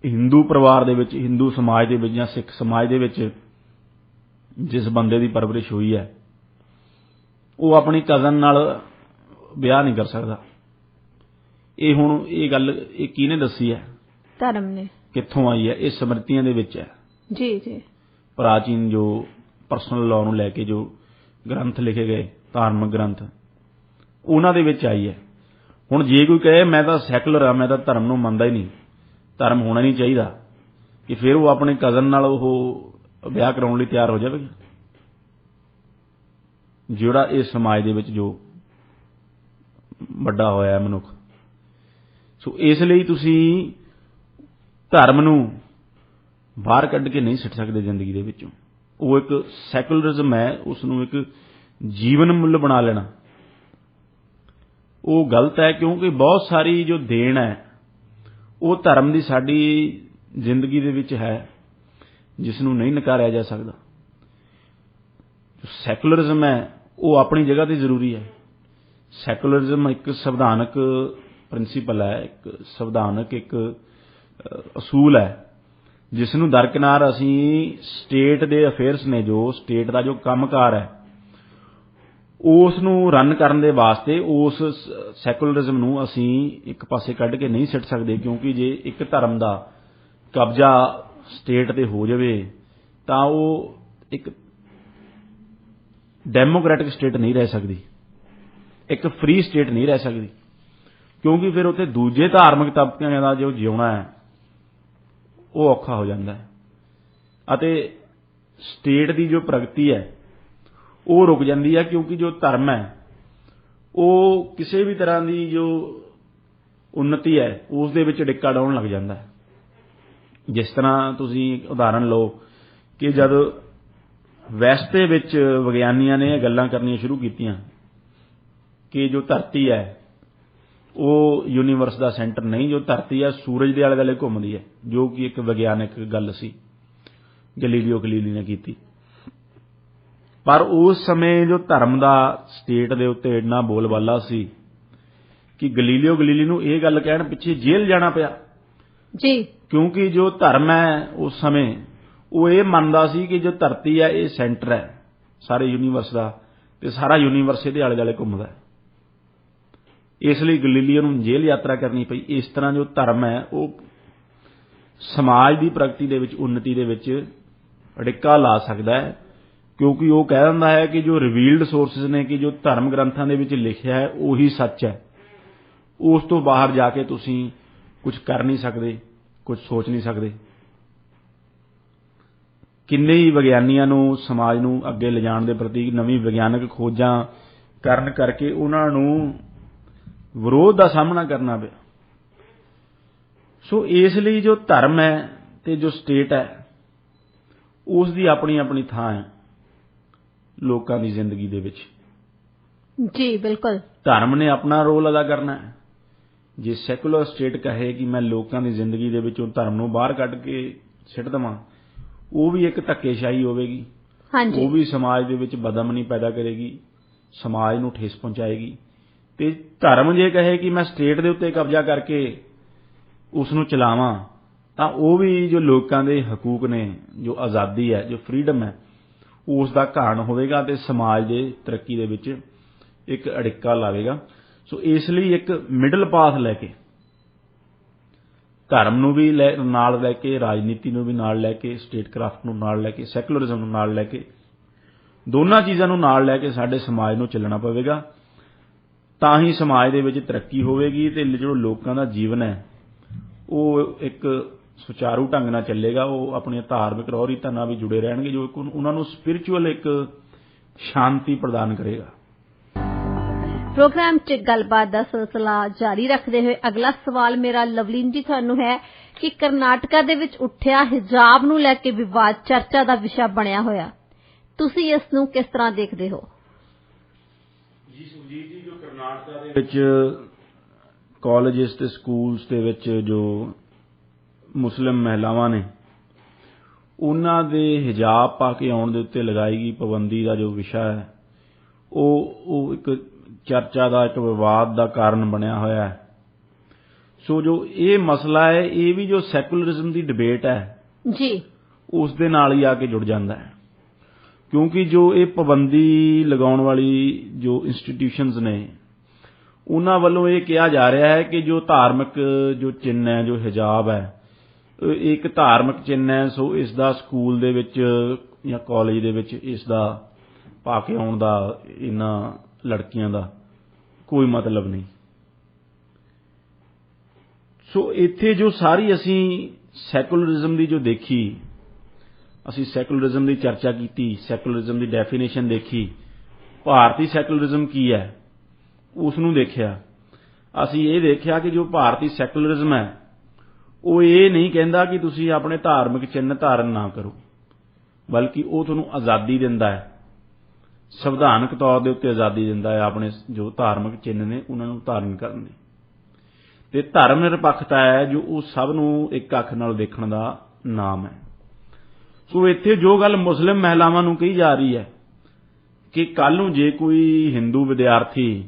ਹਿੰਦੂ ਪਰਿਵਾਰ ਦੇ ਵਿੱਚ, ਹਿੰਦੂ ਸਮਾਜ ਦੇ ਵਿੱਚ ਜਾਂ ਸਿੱਖ ਸਮਾਜ ਦੇ ਵਿੱਚ ਜਿਸ ਬੰਦੇ ਦੀ ਪਰਵਰਿਸ਼ ਹੋਈ ਹੈ, ਉਹ ਆਪਣੀ ਕਜ਼ਨ ਨਾਲ ਵਿਆਹ ਨਹੀਂ ਕਰ ਸਕਦਾ। ਇਹ ਹੁਣ ਇਹ ਗੱਲ ਇਹ ਕਿਹਨੇ ਦੱਸੀ ਹੈ? ਧਰਮ ਨੇ। ਕਿੱਥੋਂ ਆਈ ਹੈ? ਇਹ ਸਮ੍ਰਿਤੀਆਂ ਦੇ ਵਿੱਚ ਹੈ। ਜੀ ਜੀ। ਪ੍ਰਾਚੀਨ ਜੋ ਪਰਸਨਲ ਲਾਅ ਨੂੰ ਲੈ ਕੇ ਜੋ ਗ੍ਰੰਥ ਲਿਖੇ ਗਏ, ਧਾਰਮਿਕ ਗ੍ਰੰਥ, ਉਹਨਾਂ ਦੇ ਵਿੱਚ ਆਈ ਹੈ। ਹੁਣ ਜੇ ਕੋਈ ਕਹੇ ਮੈਂ ਤਾਂ ਸੈਕੂਲਰ ਆ, ਮੈਂ ਤਾਂ ਧਰਮ ਨੂੰ ਮੰਨਦਾ ਹੀ ਨਹੀਂ, ਧਰਮ ਹੋਣਾ ਨਹੀਂ ਚਾਹੀਦਾ, ਕਿ ਫਿਰ ਉਹ ਆਪਣੇ ਕਜ਼ਨ ਨਾਲ ਉਹ ਵਿਆਹ ਕਰਾਉਣ ਲਈ ਤਿਆਰ ਹੋ ਜਾਵੇਗਾ, ਜਿਹੜਾ ਇਸ ਸਮਾਜ ਦੇ ਵਿੱਚ ਜੋ ਵੱਡਾ ਹੋਇਆ ਮਨੁੱਖ। ਸੋ ਇਸ ਲਈ ਤੁਸੀਂ ਧਰਮ ਨੂੰ ਬਾਹਰ ਕੱਢ ਕੇ ਨਹੀਂ ਸਿੱਟ ਸਕਦੇ ਜ਼ਿੰਦਗੀ ਦੇ ਵਿੱਚੋਂ। ਉਹ ਇੱਕ ਸੈਕੂਲਰਿਜ਼ਮ ਹੈ, ਉਸ ਨੂੰ ਇੱਕ ਜੀਵਨ ਮੁੱਲ ਬਣਾ ਲੈਣਾ ਉਹ ਗਲਤ ਹੈ, ਕਿਉਂਕਿ ਬਹੁਤ ਸਾਰੀ ਜੋ ਦੇਣ ਹੈ ਉਹ ਧਰਮ ਦੀ ਸਾਡੀ ਜ਼ਿੰਦਗੀ ਦੇ ਵਿੱਚ ਹੈ, ਜਿਸ ਨੂੰ ਨਹੀਂ ਨਕਾਰਿਆ ਜਾ ਸਕਦਾ। ਸੈਕੂਲਰਿਜ਼ਮ ਹੈ ਉਹ ਆਪਣੀ ਜਗ੍ਹਾ ਤੇ ਜ਼ਰੂਰੀ ਹੈ। ਸੈਕੂਲਰਿਜ਼ਮ ਇੱਕ ਸੰਵਿਧਾਨਕ ਪ੍ਰਿੰਸੀਪਲ ਹੈ, ਇੱਕ ਸੰਵਿਧਾਨਕ ਇੱਕ ਅਸੂਲ ਹੈ, ਜਿਸ ਨੂੰ ਦਰਕਿਨਾਰ ਅਸੀਂ ਸਟੇਟ ਦੇ ਅਫੇਅਰਸ ਨੇ, ਜੋ ਸਟੇਟ ਦਾ ਜੋ ਕੰਮਕਾਰ ਹੈ, ਉਸ ਨੂੰ ਰਨ ਕਰਨ ਦੇ ਵਾਸਤੇ ਉਸ ਸੈਕੂਲਰਿਜ਼ਮ ਨੂੰ ਅਸੀਂ ਇੱਕ ਪਾਸੇ ਕੱਢ ਕੇ ਨਹੀਂ ਸਿੱਟ ਸਕਦੇ, ਕਿਉਂਕਿ ਜੇ ਇੱਕ ਧਰਮ ਦਾ ਕਬਜ਼ਾ ਸਟੇਟ ਤੇ ਹੋ ਜਾਵੇ ਤਾਂ ਉਹ ਇੱਕ ਡੈਮੋਕ੍ਰੈਟਿਕ ਸਟੇਟ ਨਹੀਂ ਰਹਿ ਸਕਦੀ, ਇੱਕ ਫ੍ਰੀ ਸਟੇਟ ਨਹੀਂ ਰਹਿ ਸਕਦੀ, ਕਿਉਂਕਿ ਫਿਰ ਉੱਥੇ ਦੂਜੇ ਧਾਰਮਿਕ ਤਬਕਿਆਂ ਦਾ ਜੋ ਜਿਉਣਾ ਹੈ ਉਹ ਔਖਾ ਹੋ ਜਾਂਦਾ ਹੈ, ਅਤੇ ਸਟੇਟ ਦੀ ਜੋ ਪ੍ਰਗਤੀ ਹੈ ਉਹ ਰੁਕ ਜਾਂਦੀ ਹੈ, ਕਿਉਂਕਿ ਜੋ ਧਰਮ ਹੈ ਉਹ ਕਿਸੇ ਵੀ ਤਰ੍ਹਾਂ ਦੀ ਜੋ ਉન્નਤੀ ਹੈ ਉਸ ਦੇ ਵਿੱਚ ਡਿੱਕਾ ਡਾਉਣ ਲੱਗ ਜਾਂਦਾ ਹੈ। ਜਿਸ ਤਰ੍ਹਾਂ ਤੁਸੀਂ ਉਦਾਹਰਨ ਲਓ ਕਿ ਜਦ ਵੈਸਟ ਦੇ ਵਿੱਚ ਵਿਗਿਆਨੀਆਂ ਨੇ ਇਹ ਗੱਲਾਂ ਕਰਨੀਆਂ ਸ਼ੁਰੂ ਕੀਤੀਆਂ ਕਿ ਜੋ ਧਰਤੀ ਹੈ ਉਹ ਯੂਨੀਵਰਸ ਦਾ ਸੈਂਟਰ ਨਹੀਂ, ਜੋ ਧਰਤੀ ਹੈ ਸੂਰਜ ਦੇ ਆਲੇ ਦੁਆਲੇ ਘੁੰਮਦੀ ਹੈ, ਜੋ ਕਿ ਇੱਕ ਵਿਗਿਆਨਕ ਗੱਲ ਸੀ, ਗੈਲੀਲੀਓ ਗਲੀਲੀ ਨੇ ਕੀਤੀ। ਪਰ ਉਸ ਸਮੇਂ ਜੋ ਧਰਮ ਦਾ ਸਟੇਟ ਦੇ ਉੱਤੇ ਇੰਨਾ ਬੋਲਬਾਲਾ ਸੀ ਕਿ ਗੈਲੀਲੀਓ ਗਲੀਲੀ ਨੂੰ ਇਹ ਗੱਲ ਕਹਿਣ ਪਿੱਛੇ ਜੇਲ੍ਹ ਜਾਣਾ ਪਿਆ ਜੀ, ਕਿਉਂਕਿ ਜੋ ਧਰਮ ਹੈ ਉਸ ਸਮੇਂ ਉਹ ਇਹ ਮੰਨਦਾ ਸੀ ਕਿ ਜੋ ਧਰਤੀ ਹੈ ਇਹ ਸੈਂਟਰ ਹੈ ਸਾਰੇ ਯੂਨੀਵਰਸ ਦਾ, ਤੇ ਸਾਰਾ ਯੂਨੀਵਰਸ ਇਹਦੇ ਆਲੇ ਦੁਆਲੇ ਘੁੰਮਦਾ ਹੈ। ਇਸ ਲਈ ਗੈਲੀਲੀਓ ਨੂੰ ਜੇਲ੍ਹ ਯਾਤਰਾ ਕਰਨੀ ਪਈ। ਇਸ ਤਰ੍ਹਾਂ ਜੋ ਧਰਮ ਹੈ ਉਹ ਸਮਾਜ ਦੀ ਪ੍ਰਗਤੀ ਦੇ ਵਿੱਚ, ਉન્નਤੀ ਦੇ ਵਿੱਚ ਅੜਿੱਕਾ ਲਾ ਸਕਦਾ ਹੈ, ਕਿਉਂਕਿ ਉਹ ਕਹਿ ਦਿੰਦਾ ਹੈ ਕਿ ਜੋ ਰਿਵੀਲਡ ਸੋਰਸਿਸ ਨੇ, ਕਿ ਜੋ ਧਰਮ ਗ੍ਰੰਥਾਂ ਦੇ ਵਿੱਚ ਲਿਖਿਆ ਹੈ ਉਹੀ ਸੱਚ ਹੈ, ਉਸ ਤੋਂ ਬਾਹਰ ਜਾ ਕੇ ਤੁਸੀਂ ਕੁਝ ਕਰ ਨਹੀਂ ਸਕਦੇ, ਕੁਝ ਸੋਚ ਨਹੀਂ ਸਕਦੇ। ਕਿੰਨੇ ਹੀ ਵਿਗਿਆਨੀਆਂ ਨੂੰ ਸਮਾਜ ਨੂੰ ਅੱਗੇ ਲਿਜਾਣ ਦੇ ਪ੍ਰਤੀ ਨਵੀਂ ਵਿਗਿਆਨਕ ਖੋਜਾਂ ਕਰਨ ਕਰਕੇ ਉਹਨਾਂ ਨੂੰ ਵਿਰੋਧ ਦਾ ਸਾਹਮਣਾ ਕਰਨਾ ਪਿਆ। ਸੋ ਇਸ ਲਈ ਜੋ ਧਰਮ ਹੈ ਤੇ ਜੋ ਸਟੇਟ ਹੈ ਉਸ ਦੀ ਆਪਣੀ ਆਪਣੀ ਥਾਂ ਹੈ ਲੋਕਾਂ ਦੀ ਜ਼ਿੰਦਗੀ ਦੇ ਵਿੱਚ। ਜੀ ਬਿਲਕੁਲ, ਧਰਮ ਨੇ ਆਪਣਾ ਰੋਲ ਅਦਾ ਕਰਨਾ ਹੈ। ਜੇ ਸੈਕੂਲਰ ਸਟੇਟ ਕਹੇ ਕਿ ਮੈਂ ਲੋਕਾਂ ਦੀ ਜ਼ਿੰਦਗੀ ਦੇ ਵਿੱਚੋਂ ਧਰਮ ਨੂੰ ਬਾਹਰ ਕੱਢ ਕੇ ਸਿੱਟ ਦੇਵਾਂ, ਉਹ ਵੀ ਇੱਕ ਧੱਕੇਸ਼ਾਹੀ ਹੋਵੇਗੀ, ਉਹ ਵੀ ਸਮਾਜ ਦੇ ਵਿੱਚ ਬਦਅਮਨੀ ਪੈਦਾ ਕਰੇਗੀ, ਸਮਾਜ ਨੂੰ ਠੇਸ ਪਹੁੰਚਾਏਗੀ। ਤੇ ਧਰਮ ਜੇ ਕਹੇ ਕਿ ਮੈਂ ਸਟੇਟ ਦੇ ਉੱਤੇ ਕਬਜ਼ਾ ਕਰਕੇ ਉਸ ਨੂੰ ਚਲਾਵਾਂ, ਤਾਂ ਉਹ ਵੀ ਜੋ ਲੋਕਾਂ ਦੇ ਹਕੂਕ ਨੇ, ਜੋ ਆਜ਼ਾਦੀ ਹੈ, ਜੋ ਫਰੀडम ਹੈ, ਉਸ ਦਾ ਘਾਣ ਹੋਵੇਗਾ ਤੇ ਸਮਾਜ ਦੇ ਤਰੱਕੀ ਦੇ ਵਿੱਚ ਇੱਕ ਅੜਿੱਕਾ ਲਾਵੇਗਾ। ਸੋ ਇਸ ਲਈ ਇੱਕ ਮਿਡਲ ਪਾਥ ਲੈ ਕੇ, ਧਰਮ ਨੂੰ ਵੀ ਨਾਲ ਲੈ ਕੇ, ਰਾਜਨੀਤੀ ਨੂੰ ਵੀ ਨਾਲ ਲੈ ਕੇ, ਸਟੇਟ ਕ੍ਰਾਫਟ ਨੂੰ ਨਾਲ ਲੈ ਕੇ, ਸੈਕੂਲਰਿਜ਼ਮ ਨੂੰ ਨਾਲ ਲੈ ਕੇ, ਦੋਨਾਂ ਚੀਜ਼ਾਂ ਨੂੰ ਨਾਲ ਲੈ ਕੇ ਸਾਡੇ ਸਮਾਜ ਨੂੰ ਚੱਲਣਾ ਪਵੇਗਾ। ਤਾਂ ਹੀ ਸਮਾਜ ਦੇ ਵਿੱਚ ਤਰੱਕੀ ਹੋਵੇਗੀ ਤੇ ਜੋ ਲੋਕਾਂ ਦਾ ਜੀਵਨ ਹੈ ਉਹ ਇੱਕ ਸੁਚਾਰੂ ਢੰਗ ਨਾਲ ਚੱਲੇਗਾ। ਉਹ ਆਪਣੀਆਂ ਧਾਰਮਿਕ ਰਹੁ ਰੀਤਾਂ ਨਾਲ ਵੀ ਜੁੜੇ ਰਹਿਣਗੇ, ਜੋ ਉਹਨਾਂ ਨੂੰ ਸਪਿਰਿਚੁਅਲ ਇੱਕ ਸ਼ਾਂਤੀ ਪ੍ਰਦਾਨ ਕਰੇਗਾ। ਪ੍ਰੋਗਰਾਮ 'ਚ ਗੱਲਬਾਤ ਦਾ ਸਿਲਸਿਲਾ ਜਾਰੀ ਰੱਖਦੇ ਹੋਏ ਅਗਲਾ ਸਵਾਲ ਮੇਰਾ ਲਵਲੀਨ ਜੀ ਤੁਹਾਨੂੰ ਹੈ ਕਿ ਕਰਨਾਟਕਾ ਦੇ ਵਿੱਚ ਉੱਠਿਆ ਹਿਜਾਬ ਨੂੰ ਲੈ ਕੇ ਵਿਵਾਦ ਚਰਚਾ ਦਾ ਵਿਸ਼ਾ ਬਣਿਆ ਹੋਇਆ, ਤੁਸੀਂ ਇਸ ਨੂੰ ਕਿਸ ਤਰ੍ਹਾਂ ਦੇਖਦੇ ਹੋ? ਜੀ ਸੁਖਜੀਤ ਜੀ, ਜੋ ਕਰਨਾਟਕਾ ਦੇ ਵਿੱਚ ਕਾਲਜਿਸ ਤੇ ਸਕੂਲਸ ਦੇ ਵਿੱਚ ਜੋ ਮੁਸਲਿਮ ਮਹਿਲਾਵਾਂ ਨੇ, ਉਹਨਾਂ ਦੇ ਹਿਜਾਬ ਪਾ ਕੇ ਆਉਣ ਦੇ ਉੱਤੇ ਲਗਾਈ ਗਈ ਪਾਬੰਦੀ ਦਾ ਜੋ ਵਿਸ਼ਾ ਹੈ, ਉਹ ਇੱਕ ਚਰਚਾ ਦਾ, ਇੱਕ ਵਿਵਾਦ ਦਾ ਕਾਰਨ ਬਣਿਆ ਹੋਇਆ ਹੈ। ਸੋ ਜੋ ਇਹ ਮਸਲਾ ਹੈ, ਇਹ ਵੀ ਜੋ ਸੈਕੂਲਰਿਜ਼ਮ ਦੀ ਡਿਬੇਟ ਹੈ ਜੀ, ਉਸ ਦੇ ਨਾਲ ਹੀ ਆ ਕੇ ਜੁੜ ਜਾਂਦਾ ਹੈ, ਕਿਉਂਕਿ ਜੋ ਇਹ ਪਾਬੰਦੀ ਲਗਾਉਣ ਵਾਲੀ ਜੋ ਇੰਸਟੀਟਿਊਸ਼ਨਸ ਨੇ, ਉਹਨਾਂ ਵੱਲੋਂ ਇਹ ਕਿਹਾ ਜਾ ਰਿਹਾ ਹੈ ਕਿ ਜੋ ਧਾਰਮਿਕ ਜੋ ਚਿੰਨ੍ਹ ਹੈ, ਜੋ ਹਿਜਾਬ ਹੈ, ਇਹ ਇੱਕ ਧਾਰਮਿਕ ਚਿੰਨ੍ਹ ਹੈ। ਸੋ ਇਸ ਦਾ ਸਕੂਲ ਦੇ ਵਿੱਚ ਜਾਂ ਕਾਲਜ ਦੇ ਵਿੱਚ ਇਸ ਦਾ ਪਾ ਕੇ ਆਉਣ ਦਾ ਇਹਨਾਂ ਲੜਕੀਆਂ ਦਾ ਕੋਈ ਮਤਲਬ ਨਹੀਂ। ਸੋ ਇੱਥੇ ਜੋ ਸਾਰੀ ਅਸੀਂ ਸੈਕੂਲਰਿਜ਼ਮ ਦੀ ਜੋ ਦੇਖੀ, ਅਸੀਂ ਸੈਕੂਲਰਿਜ਼ਮ ਦੀ ਚਰਚਾ ਕੀਤੀ, ਸੈਕੂਲਰਿਜ਼ਮ ਦੀ ਡੈਫੀਨੇਸ਼ਨ ਦੇਖੀ, ਭਾਰਤੀ ਸੈਕੂਲਰਿਜ਼ਮ ਕੀ ਹੈ ਉਸ ਨੂੰ ਦੇਖਿਆ। ਅਸੀਂ ਇਹ ਦੇਖਿਆ ਕਿ ਜੋ ਭਾਰਤੀ ਸੈਕੂਲਰਿਜ਼ਮ ਹੈ, ਉਹ ਇਹ ਨਹੀਂ ਕਹਿੰਦਾ ਕਿ ਤੁਸੀਂ ਆਪਣੇ ਧਾਰਮਿਕ ਚਿੰਨ੍ਹ ਧਾਰਨ ਨਾ ਕਰੋ, ਬਲਕਿ ਉਹ ਤੁਹਾਨੂੰ ਆਜ਼ਾਦੀ ਦਿੰਦਾ ਹੈ, ਸੰਵਿਧਾਨਕ ਤੌਰ ਦੇ ਉੱਤੇ ਆਜ਼ਾਦੀ ਦਿੰਦਾ ਹੈ ਆਪਣੇ ਜੋ ਧਾਰਮਿਕ ਚਿੰਨ੍ਹ ਨੇ ਉਹਨਾਂ ਨੂੰ ਧਾਰਨ ਕਰਨ ਦੀ। ਤੇ ਧਰਮ ਨਿਰਪੱਖਤਾ ਹੈ ਜੋ ਉਹ ਸਭ ਨੂੰ ਇੱਕ ਅੱਖ ਨਾਲ ਦੇਖਣ ਦਾ ਨਾਮ ਹੈ। ਸੋ ਇੱਥੇ ਜੋ ਗੱਲ ਮੁਸਲਿਮ ਮਹਿਲਾਵਾਂ ਨੂੰ ਕਹੀ ਜਾ ਰਹੀ ਹੈ ਕਿ ਕੱਲ੍ਹ ਨੂੰ ਜੇ ਕੋਈ ਹਿੰਦੂ ਵਿਦਿਆਰਥੀ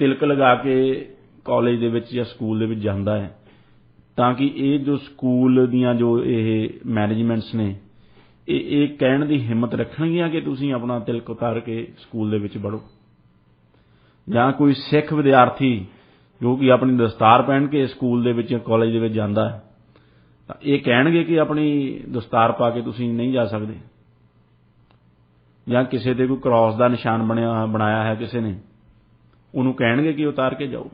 ਤਿਲਕ ਲਗਾ ਕੇ ਕਾਲਜ ਦੇ ਵਿੱਚ ਜਾਂ ਸਕੂਲ ਦੇ ਵਿੱਚ ਜਾਂਦਾ ਹੈ, ਤਾਂ ਕਿ ਇਹ ਜੋ ਸਕੂਲ ਦੀਆਂ ਜੋ ਇਹ ਮੈਨੇਜਮੈਂਟਸ ਨੇ, ਇਹ ਕਹਿਣ ਦੀ ਹਿੰਮਤ ਰੱਖਣਗੀਆਂ ਕਿ ਤੁਸੀਂ ਆਪਣਾ ਤਿਲਕ ਉਤਾਰ ਕੇ ਸਕੂਲ ਦੇ ਵਿੱਚ ਵੜੋ। ਜਾਂ ਕੋਈ ਸਿੱਖ ਵਿਦਿਆਰਥੀ ਜੋ ਕਿ ਆਪਣੀ ਦਸਤਾਰ ਪਹਿਨ ਕੇ ਸਕੂਲ ਦੇ ਵਿੱਚ ਕਾਲਜ ਦੇ ਵਿੱਚ ਜਾਂਦਾ ਹੈ, ਤਾਂ ਇਹ ਕਹਿਣਗੇ ਕਿ ਆਪਣੀ ਦਸਤਾਰ ਪਾ ਕੇ ਤੁਸੀਂ ਨਹੀਂ ਜਾ ਸਕਦੇ। ਜਾਂ ਕਿਸੇ ਤੇ ਕੋਈ ਕ੍ਰਾਸ ਦਾ ਨਿਸ਼ਾਨ ਬਣਾਇਆ ਹੈ ਕਿਸੇ ਨੇ, ਉਹਨੂੰ ਕਹਿਣਗੇ ਕਿ ਉਤਾਰ ਕੇ ਜਾਓ।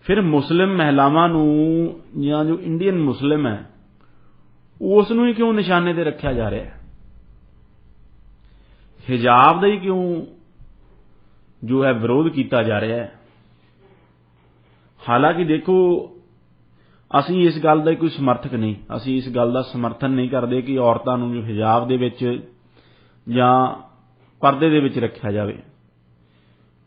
ਫਿਰ ਮੁਸਲਿਮ ਮਹਿਲਾਵਾਂ ਨੂੰ ਜਾਂ ਜੋ ਇੰਡੀਅਨ ਮੁਸਲਿਮ ਹੈ, ਉਸ ਨੂੰ ਹੀ ਕਿਉਂ ਨਿਸ਼ਾਨੇ ਤੇ ਰੱਖਿਆ ਜਾ ਰਿਹਾ ਹੈ? ਹਿਜਾਬ ਦਾ ਹੀ ਕਿਉਂ ਜੋ ਹੈ ਵਿਰੋਧ ਕੀਤਾ ਜਾ ਰਿਹਾ ਹੈ? ਹਾਲਾਂਕਿ ਦੇਖੋ, ਅਸੀਂ ਇਸ ਗੱਲ ਦਾ ਕੋਈ ਸਮਰਥਕ ਨਹੀਂ, ਅਸੀਂ ਇਸ ਗੱਲ ਦਾ ਸਮਰਥਨ ਨਹੀਂ ਕਰਦੇ ਕਿ ਔਰਤਾਂ ਨੂੰ ਜੋ ਹਿਜਾਬ ਦੇ ਵਿੱਚ ਜਾਂ ਪਰਦੇ ਦੇ ਵਿੱਚ ਰੱਖਿਆ ਜਾਵੇ।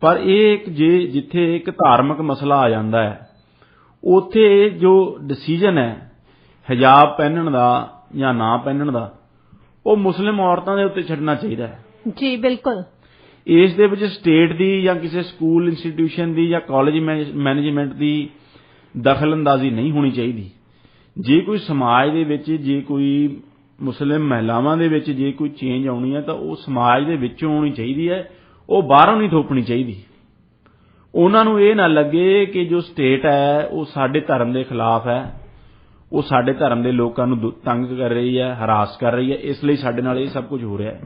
ਪਰ ਇਹ ਜਿੱਥੇ ਇੱਕ ਧਾਰਮਿਕ ਮਸਲਾ ਆ ਜਾਂਦਾ ਹੈ, ਉੱਥੇ ਜੋ ਡਿਸੀਜਨ ਹੈ ਹਿਜਾਬ ਪਹਿਨਣ ਦਾ ਜਾਂ ਨਾ ਪਹਿਨਣ ਦਾ, ਉਹ ਮੁਸਲਿਮ ਔਰਤਾਂ ਦੇ ਉੱਤੇ ਛੱਡਣਾ ਚਾਹੀਦਾ ਹੈ। ਜੀ ਬਿਲਕੁਲ। ਇਸ ਦੇ ਵਿੱਚ ਸਟੇਟ ਦੀ ਜਾਂ ਕਿਸੇ ਸਕੂਲ ਇੰਸਟੀਟਿਊਸ਼ਨ ਦੀ ਜਾਂ ਕਾਲਜ ਮੈਨੇਜਮੈਂਟ ਦੀ ਦਖਲਅੰਦਾਜ਼ੀ ਨਹੀਂ ਹੋਣੀ ਚਾਹੀਦੀ। ਜੇ ਕੋਈ ਸਮਾਜ ਦੇ ਵਿੱਚ, ਜੇ ਕੋਈ ਮੁਸਲਿਮ ਮਹਿਲਾਵਾਂ ਦੇ ਵਿੱਚ ਜੇ ਕੋਈ ਚੇਂਜ ਆਉਣੀ ਹੈ, ਤਾਂ ਉਹ ਸਮਾਜ ਦੇ ਵਿੱਚੋਂ ਆਉਣੀ ਚਾਹੀਦੀ ਹੈ, ਉਹ ਬਾਹਰੋਂ ਨਹੀਂ ਥੋਪਣੀ ਚਾਹੀਦੀ। ਉਹਨਾਂ ਨੂੰ ਇਹ ਨਾ ਲੱਗੇ ਕਿ ਜੋ ਸਟੇਟ ਹੈ ਉਹ ਸਾਡੇ ਧਰਮ ਦੇ ਖਿਲਾਫ ਹੈ, ਉਹ ਸਾਡੇ ਧਰਮ ਦੇ ਲੋਕਾਂ ਨੂੰ ਤੰਗ ਕਰ ਰਹੀ ਹੈ, ਹਰਾਸ ਕਰ ਰਹੀ ਹੈ, ਇਸ ਲਈ ਸਾਡੇ ਨਾਲ ਇਹ ਸਭ ਕੁਝ ਹੋ ਰਿਹਾ ਹੈ।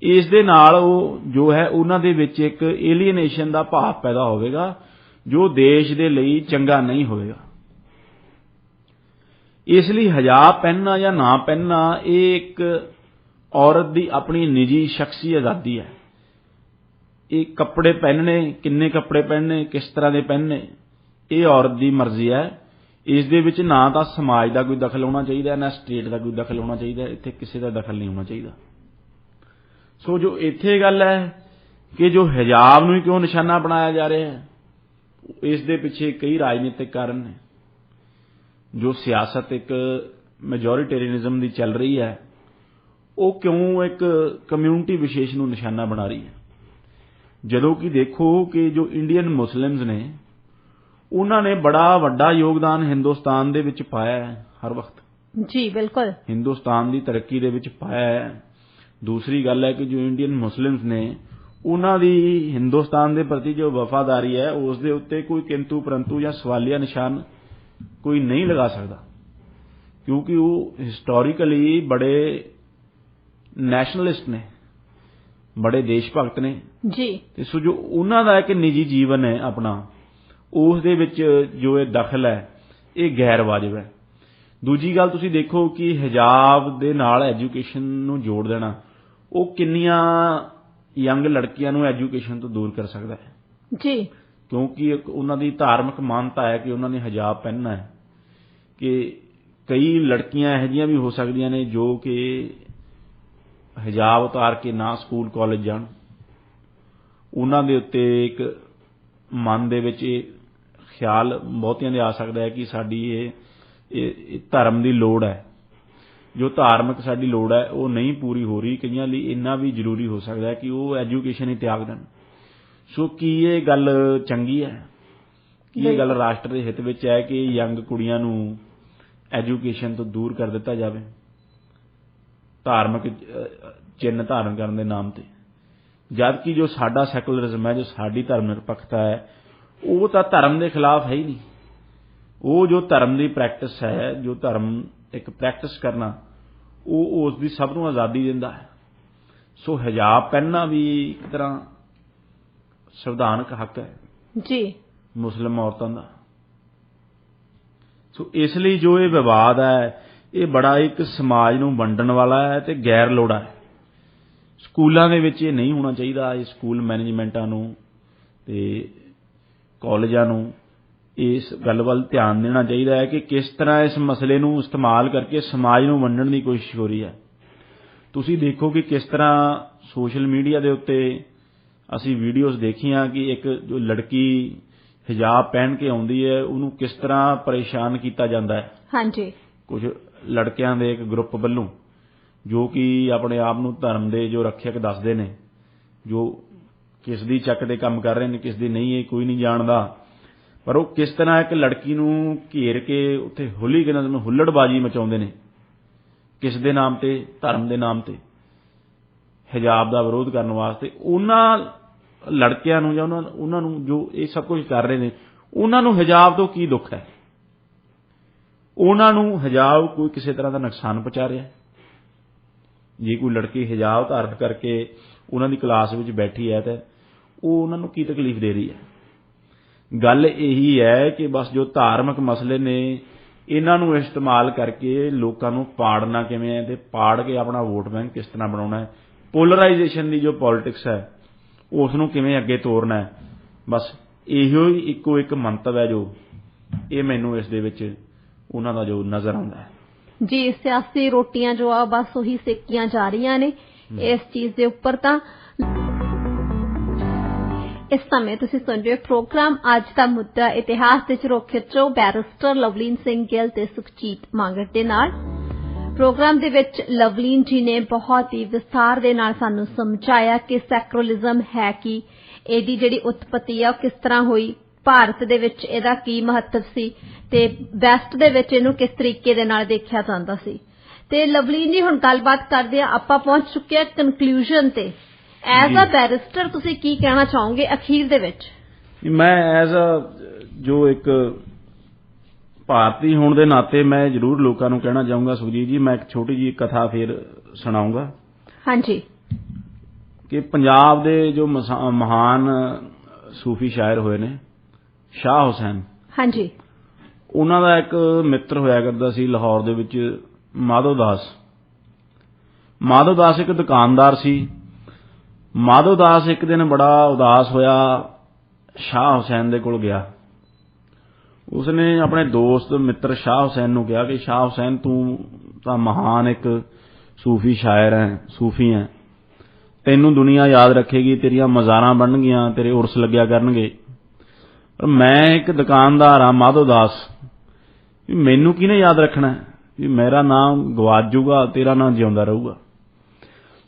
ਇਸ ਦੇ ਨਾਲ ਉਹ ਜੋ ਹੈ ਉਹਨਾਂ ਦੇ ਵਿੱਚ ਇੱਕ ਏਲੀਏਨੇਸ਼ਨ ਦਾ ਭਾਵ ਪੈਦਾ ਹੋਵੇਗਾ, ਜੋ ਦੇਸ਼ ਦੇ ਲਈ ਚੰਗਾ ਨਹੀਂ ਹੋਵੇਗਾ। ਇਸ ਲਈ ਹਿਜਾਬ ਪਹਿਨਣਾ ਜਾਂ ਨਾ ਪਹਿਨਣਾ ਇਹ ਇੱਕ ਔਰਤ ਦੀ ਆਪਣੀ ਨਿੱਜੀ ਸ਼ਖਸੀ ਆਜ਼ਾਦੀ ਹੈ। ਇਹ ਕੱਪੜੇ ਪਹਿਨਣੇ, ਕਿੰਨੇ ਕੱਪੜੇ ਪਹਿਨਣੇ, ਕਿਸ ਤਰ੍ਹਾਂ ਦੇ ਪਹਿਨਣੇ, ਇਹ ਔਰਤ ਦੀ ਮਰਜ਼ੀ ਹੈ। ਇਸ ਦੇ ਵਿੱਚ ਨਾ ਤਾਂ ਸਮਾਜ ਦਾ ਕੋਈ ਦਖਲ ਹੋਣਾ ਚਾਹੀਦਾ, ਨਾ ਸਟੇਟ ਦਾ ਕੋਈ ਦਖਲ ਹੋਣਾ ਚਾਹੀਦਾ। ਇੱਥੇ ਕਿਸੇ ਦਾ ਦਖਲ ਨਹੀਂ ਹੋਣਾ ਚਾਹੀਦਾ। ਸੋ ਜੋ ਇੱਥੇ ਗੱਲ ਹੈ ਕਿ ਜੋ ਹਿਜਾਬ ਨੂੰ ਹੀ ਕਿਉਂ ਨਿਸ਼ਾਨਾ ਬਣਾਇਆ ਜਾ ਰਿਹਾ ਹੈ, ਇਸ ਦੇ ਪਿੱਛੇ ਕਈ ਰਾਜਨੀਤਿਕ ਕਾਰਨ ਨੇ। ਜੋ ਸਿਆਸਤ ਇੱਕ ਮੈਜੋਰਿਟੇਰੀਅਨਿਜ਼ਮ ਦੀ ਚੱਲ ਰਹੀ ਹੈ, ਉਹ ਕਿਉਂ ਇੱਕ ਕਮਿਊਨਿਟੀ ਵਿਸ਼ੇਸ਼ ਨੂੰ ਨਿਸ਼ਾਨਾ ਬਣਾ ਰਹੀ ਹੈ? ਜਦੋਂ ਕਿ ਦੇਖੋ ਕਿ ਜੋ ਇੰਡੀਅਨ ਮੁਸਲਿਮਸ ਨੇ, ਉਹਨਾਂ ਨੇ ਬੜਾ ਵੱਡਾ ਯੋਗਦਾਨ ਹਿੰਦੁਸਤਾਨ ਦੇ ਵਿੱਚ ਪਾਇਆ ਹੈ ਹਰ ਵਕਤ। ਜੀ ਬਿਲਕੁਲ। ਹਿੰਦੁਸਤਾਨ ਦੀ ਤਰੱਕੀ ਦੇ ਵਿੱਚ ਪਾਇਆ ਹੈ। ਦੂਸਰੀ ਗੱਲ ਹੈ ਕਿ ਜੋ ਇੰਡੀਅਨ ਮੁਸਲਿਮਸ ਨੇ, ਉਹਨਾਂ ਦੀ ਹਿੰਦੁਸਤਾਨ ਦੇ ਪ੍ਰਤੀ ਜੋ ਵਫਾਦਾਰੀ ਹੈ, ਉਸ ਦੇ ਉੱਤੇ ਕੋਈ ਕਿੰਤੂ ਪਰੰਤੂ ਜਾਂ ਸਵਾਲੀਆ ਨਿਸ਼ਾਨ ਕੋਈ ਨਹੀਂ ਲਗਾ ਸਕਦਾ, ਕਿਉਂਕਿ ਉਹ ਹਿਸਟੋਰੀਕਲੀ ਬੜੇ ਨੈਸ਼ਨਲਿਸਟ ਨੇ, ਬੜੇ ਦੇਸ਼ ਭਗਤ ਨੇ ਜੀ। ਤੇ ਸੋ ਜੋ ਉਹਨਾਂ ਦਾ ਇੱਕ ਨਿੱਜੀ ਜੀਵਨ ਹੈ ਆਪਣਾ, ਉਸ ਦੇ ਵਿੱਚ ਜੋ ਇਹ ਦਖਲ ਹੈ, ਇਹ ਗੈਰ ਵਾਜਬ ਹੈ। ਦੂਜੀ ਗੱਲ ਤੁਸੀਂ ਦੇਖੋ ਕਿ ਹਿਜਾਬ ਦੇ ਨਾਲ ਐਜੂਕੇਸ਼ਨ ਨੂੰ ਜੋੜ ਦੇਣਾ, ਉਹ ਕਿੰਨੀਆਂ ਯੰਗ ਲੜਕੀਆਂ ਨੂੰ ਐਜੂਕੇਸ਼ਨ ਤੋਂ ਦੂਰ ਕਰ ਸਕਦਾ ਹੈ ਜੀ, ਕਿਉਂਕਿ ਉਹਨਾਂ ਦੀ ਧਾਰਮਿਕ ਮਾਨਤਾ ਹੈ ਕਿ ਉਹਨਾਂ ਨੇ ਹਿਜਾਬ ਪਹਿਨਣਾ ਹੈ। ਕਿ ਕਈ ਲੜਕੀਆਂ ਇਹੋ ਜਿਹੀਆਂ ਵੀ ਹੋ ਸਕਦੀਆਂ ਨੇ ਜੋ ਕਿ ਹਿਜਾਬ ਉਤਾਰ ਕੇ ਨਾ ਸਕੂਲ ਕਾਲਜ ਜਾਣ, ਉਹਨਾਂ ਦੇ ਉੱਤੇ ਇੱਕ ਮਨ ਦੇ ਵਿੱਚ ਇਹ ਖਿਆਲ ਬਹੁਤਿਆਂ ਦੇ ਆ ਸਕਦਾ ਹੈ ਕਿ ਸਾਡੀ ਇਹ ਧਰਮ ਦੀ ਲੋੜ ਹੈ, ਜੋ ਧਾਰਮਿਕ ਸਾਡੀ ਲੋੜ ਹੈ ਉਹ ਨਹੀਂ ਪੂਰੀ ਹੋ ਰਹੀ। ਕਈਆਂ ਲਈ ਇੰਨਾ ਵੀ ਜ਼ਰੂਰੀ ਹੋ ਸਕਦਾ ਹੈ ਕਿ ਉਹ ਐਜੂਕੇਸ਼ਨ ਹੀ ਤਿਆਗ ਦੇਣ। ਸੋ ਕੀ ਇਹ ਗੱਲ ਚੰਗੀ ਹੈ? ਕੀ ਇਹ ਗੱਲ ਰਾਸ਼ਟਰ ਦੇ ਹਿੱਤ ਵਿੱਚ ਹੈ ਕਿ ਯੰਗ ਕੁੜੀਆਂ ਨੂੰ ਐਜੂਕੇਸ਼ਨ ਤੋਂ ਦੂਰ ਕਰ ਦਿੱਤਾ ਜਾਵੇ ਧਾਰਮਿਕ ਚਿੰਨ੍ਹ ਧਾਰਨ ਕਰਨ ਦੇ ਨਾਮ ਤੇ? ਜਦ ਕਿ ਜੋ ਸਾਡਾ ਸੈਕੂਲਰਿਜ਼ਮ ਹੈ, ਜੋ ਸਾਡੀ ਧਰਮ ਨਿਰਪੱਖਤਾ ਹੈ, ਉਹ ਤਾਂ ਧਰਮ ਦੇ ਖਿਲਾਫ ਹੈ ਹੀ ਨਹੀਂ। ਉਹ ਜੋ ਧਰਮ ਦੀ ਪ੍ਰੈਕਟਿਸ ਹੈ, ਜੋ ਧਰਮ ਇੱਕ ਪ੍ਰੈਕਟਿਸ ਕਰਨਾ, ਉਹ ਉਸ ਦੀ ਸਭ ਨੂੰ ਆਜ਼ਾਦੀ ਦਿੰਦਾ ਹੈ। ਸੋ ਹਿਜਾਬ ਪਹਿਨਣਾ ਵੀ ਇੱਕ ਤਰ੍ਹਾਂ ਸੰਵਿਧਾਨਕ ਹੱਕ ਹੈ ਜੀ ਮੁਸਲਿਮ ਔਰਤਾਂ ਦਾ। ਸੋ ਇਸ ਲਈ ਜੋ ਇਹ ਵਿਵਾਦ ਹੈ ਇਹ ਬੜਾ ਇੱਕ ਸਮਾਜ ਨੂੰ ਵੰਡਣ ਵਾਲਾ ਹੈ ਤੇ ਗੈਰ ਲੋੜਾ ਹੈ। ਸਕੂਲਾਂ ਦੇ ਵਿੱਚ ਇਹ ਨਹੀਂ ਹੋਣਾ ਚਾਹੀਦਾ। ਇਹ ਸਕੂਲ ਮੈਨੇਜਮੈਂਟਾਂ ਨੂੰ ਤੇ ਕਾਲਜਾਂ ਨੂੰ ਇਸ ਗੱਲ ਵੱਲ ਧਿਆਨ ਦੇਣਾ ਚਾਹੀਦਾ ਹੈ ਕਿ ਕਿਸ ਤਰ੍ਹਾਂ ਇਸ ਮਸਲੇ ਨੂੰ ਇਸਤੇਮਾਲ ਕਰਕੇ ਸਮਾਜ ਨੂੰ ਵੰਡਣ ਦੀ ਕੋਸ਼ਿਸ਼ ਹੋ ਰਹੀ ਹੈ। ਤੁਸੀਂ ਦੇਖੋ ਕਿ ਕਿਸ ਤਰ੍ਹਾਂ ਸੋਸ਼ਲ ਮੀਡੀਆ ਦੇ ਉੱਤੇ ਅਸੀਂ ਵੀਡੀਓਜ਼ ਦੇਖੀਆਂ ਕਿ ਇੱਕ ਜੋ ਲੜਕੀ ਹਿਜਾਬ ਪਹਿਨ ਕੇ ਆਉਂਦੀ ਹੈ ਉਹਨੂੰ ਕਿਸ ਤਰ੍ਹਾਂ ਪਰੇਸ਼ਾਨ ਕੀਤਾ ਜਾਂਦਾ ਹੈ। ਹਾਂਜੀ, ਕੁਝ ਲੜਕਿਆਂ ਦੇ ਇੱਕ ਗਰੁੱਪ ਵੱਲੋਂ ਜੋ ਕਿ ਆਪਣੇ ਆਪ ਨੂੰ ਧਰਮ ਦੇ ਜੋ ਰੱਖਿਅਕ ਦੱਸਦੇ ਨੇ, ਜੋ ਕਿਸ ਦੀ ਚੱਕ ਦੇ ਕੰਮ ਕਰ ਰਹੇ ਨੇ, ਕਿਸ ਦੀ ਨਹੀਂ, ਇਹ ਕੋਈ ਨਹੀਂ ਜਾਣਦਾ, ਪਰ ਉਹ ਕਿਸ ਤਰ੍ਹਾਂ ਇੱਕ ਲੜਕੀ ਨੂੰ ਘੇਰ ਕੇ ਉੱਥੇ ਹੂਲੀਗਨਿਜ਼ਮ ਹੁੱਲੜਬਾਜ਼ੀ ਮਚਾਉਂਦੇ ਨੇ ਕਿਸ ਦੇ ਨਾਮ ਤੇ? ਧਰਮ ਦੇ ਨਾਮ ਤੇ, ਹਿਜਾਬ ਦਾ ਵਿਰੋਧ ਕਰਨ ਵਾਸਤੇ। ਉਹਨਾਂ ਲੜਕਿਆਂ ਨੂੰ ਜਾਂ ਉਹਨਾਂ ਨੂੰ ਜੋ ਇਹ ਸਭ ਕੁਝ ਕਰ ਰਹੇ ਨੇ, ਉਹਨਾਂ ਨੂੰ ਹਿਜਾਬ ਤੋਂ ਕੀ ਦੁੱਖ ਹੈ? ਉਹਨਾਂ ਨੂੰ ਹਿਜਾਬ ਕੋਈ ਕਿਸੇ ਤਰ੍ਹਾਂ ਦਾ ਨੁਕਸਾਨ ਪਹੁੰਚਾ ਰਿਹਾ ਹੈ? ਜੇ ਕੋਈ ਲੜਕੀ ਹਿਜਾਬ ਧਾਰਨ ਕਰਕੇ ਉਹਨਾਂ ਦੀ ਕਲਾਸ ਵਿੱਚ ਬੈਠੀ ਹੈ ਤਾਂ ਉਹ ਉਹਨਾਂ ਨੂੰ ਕੀ ਤਕਲੀਫ ਦੇ ਰਹੀ ਹੈ? ਗੱਲ ਇਹੀ ਹੈ ਕਿ ਬਸ ਜੋ ਧਾਰਮਿਕ ਮਸਲੇ ਨੇ ਇਹਨਾਂ ਨੂੰ ਇਸਤੇਮਾਲ ਕਰਕੇ ਲੋਕਾਂ ਨੂੰ ਪਾੜਨਾ ਕਿਵੇਂ ਹੈ ਤੇ ਪਾੜ ਕੇ ਆਪਣਾ ਵੋਟ ਬੈਂਕ ਕਿਸ ਤਰ੍ਹਾਂ ਬਣਾਉਣਾ ਹੈ, ਪੋਲਰਾਈਜੇਸ਼ਨ ਦੀ ਜੋ ਪੋਲਿਟਿਕਸ ਹੈ ਉਸ ਨੂੰ ਕਿਵੇਂ ਅੱਗੇ ਤੋਰਨਾ ਹੈ, ਬਸ ਇਹੋ ਹੀ ਇੱਕੋ ਇੱਕ ਮੰਤਵ ਹੈ ਜੋ ਇਹ ਮੈਨੂੰ ਇਸ ਦੇ ਵਿੱਚ ਉਹਨਾਂ ਦਾ ਜੋ ਨਜ਼ਰ ਆਉਂਦਾ ਹੈ। ਜੀ, ਸਿਆਸੀ ਰੋਟੀਆਂ ਜੋ ਆ ਬਸ ਉਹੀ ਸੇਕੀਆਂ ਜਾ ਰਹੀਆਂ ਨੇ ਇਸ ਚੀਜ਼ ਦੇ ਉੱਪਰ। ਤਾਂ ਇਸ ਸਮੇਂ ਤੁਸੀਂ ਸੁਣ ਰਹੇ ਹੋ ਪ੍ਰੋਗਰਾਮ ਅੱਜ ਦਾ ਮੁੱਦਾ ਇਤਿਹਾਸ ਦੇ ਝਰੋਖੇ ਚੋਂ ਬੈਰਿਸਟਰ ਲਵਲੀਨ ਸਿੰਘ ਗਿੱਲ ਤੇ ਸੁਖਜੀਤ ਮਾਂਗਟ ਦੇ ਨਾਲ। ਪ੍ਰੋਗਰਾਮ ਦੇ ਵਿੱਚ ਲਵਲੀਨ ਜੀ ਨੇ ਬਹੁਤ ਹੀ ਵਿਸਥਾਰ ਦੇ ਨਾਲ ਸਾਨੂੰ ਸਮਝਾਇਆ ਕਿ ਸੈਕੂਲਰਿਜ਼ਮ ਹੈ ਕੀ, ਇਹਦੀ ਜਿਹੜੀ ਉਤਪਤੀ ਆ ਉਹ ਕਿਸ ਤਰ੍ਹਾਂ ਹੋਈ, ਭਾਰਤ ਦੇ ਵਿੱਚ ਇਹਦਾ ਕੀ ਮਹੱਤਵ ਸੀ ਤੇ ਵੈਸਟ ਦੇ ਵਿੱਚ ਇਹਨੂੰ ਕਿਸ ਤਰੀਕੇ ਦੇ ਨਾਲ ਦੇਖਿਆ ਜਾਂਦਾ ਸੀ। ਤੇ ਲਵਲੀਨ ਜੀ, ਹੁਣ ਗੱਲਬਾਤ ਕਰਦੇ ਆ, ਆਪਾਂ ਪਹੁੰਚ ਚੁੱਕੇ ਆ ਕਨਕਲੂਜਨ ਤੇ। ਐਜ਼ ਅ ਬੈਰਿਸਟਰ ਤੁਸੀਂ ਕੀ ਕਹਿਣਾ ਚਾਹੋਗੇ ਅਖੀਰ ਦੇ ਵਿੱਚ? ਮੈਂ ਐਜ਼ ਜੋ ਇੱਕ ਭਾਰਤੀ ਹੋਣ ਦੇ ਨਾਤੇ ਮੈਂ ਜ਼ਰੂਰ ਲੋਕਾਂ ਨੂੰ ਕਹਿਣਾ ਚਾਹੂੰਗਾ ਸੁਖਜੀਤ ਜੀ, ਮੈਂ ਇੱਕ ਛੋਟੀ ਜਿਹੀ ਕਥਾ ਫਿਰ ਸੁਣਾਉਂਗਾ। ਹਾਂਜੀ। ਕਿ ਪੰਜਾਬ ਦੇ ਜੋ ਮਹਾਨ ਸੂਫੀ ਸ਼ਾਇਰ ਹੋਏ ਨੇ ਸ਼ਾਹ ਹੁਸੈਨ, ਹਾਂਜੀ, ਉਹਨਾਂ ਦਾ ਇੱਕ ਮਿੱਤਰ ਹੋਇਆ ਕਰਦਾ ਸੀ ਲਾਹੌਰ ਦੇ ਵਿੱਚ, ਮਾਧੋ ਦਾਸ। ਮਾਧੋ ਦਾਸ ਇੱਕ ਦੁਕਾਨਦਾਰ ਸੀ। ਮਾਧੋ ਦਾਸ ਇੱਕ ਦਿਨ ਬੜਾ ਉਦਾਸ ਹੋਇਆ, ਸ਼ਾਹ ਹੁਸੈਨ ਦੇ ਕੋਲ ਗਿਆ। ਉਸਨੇ ਆਪਣੇ ਦੋਸਤ ਮਿੱਤਰ ਸ਼ਾਹ ਹੁਸੈਨ ਨੂੰ ਕਿਹਾ ਕਿ ਸ਼ਾਹ ਹੁਸੈਨ, ਤੂੰ ਤਾਂ ਮਹਾਨ ਇੱਕ ਸੂਫੀ ਸ਼ਾਇਰ ਹੈ, ਸੂਫੀ ਹੈ, ਤੈਨੂੰ ਦੁਨੀਆ ਯਾਦ ਰੱਖੇਗੀ, ਤੇਰੀਆਂ ਮਜ਼ਾਰਾਂ ਬਣਨਗੀਆਂ, ਤੇਰੇ ਉਰਸ ਲੱਗਿਆ ਕਰਨਗੇ, ਪਰ ਮੈਂ ਇੱਕ ਦੁਕਾਨਦਾਰ ਹਾਂ ਮਾਧੋ ਦਾਸ, ਮੈਨੂੰ ਕਿਹਨੇ ਯਾਦ ਰੱਖਣਾ? ਵੀ ਮੇਰਾ ਨਾਮ ਗਵਾਚ ਜੂਗਾ, ਤੇਰਾ ਨਾਮ ਜਿਉਂਦਾ ਰਹੂਗਾ।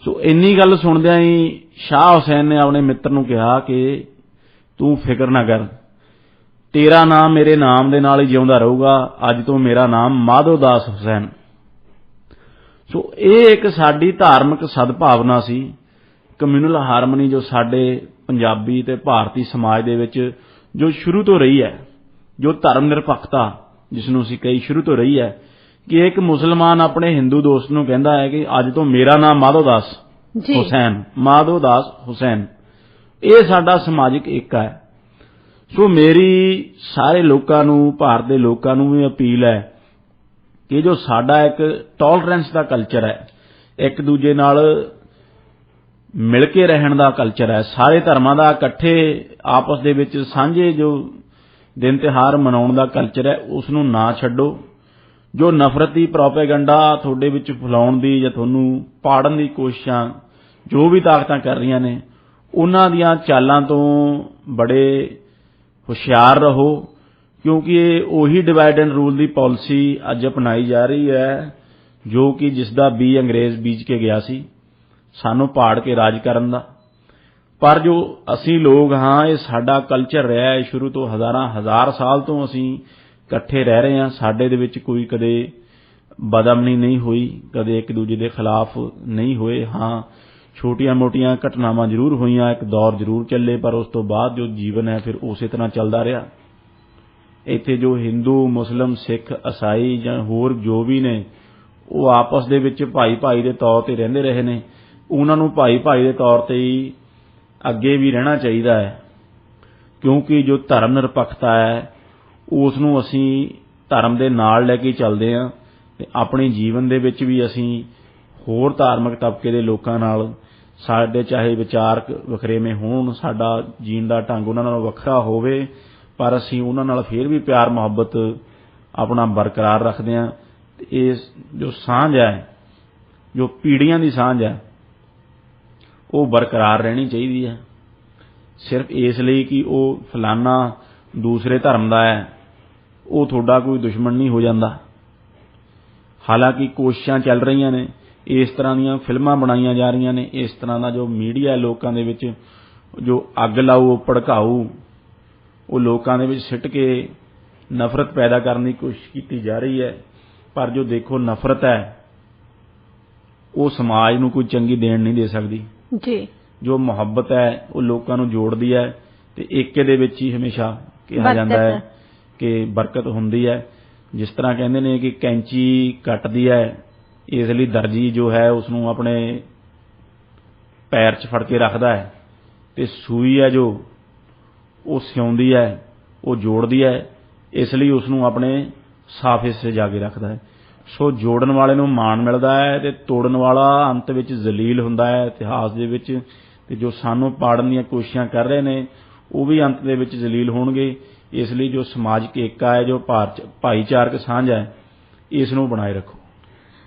ਸੋ ਇੰਨੀ ਗੱਲ ਸੁਣਦਿਆਂ ਹੀ ਸ਼ਾਹ ਹੁਸੈਨ ਨੇ ਆਪਣੇ ਮਿੱਤਰ ਨੂੰ ਕਿਹਾ ਕਿ ਤੂੰ ਫਿਕਰ ਨਾ ਕਰ, ਤੇਰਾ ਨਾਮ ਮੇਰੇ ਨਾਮ ਦੇ ਨਾਲ ਹੀ ਜਿਉਂਦਾ ਰਹੂਗਾ, ਅੱਜ ਤੋਂ ਮੇਰਾ ਨਾਮ ਮਾਧੋ ਦਾਸ ਹੁਸੈਨ। ਸੋ ਇਹ ਇੱਕ ਸਾਡੀ ਧਾਰਮਿਕ ਸਦਭਾਵਨਾ ਸੀ, ਕਮਿਊਨਲ ਹਾਰਮਨੀ ਜੋ ਸਾਡੇ ਪੰਜਾਬੀ ਤੇ ਭਾਰਤੀ ਸਮਾਜ ਦੇ ਵਿੱਚ ਜੋ ਸ਼ੁਰੂ ਤੋਂ ਰਹੀ ਹੈ, ਜੋ ਧਰਮ ਨਿਰਪੱਖਤਾ ਜਿਸ ਨੂੰ ਅਸੀਂ ਕਹੀ ਸ਼ੁਰੂ ਤੋਂ ਰਹੀ ਹੈ, ਕਿ ਇੱਕ ਮੁਸਲਮਾਨ ਆਪਣੇ ਹਿੰਦੂ ਦੋਸਤ ਨੂੰ ਕਹਿੰਦਾ ਹੈ ਕਿ ਅੱਜ ਤੋਂ ਮੇਰਾ ਨਾਮ ਮਾਧੋ ਦਾਸ ਹੁਸੈਨ, ਮਾਧੋ ਦਾਸ ਹੁਸੈਨ। ਇਹ ਸਾਡਾ ਸਮਾਜਿਕ ਏਕਾ ਹੈ। ਸੋ ਮੇਰੀ ਸਾਰੇ ਲੋਕਾਂ ਨੂੰ, ਭਾਰਤ ਦੇ ਲੋਕਾਂ ਨੂੰ ਵੀ ਅਪੀਲ ਹੈ ਕਿ ਜੋ ਸਾਡਾ ਇੱਕ ਟੋਲਰੈਂਸ ਦਾ ਕਲਚਰ ਹੈ, ਇੱਕ ਦੂਜੇ ਨਾਲ ਮਿਲ ਕੇ ਰਹਿਣ ਦਾ ਕਲਚਰ ਹੈ, ਸਾਰੇ ਧਰਮਾਂ ਦਾ ਇਕੱਠੇ ਆਪਸ ਦੇ ਵਿੱਚ ਸਾਂਝੇ ਜੋ ਦਿਨ ਤਿਉਹਾਰ ਮਨਾਉਣ ਦਾ ਕਲਚਰ ਹੈ, ਉਸ ਨੂੰ ਨਾ ਛੱਡੋ। ਜੋ ਨਫ਼ਰਤੀ ਪ੍ਰੋਪੇਗੈਂਡਾ ਤੁਹਾਡੇ ਵਿੱਚ ਫੈਲਾਉਣ ਦੀ ਜਾਂ ਤੁਹਾਨੂੰ ਪਾੜਨ ਦੀ ਕੋਸ਼ਿਸ਼ਾਂ ਜੋ ਵੀ ਤਾਕਤਾਂ ਕਰ ਰਹੀਆਂ ਨੇ, ਉਹਨਾਂ ਦੀਆਂ ਚਾਲਾਂ ਤੋਂ ਬੜੇ ਹੁਸ਼ਿਆਰ ਰਹੋ, ਕਿਉਂਕਿ ਇਹ ਉਹੀ divide and rule the policy ਅੱਜ ਅਪਣਾਈ ਜਾ ਰਹੀ ਹੈ ਜੋ ਕਿ ਜਿਸ ਦਾ ਬੀਜ ਅੰਗਰੇਜ਼ ਬੀਜ ਕੇ ਗਿਆ ਸੀ, ਸਾਨੂੰ ਪਾੜ ਕੇ ਰਾਜ ਕਰਨ ਦਾ। ਪਰ ਜੋ ਅਸੀਂ ਲੋਕ ਹਾਂ, ਇਹ ਸਾਡਾ ਕਲਚਰ ਰਿਹਾ ਹੈ ਸ਼ੁਰੂ ਤੋਂ, ਹਜ਼ਾਰ ਸਾਲ ਤੋਂ ਅਸੀਂ ਇਕੱਠੇ ਰਹਿ ਰਹੇ ਹਾਂ। ਸਾਡੇ ਦੇ ਵਿੱਚ ਕੋਈ ਕਦੇ ਬਦਅਮਨੀ ਨਹੀਂ ਹੋਈ, ਕਦੇ ਇੱਕ ਦੂਜੇ ਦੇ ਖਿਲਾਫ ਨਹੀਂ ਹੋਏ। ਹਾਂ, ਛੋਟੀਆਂ ਮੋਟੀਆਂ ਘਟਨਾਵਾਂ ਜ਼ਰੂਰ ਹੋਈਆਂ, ਇੱਕ ਦੌਰ ਜ਼ਰੂਰ ਚੱਲੇ, ਪਰ ਉਸ ਤੋਂ ਬਾਅਦ ਜੋ ਜੀਵਨ ਹੈ ਫਿਰ ਉਸੇ ਤਰ੍ਹਾਂ ਚੱਲਦਾ ਰਿਹਾ। ਇੱਥੇ ਜੋ ਹਿੰਦੂ, ਮੁਸਲਿਮ, ਸਿੱਖ, ਈਸਾਈ ਜਾਂ ਹੋਰ ਜੋ ਵੀ ਨੇ, ਉਹ ਆਪਸ ਦੇ ਵਿੱਚ ਭਾਈ ਦੇ ਤੌਰ ਤੇ ਰਹਿੰਦੇ ਰਹੇ ਨੇ। ਉਹਨਾਂ ਨੂੰ ਭਾਈ ਦੇ ਤੌਰ ਤੇ ਹੀ ਅੱਗੇ ਵੀ ਰਹਿਣਾ ਚਾਹੀਦਾ ਹੈ, ਕਿਉਂਕਿ ਜੋ ਧਰਮ ਨਿਰਪੱਖਤਾ ਹੈ ਉਸ ਨੂੰ ਅਸੀਂ ਧਰਮ ਦੇ ਨਾਲ ਲੈ ਕੇ ਚੱਲਦੇ ਹਾਂ ਤੇ ਆਪਣੇ ਜੀਵਨ ਦੇ ਵਿੱਚ ਵੀ ਅਸੀਂ ਹੋਰ ਧਾਰਮਿਕ ਤਬਕੇ ਦੇ ਲੋਕਾਂ ਨਾਲ, ਸਾਡੇ ਚਾਹੇ ਵਿਚਾਰਕ ਵਖਰੇਵੇਂ ਹੋਣ, ਸਾਡਾ ਜੀਣ ਦਾ ਢੰਗ ਉਹਨਾਂ ਨਾਲੋਂ ਵੱਖਰਾ ਹੋਵੇ, ਪਰ ਅਸੀਂ ਉਹਨਾਂ ਨਾਲ ਫਿਰ ਵੀ ਪਿਆਰ ਮੁਹੱਬਤ ਆਪਣਾ ਬਰਕਰਾਰ ਰੱਖਦੇ ਹਾਂ। ਤੇ ਇਹ ਜੋ ਸਾਂਝ ਹੈ, ਜੋ ਪੀੜ੍ਹੀਆਂ ਦੀ ਸਾਂਝ ਹੈ, ਉਹ ਬਰਕਰਾਰ ਰਹਿਣੀ ਚਾਹੀਦੀ ਹੈ। ਸਿਰਫ ਇਸ ਲਈ ਕਿ ਉਹ ਫਲਾਨਾ ਦੂਸਰੇ ਧਰਮ ਦਾ ਹੈ, ਉਹ ਤੁਹਾਡਾ ਕੋਈ ਦੁਸ਼ਮਣ ਨਹੀਂ ਹੋ ਜਾਂਦਾ। ਹਾਲਾਂਕਿ ਕੋਸ਼ਿਸ਼ਾਂ ਚੱਲ ਰਹੀਆਂ ਨੇ, ਇਸ ਤਰ੍ਹਾਂ ਦੀਆਂ ਫਿਲਮਾਂ ਬਣਾਈਆਂ ਜਾ ਰਹੀਆਂ ਨੇ, ਇਸ ਤਰ੍ਹਾਂ ਦਾ ਜੋ ਮੀਡੀਆ ਲੋਕਾਂ ਦੇ ਵਿੱਚ ਜੋ ਅੱਗ ਲਾਊ, ਭੜਕਾਊ, ਉਹ ਲੋਕਾਂ ਦੇ ਵਿੱਚ ਸਿੱਟ ਕੇ ਨਫ਼ਰਤ ਪੈਦਾ ਕਰਨ ਦੀ ਕੋਸ਼ਿਸ਼ ਕੀਤੀ ਜਾ ਰਹੀ ਹੈ। ਪਰ ਜੋ ਦੇਖੋ ਨਫ਼ਰਤ ਹੈ ਉਹ ਸਮਾਜ ਨੂੰ ਕੋਈ ਚੰਗੀ ਦੇਣ ਨਹੀਂ ਦੇ ਸਕਦੀ ਜੀ। ਜੋ ਮੁਹੱਬਤ ਹੈ ਉਹ ਲੋਕਾਂ ਨੂੰ ਜੋੜਦੀ ਹੈ ਤੇ ਏਕੇ ਦੇ ਵਿੱਚ ਹੀ ਹਮੇਸ਼ਾ ਕਿਹਾ ਜਾਂਦਾ ਹੈ ਕਿ ਬਰਕਤ ਹੁੰਦੀ ਹੈ। ਜਿਸ ਤਰ੍ਹਾਂ ਕਹਿੰਦੇ ਨੇ ਕਿ ਕੈਂਚੀ ਕੱਟਦੀ ਹੈ, ਇਸ ਲਈ ਦਰਜੀ ਜੋ ਹੈ ਉਸ ਨੂੰ ਆਪਣੇ ਪੈਰ 'ਚ ਫੜ ਕੇ ਰੱਖਦਾ ਹੈ, ਤੇ ਸੂਈ ਹੈ ਜੋ ਉਹ ਸਿਉਂਦੀ ਹੈ, ਉਹ ਜੋੜਦੀ ਹੈ, ਇਸ ਲਈ ਉਸ ਨੂੰ ਆਪਣੇ ਸਾਫ਼ ਹਿੱਸੇ ਜਾ ਕੇ ਰੱਖਦਾ ਹੈ। ਸੋ ਜੋੜਨ ਵਾਲੇ ਨੂੰ ਮਾਣ ਮਿਲਦਾ ਹੈ ਤੇ ਤੋੜਨ ਵਾਲਾ ਅੰਤ ਵਿੱਚ ਜ਼ਲੀਲ ਹੁੰਦਾ ਹੈ ਇਤਿਹਾਸ ਦੇ ਵਿੱਚ। ਤੇ ਜੋ ਸਾਨੂੰ ਪਾੜਨ ਦੀਆਂ ਕੋਸ਼ਿਸ਼ਾਂ ਕਰ ਰਹੇ ਨੇ ਉਹ ਵੀ ਅੰਤ ਦੇ ਵਿੱਚ ਜ਼ਲੀਲ ਹੋਣਗੇ। ਇਸ ਲਈ ਜੋ ਸਮਾਜਿਕ ਏਕਾ ਹੈ, ਜੋ ਭਾਈਚਾਰਕ ਸਾਂਝ ਹੈ, ਇਸ ਨੂੰ ਬਣਾਏ ਰੱਖੋ।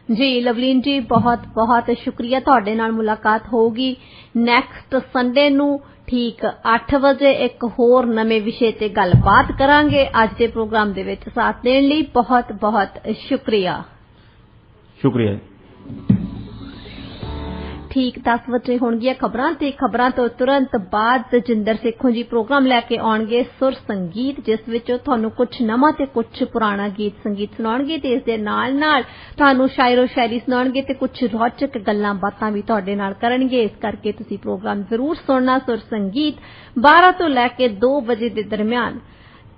ਜੀ ਲਵਲੀਨ ਜੀ, ਬਹੁਤ ਬਹੁਤ ਸ਼ੁਕਰੀਆ। ਤੁਹਾਡੇ ਨਾਲ ਮੁਲਾਕਾਤ ਹੋਊਗੀ ਨੈਕਸਟ ਸੰਡੇ ਨੂੰ ਠੀਕ 8 ਵਜੇ ਇੱਕ ਹੋਰ ਨਵੇਂ ਵਿਸ਼ੇ ਤੇ ਗੱਲਬਾਤ ਕਰਾਂਗੇ। ਅੱਜ ਦੇ ਪ੍ਰੋਗਰਾਮ ਦੇ ਵਿੱਚ ਸਾਥ ਦੇਣ ਲਈ ਬਹੁਤ ਬਹੁਤ ਸ਼ੁਕਰੀਆ। ਸ਼ੁਕਰੀਆ। ਠੀਕ 10 ਵਜੇ ਹੋਣਗੀਆਂ ਖਬਰਾਂ ਤੇ ਖਬਰਾਂ ਤੋਂ ਤੁਰੰਤ ਬਾਅਦ ਤਜਿੰਦਰ ਸੇਖੋਂ ਜੀ ਪ੍ਰੋਗਰਾਮ ਲੈ ਕੇ ਆਉਣਗੇ ਸੁਰ ਸੰਗੀਤ, ਜਿਸ ਵਿੱਚ ਤੁਹਾਨੂੰ ਕੁਝ ਨਵਾਂ ਤੇ ਕੁਝ ਪੁਰਾਣਾ ਗੀਤ ਸੰਗੀਤ ਸੁਣਾਉਣਗੇ ਤੇ ਇਸ ਦੇ ਨਾਲ ਨਾਲ ਤੁਹਾਨੂੰ ਸ਼ਾਇਰੋ ਸ਼ਾਇਰੀ ਸੁਣਾਉਣਗੇ ਤੇ ਕੁਝ ਰੌਚਕ ਗੱਲਾਂ ਬਾਤਾਂ ਵੀ ਤੁਹਾਡੇ ਨਾਲ ਕਰਨਗੇ। ਇਸ ਕਰਕੇ ਤੁਸੀਂ ਪ੍ਰੋਗਰਾਮ ਜ਼ਰੂਰ ਸੁਣਨਾ। ਸੁਰ ਸੰਗੀਤ 12 ਤੋਂ ਲੈ ਕੇ 2 ਵਜੇ ਦੇ ਦਰਮਿਆਨ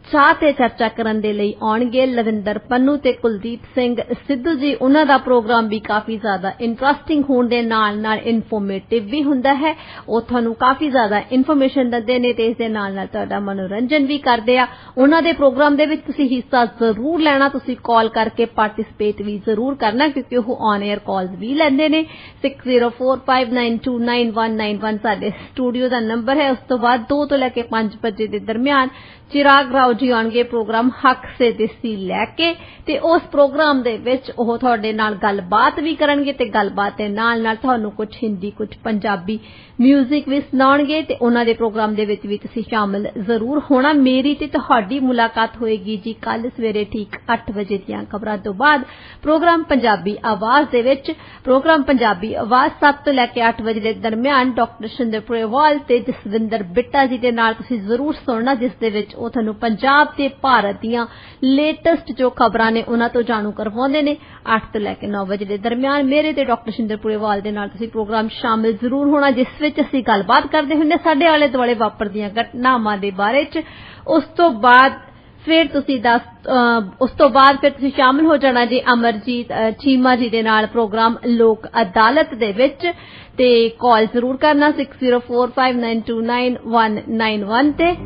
ਚਾਹ ਤੇ ਚਰਚਾ ਕਰਨ ਦੇ ਲਈ ਆਉਣਗੇ ਲਵਿੰਦਰ ਪੰਨੂ ਤੇ ਕੁਲਦੀਪ ਸਿੰਘ ਸਿੱਧੂ ਜੀ। ਉਹਨਾਂ ਦਾ ਪ੍ਰੋਗਰਾਮ ਵੀ ਕਾਫੀ ਜ਼ਿਆਦਾ ਇੰਟਰਸਟਿੰਗ ਹੋਣ ਦੇ ਨਾਲ ਨਾਲ ਇਨਫੋਰਮੇਟਿਵ ਵੀ ਹੁੰਦਾ ਹੈ। ਉਹ ਤੁਹਾਨੂੰ ਕਾਫੀ ਜ਼ਿਆਦਾ ਇਨਫੋਰਮੇਸ਼ਨ ਦਿੰਦੇ ਨੇ ਤੇ ਇਸ ਦੇ ਨਾਲ ਨਾਲ ਤੁਹਾਡਾ ਮਨੋਰੰਜਨ ਵੀ ਕਰਦੇ ਆ। ਉਹਨਾਂ ਦੇ ਪ੍ਰੋਗਰਾਮ ਦੇ ਵਿੱਚ ਤੁਸੀਂ ਹਿੱਸਾ ਜ਼ਰੂਰ ਲੈਣਾ, ਤੁਸੀਂ ਕਾਲ ਕਰਕੇ ਪਾਰਟਿਸਿਪੇਟ ਵੀ ਜ਼ਰੂਰ ਕਰਨਾ, ਕਿਉਂਕਿ ਉਹ ਔਨ 에ਅਰ ਕਾਲਸ ਵੀ ਲੈਂਦੇ ਨੇ। 6045929191 ਸਾਡੇ ਸਟੂਡੀਓ ਦਾ ਨੰਬਰ ਹੈ। ਉਸ ਤੋਂ ਬਾਅਦ 2 ਤੋਂ ਲੈ ਕੇ 5 ਵਜੇ ਦੇ ਦਰਮਿਆਨ चिराग राव जी आउणगे प्रोग्राम हक से देसी लैके ते उस प्रोग्राम दे विच ओह तुहाडे नाल गलबात भी करनगे ते गलबात दे नाल नाल तुहानू कुछ हिंदी कुछ पंजाबी म्यूजिक भी सुणाउणगे ते उन्हां दे प्रोग्राम दे विच भी तुसीं शामिल जरूर होना। मेरी ते तुहाडी मुलाकात होएगी जी कल सवेरे ठीक 8 बजे दीआं खबरां तो बाद प्रोग्राम पंजाबी आवाज़ दे विच। प्रोग्राम पंजाबी आवाज़ 7 तो लैके 8 बजे दे दरमियान डॉक्टर शिंदर पुरेवाल ते जसविंदर बिट्टा जी दे नाल तुसीं जरूर सुनना, जिस दे विच ਉਹ ਤੁਹਾਨੂੰ ਪੰਜਾਬ ਤੇ ਭਾਰਤ ਦੀਆਂ ਲੇਟੈਸਟ ਜੋ ਖਬਰਾਂ ਨੇ ਉਹਨਾਂ ਤੋਂ ਜਾਣੂ ਕਰਵਾਉਂਦੇ ਨੇ। 8 ਤੋਂ ਲੈ ਕੇ 9 ਵਜੇ ਦੇ ਦਰਮਿਆਨ ਮੇਰੇ ਤੇ ਡਾਕਟਰ ਸ਼ਿੰਦਰ ਪੁਰੇਵਾਲ ਦੇ ਨਾਲ ਤੁਸੀਂ ਪ੍ਰੋਗਰਾਮ ਸ਼ਾਮਿਲ ਜ਼ਰੂਰ ਹੋਣਾ, ਜਿਸ ਵਿੱਚ ਅਸੀਂ ਗੱਲਬਾਤ ਕਰਦੇ ਹੁੰਦੇ ਸਾਡੇ ਆਲੇ ਦੁਆਲੇ ਵਾਪਰਦੀਆਂ ਘਟਨਾਵਾਂ ਦੇ ਬਾਰੇ ਚ। ਉਸ ਤੋਂ ਬਾਅਦ ਫਿਰ ਤੁਸੀਂ ਸ਼ਾਮਿਲ ਹੋ ਜਾਣਾ ਜੀ ਅਮਰਜੀਤ ਚੀਮਾ ਜੀ ਦੇ ਨਾਲ ਪ੍ਰੋਗਰਾਮ ਲੋਕ ਅਦਾਲਤ ਦੇ ਵਿੱਚ ਤੇ ਕਾਲ ਜ਼ਰੂਰ ਕਰਨਾ 6045929191 ਤੇ।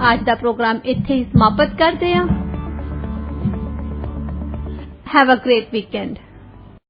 आज का प्रोग्राम इत्थे ही समाप्त करते हैं। Have a great weekend.